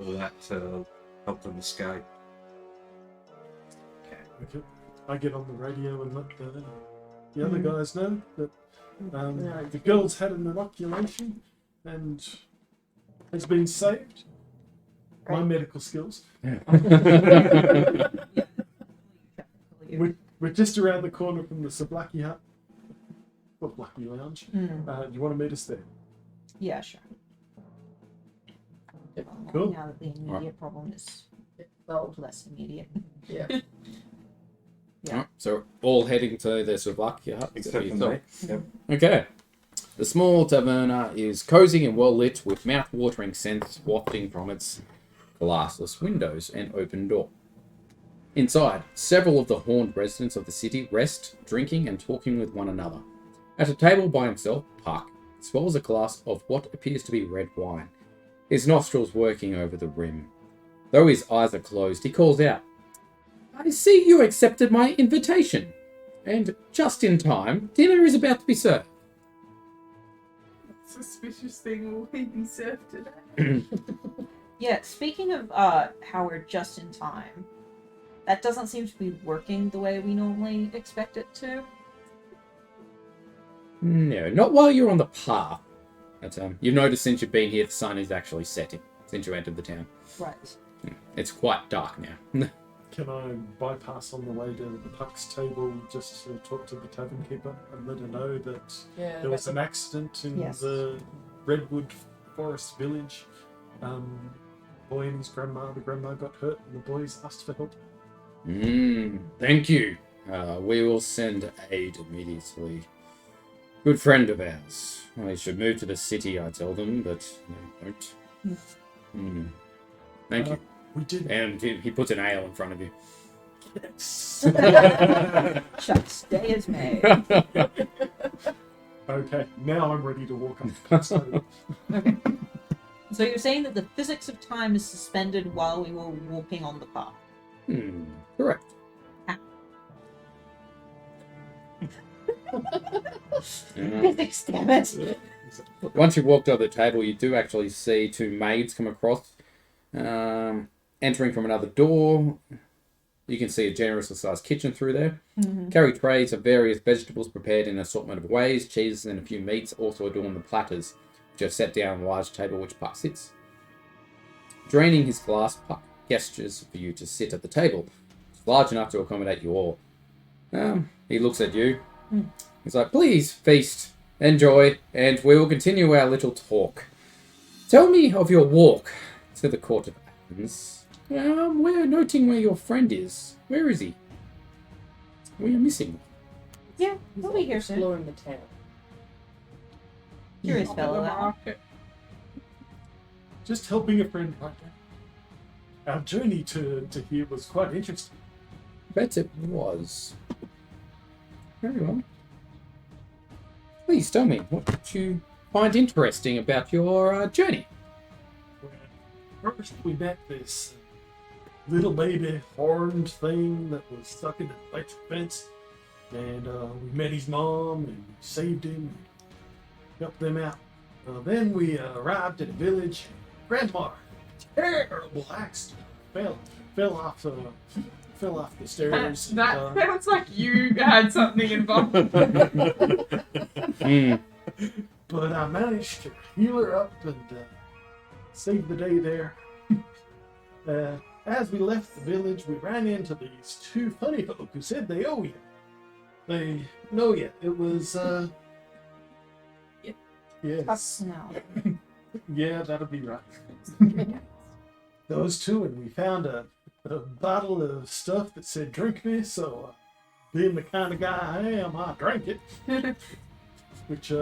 all that to help them escape. Okay. I get on the radio and let the other guys know that the girl's had an inoculation and has been saved. My Great. medical skills. Yeah. We're just around the corner from the TBlak-e hut. Or TBlak-e lounge. Mm. You want to meet us there? Yeah, sure. Cool. Now that the immediate problem is Well, less immediate. yeah. Yeah. Alright, so all heading to the TBlak-e hut. Except for me. Yep. Okay. The small taverna is cozy and well lit, with mouth-watering scents wafting from its glassless windows and open door. Inside, several of the horned residents of the city rest, drinking and talking with one another. At a table by himself, Puck swallows a glass of what appears to be red wine, his nostrils working over the rim. Though his eyes are closed, he calls out, "I see you accepted my invitation, and just in time, dinner is about to be served." Suspicious thing will he be served today? Yeah, speaking of how we're just in time, that doesn't seem to be working the way we normally expect it to. No, not while you're on the path. But, you've noticed since you've been here, the sun is actually setting, since you entered the town. Right. It's quite dark now. Can I bypass on the way to the Puck's table just to talk to the tavern keeper and let her know that Yeah. there was an accident in Yes. the Redwood Forest village? Boy and his grandma, the grandma got hurt and the boys asked for help. Thank you. We will send aid immediately. Good friend of ours. They should move to the city, I tell them, but they don't. Thank you. We did. And he puts an ale in front of you. Shucks, day is May. Okay, now I'm ready to walk up to Puck's table. Okay. So you're saying that the physics of time is suspended while we were walking on the path? Correct. Physics, damn it! Once you've walked over the table, you do actually see two maids come across, entering from another door. You can see a generously sized kitchen through there. Carry trays of various vegetables prepared in an assortment of ways. Cheeses and a few meats also adorn the platters, which are set down on a large table which Puck sits. Draining his glass, Puck gestures for you to sit at the table. It's large enough to accommodate you all. He looks at you. He's like, "Please feast, enjoy, and we will continue our little talk. Tell me of your walk to the court of Athens. We're noting where your friend is. Where is he? We are missing." Yeah, we'll be here soon. Exploring the town. Curious fellow, that one. Market. Just helping a friend right now. Our journey to here was quite interesting. Bet it was. Very well. Please tell me, what did you find interesting about your journey? First, we met this little baby horned thing that was stuck in an electric fence, and we met his mom and saved him and helped them out. Then we arrived at a village. Grandma, terrible accident, fell off the stairs. That sounds like you had something involved. But I managed to heal her up and save the day there. As we left the village, we ran into these two funny folk who said they owe you. No, yeah, it was, Yeah. yes. No. Yeah, that'll be right. Those two, and we found a bottle of stuff that said drink me, so being the kind of guy I am, I drank it, which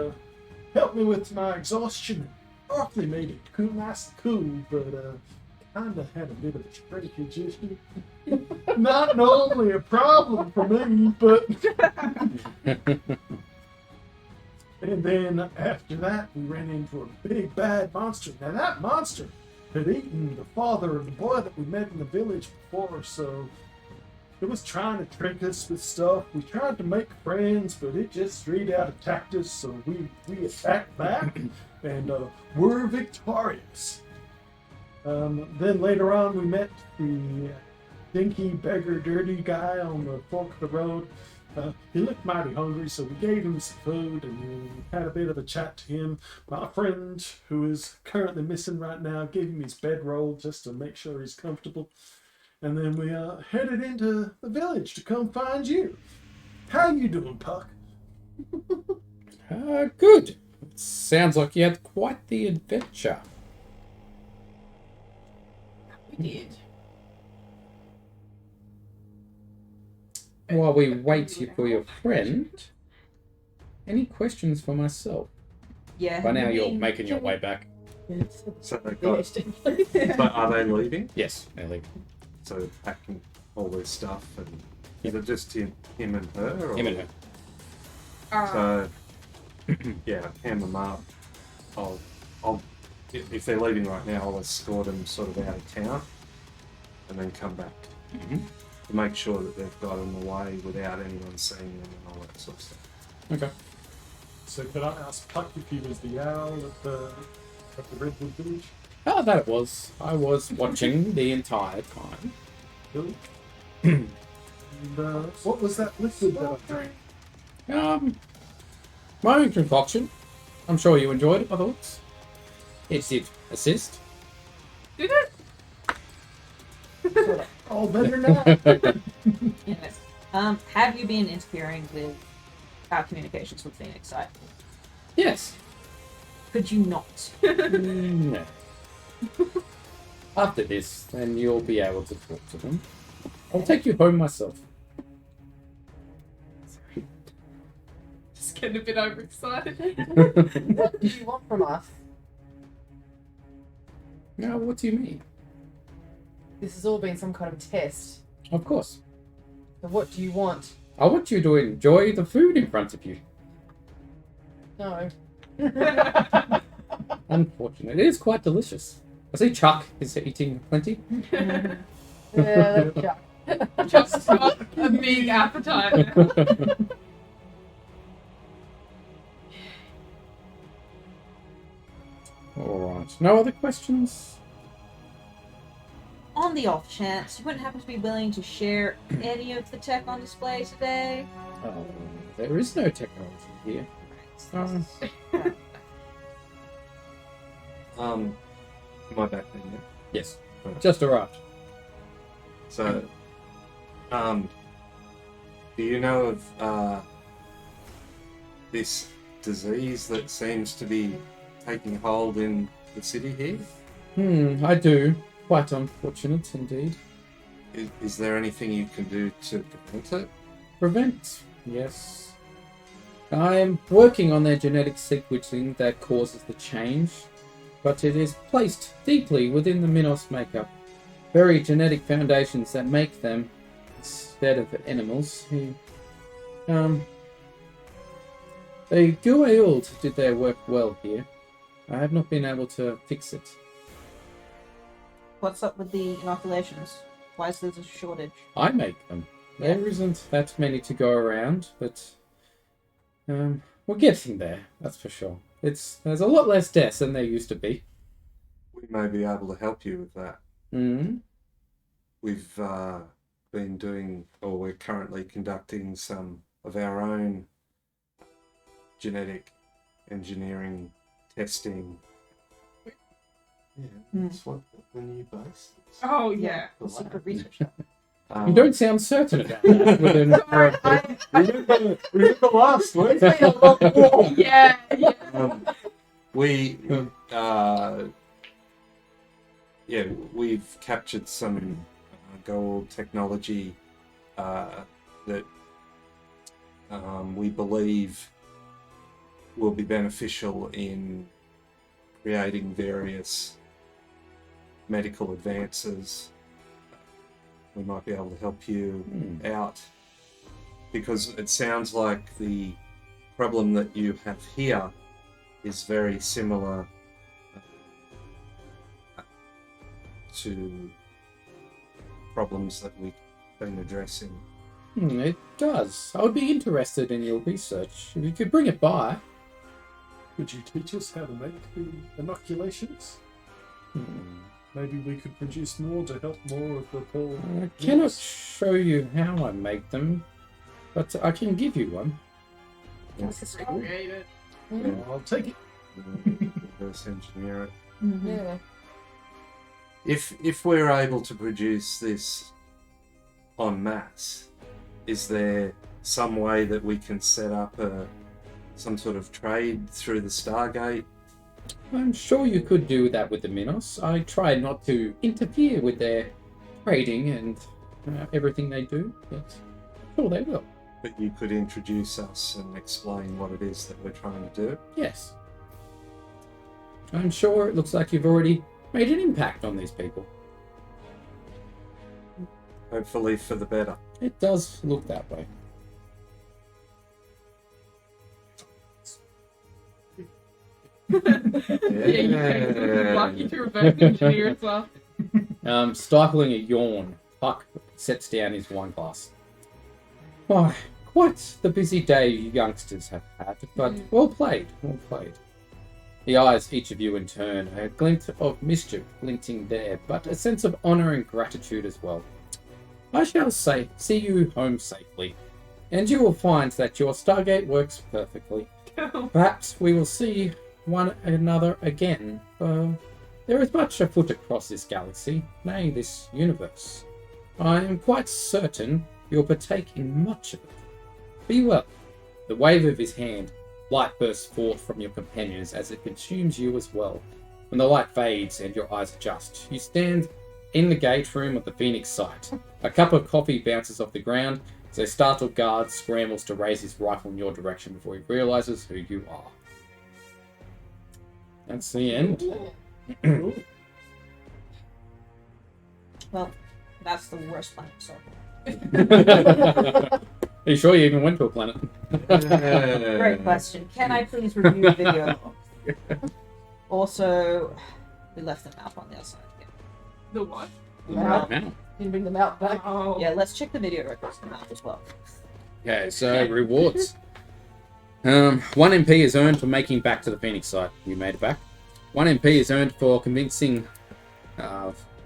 helped me with my exhaustion. Awfully made it cool, nice and cool, but kind of had a bit of a shrinkage issue. Not normally a problem for me, but. And then after that, we ran into a big bad monster. Now that monster had eaten the father of the boy that we met in the village before, so it was trying to trick us with stuff. We tried to make friends, but it just straight out attacked us, so we attacked back, and were victorious. Then later on, we met the dinky, beggar, dirty guy on the fork of the road. He looked mighty hungry, so we gave him some food, and we had a bit of a chat to him. My friend, who is currently missing right now, gave him his bedroll just to make sure he's comfortable. And then we headed into the village to come find you. How you doing, Puck? Good. Sounds like you had quite the adventure. We did. While we wait for your friend, any questions for myself? Yeah. By now have you you're been- making your way back. So they got. Yeah. But are they leaving? Yes, they're leaving. So packing all their stuff, and is it just him and her? Or? Him and her. So yeah, hand them up. I'll if they're leaving right now, I'll escort them sort of out of town, and then come back Mhm. to make sure that they've got them away without anyone seeing them and all that sort of stuff. Okay. So could I ask Puck if he was the owl at the Redwood Village? Oh, that it was. I was watching the entire time. Really? And, what was that liquid that I drank? My own concoction. I'm sure you enjoyed it by the looks. It did assist. Did it? Oh, better now. Anyways, have you been interfering with our communications with Phoenix side? Yes. Could you not? No. After this, then you'll be able to talk to them. I'll take you home myself. Just getting a bit overexcited. What do you want from us? Now, what do you mean? This has all been some kind of test. Of course. So what do you want? I want you to enjoy the food in front of you. No. Unfortunate. It is quite delicious. I see Chuck is eating plenty. Yeah, that's Chuck. Just got a big appetite. Alright. No other questions? On the off chance, you wouldn't happen to be willing to share any of the tech on display today? There is no technology here. Right. Am I back then? Yeah? Yes. Just arrived. So, do you know of this disease that seems to be taking hold in the city here? I do. Quite unfortunate indeed. Is there anything you can do to prevent it? Prevent? Yes. I'm working on their genetic sequencing that causes the change, but it is placed deeply within the Minos makeup. Very genetic foundations that make them, instead of animals, who, the Gua'uld did their work well here. I have not been able to fix it. What's up with the inoculations? Why is there a shortage? I make them. There isn't that many to go around, but we're getting there, that's for sure. There's a lot less deaths than there used to be. We may be able to help you with that. Mm-hmm. We've been doing, or we're currently conducting some of our own genetic engineering testing. Yeah, that's what the new base is. Oh yeah. The secret research lab. You don't sound certain about that. Within, Remember last week? It's been a long walk. Yeah. We, we've captured some gold technology that we believe will be beneficial in creating various medical advances. We might be able to help you out, because it sounds like the problem that you have here is very similar to problems that we've been addressing. It does. I would be interested in your research. If you could bring it by. Could you teach us how to make the inoculations? Maybe we could produce more to help more of the poor. I cannot show you how I make them, but I can give you one. Create it. I'll take it. Reverse engineer it. Yeah. If we're able to produce this en masse, is there some way that we can set up some sort of trade through the Stargate? I'm sure you could do that with the Minos. I try not to interfere with their trading and everything they do, but I'm sure they will. But you could introduce us and explain what it is that we're trying to do? Yes. I'm sure it looks like you've already made an impact on these people. Hopefully for the better. It does look that way. You're lucky to reverse engineer as well. Stifling a yawn, Puck sets down his wine glass. Why, quite the busy day you youngsters have had, but well played, well played. He eyes each of you in turn, a glint of mischief glinting there, but a sense of honour and gratitude as well. I shall say, see you home safely, and you will find that your Stargate works perfectly. Perhaps we will see one another again, for there is much afoot across this galaxy, nay, this universe. I am quite certain you'll partake in much of it. Be well. The wave of his hand, light bursts forth from your companions as it consumes you as well. When the light fades and your eyes adjust, you stand in the gate room of the Phoenix site. A cup of coffee bounces off the ground as a startled guard scrambles to raise his rifle in your direction before he realizes who you are. That's the end. Well, that's the worst planet so far. Are you sure you even went to a planet? Great question. Can I please review the video? Also, we left the map on the outside again. The what? Wow. Now. Didn't bring them out back. Oh. Yeah, let's check the video records on the map as well. Okay, so rewards. 1 MP is earned for making back to the Phoenix site. You made it back. 1 MP is earned for convincing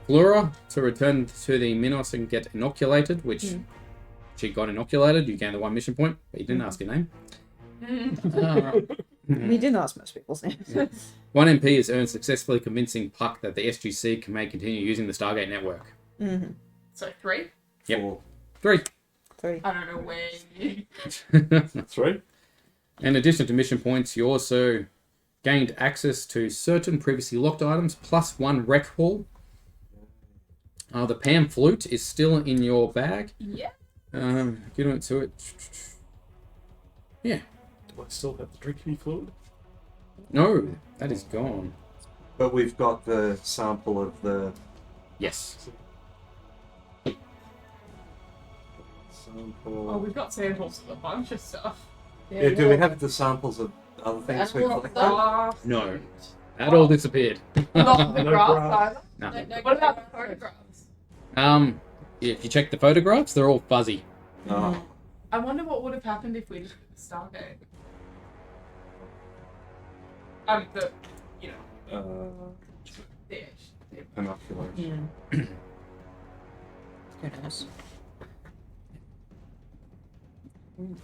Flora to return to the Minos and get inoculated, which she got inoculated. You gain the 1 mission point, but you didn't ask your name. We didn't ask most people's names. 1 MP is earned successfully convincing Puck that the SGC may continue using the Stargate network. So 3? Yep. 3. 3. I don't know where you... 3? In addition to mission points, you also gained access to certain previously locked items, plus 1 rec haul. The Pam flute is still in your bag. Yeah. Get into it. Yeah. Do I still have the drinking fluid? No, that is gone. But we've got the sample of the Yes. sample. Oh, we've got samples of a bunch of stuff. Yeah, do we have the samples of other things we collected? Graphs. No. That all disappeared. Not the No graphs graphs. either. No. What about the photographs? If you check the photographs, they're all fuzzy. Oh. I wonder what would have happened if we did the Stargate. The Inoculation. Who knows?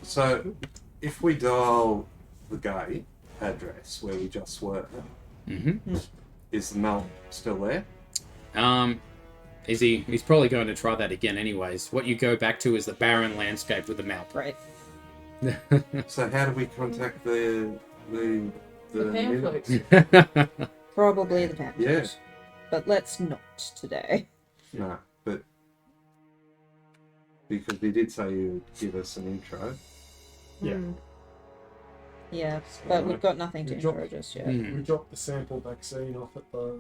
So, if we dial the gate address where we just were, Mm-hmm. is the melt still there? Is he? He's probably going to try that again, anyways. What you go back to is the barren landscape with the map. Right. So how do we contact the pamphlets. Probably the Panthers. Yeah. But let's not today. No, but because he did say you would give us an intro. Yeah. Mm. Yeah, but we've got nothing to intro just yet. We dropped the sample vaccine off at the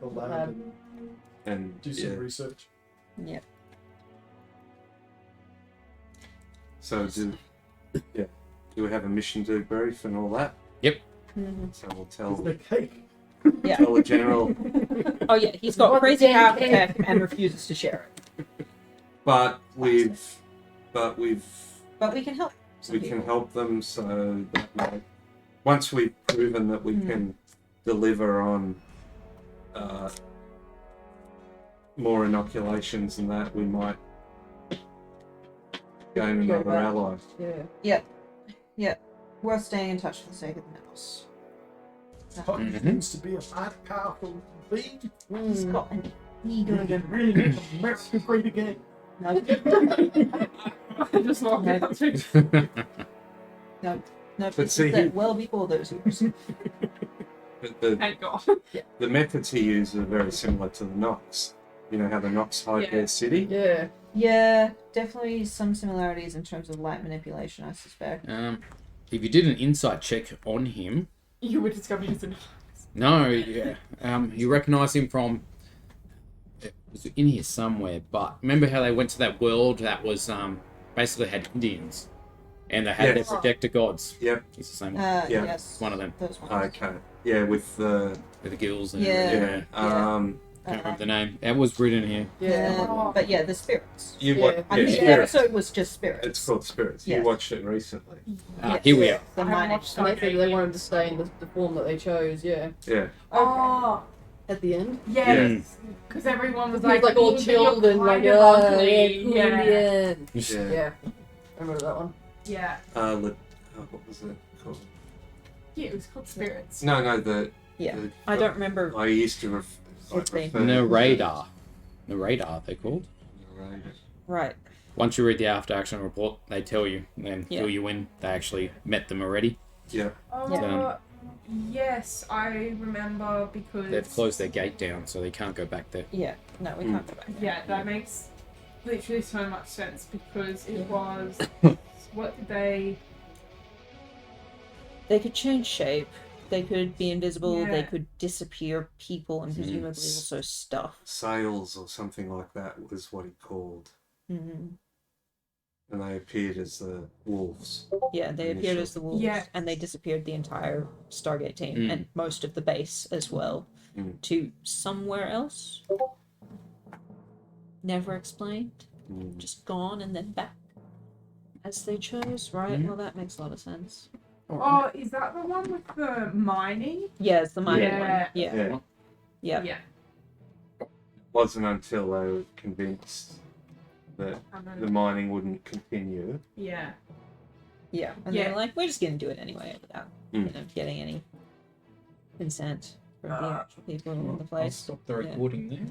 lab and And do some research. Yep. So do we have a mission to brief and all that? Mm-hmm. So we'll tell The cake. Yeah. tell the general. Oh yeah, he's got What crazy the power damn tech and refuses to share it. But we But we can help. some we can people. help them so that once we've proven that we can deliver on more inoculations and that, we might gain Go another back. ally. Yeah. We're staying in touch for the sake of the mouse. He seems to be a mighty powerful being. He's Mm. got an ego. He can really make America great again. No, Just walk No. out. no, But this see, is that well before those years. But the Thank God. the methods he used are very similar to the Nox. You know how the Nox hide Yeah. their city? Yeah. Yeah, definitely some similarities in terms of light manipulation, I suspect. If you did an insight check on him, You would discover he's an. no, yeah, you recognise him from. It was in here somewhere, but remember how they went to that world that was basically had Indians, and they had Yes. their protector gods. Yep. It's the same one Yeah. Yes. One of them. Those ones. Okay. Yeah, with the With the gills and Yeah. everything. yeah. Can't remember the name. It was written here. Yeah. But yeah, the spirits. You Yeah. watch I think the spirits. episode was just spirits. It's called Spirits. Yeah. You watched it recently. Yes. Here we are. The I haven't mining. watched And they said they wanted to Stargate. stay in the form that they chose, yeah. Yeah. Oh, At the end. yes. Because everyone was He was like, like all "You're chilled and like, kind of oh, ugly." yeah, cool Yeah. Indian. Yeah. Yeah. I remember that one. Yeah. What was it called? Yeah, it was called Spirits. No, the. Yeah. the- I don't remember. I used to It's been- refer. Narrator. Narrator, they're called. Narrator. Right. Once you read the after action report, they tell you and then Yeah. fill you in. They actually met them already. Yeah. Yes, I remember because. They've closed their gate down, so they can't go back there. Yeah. No, we can't go back. Yeah, that makes literally so much sense because it was. What did they. They could change shape. They could be invisible. They Yeah. could disappear people and presumably also stuff. Sales or something like that was what he called. Mm-hmm. And they appeared as the wolves. Yeah, they appeared as the wolves, Yeah. and they disappeared the entire Stargate team Mm. and most of the base as well to somewhere else. Never explained. Mm. Just gone and then back as they chose. Right? Mhm. Well, that makes a lot of sense. Oh, is that the one with the mining? Yeah, it's the mining Yeah. one. Yeah. Yeah. Yeah. Yeah. Wasn't until they were convinced that And the then, mining wouldn't continue. yeah. Yeah. And Yeah. they're like, we're just gonna do it anyway without Mm. getting any consent from the actual people in the I'll place. stop the Yeah. recording there.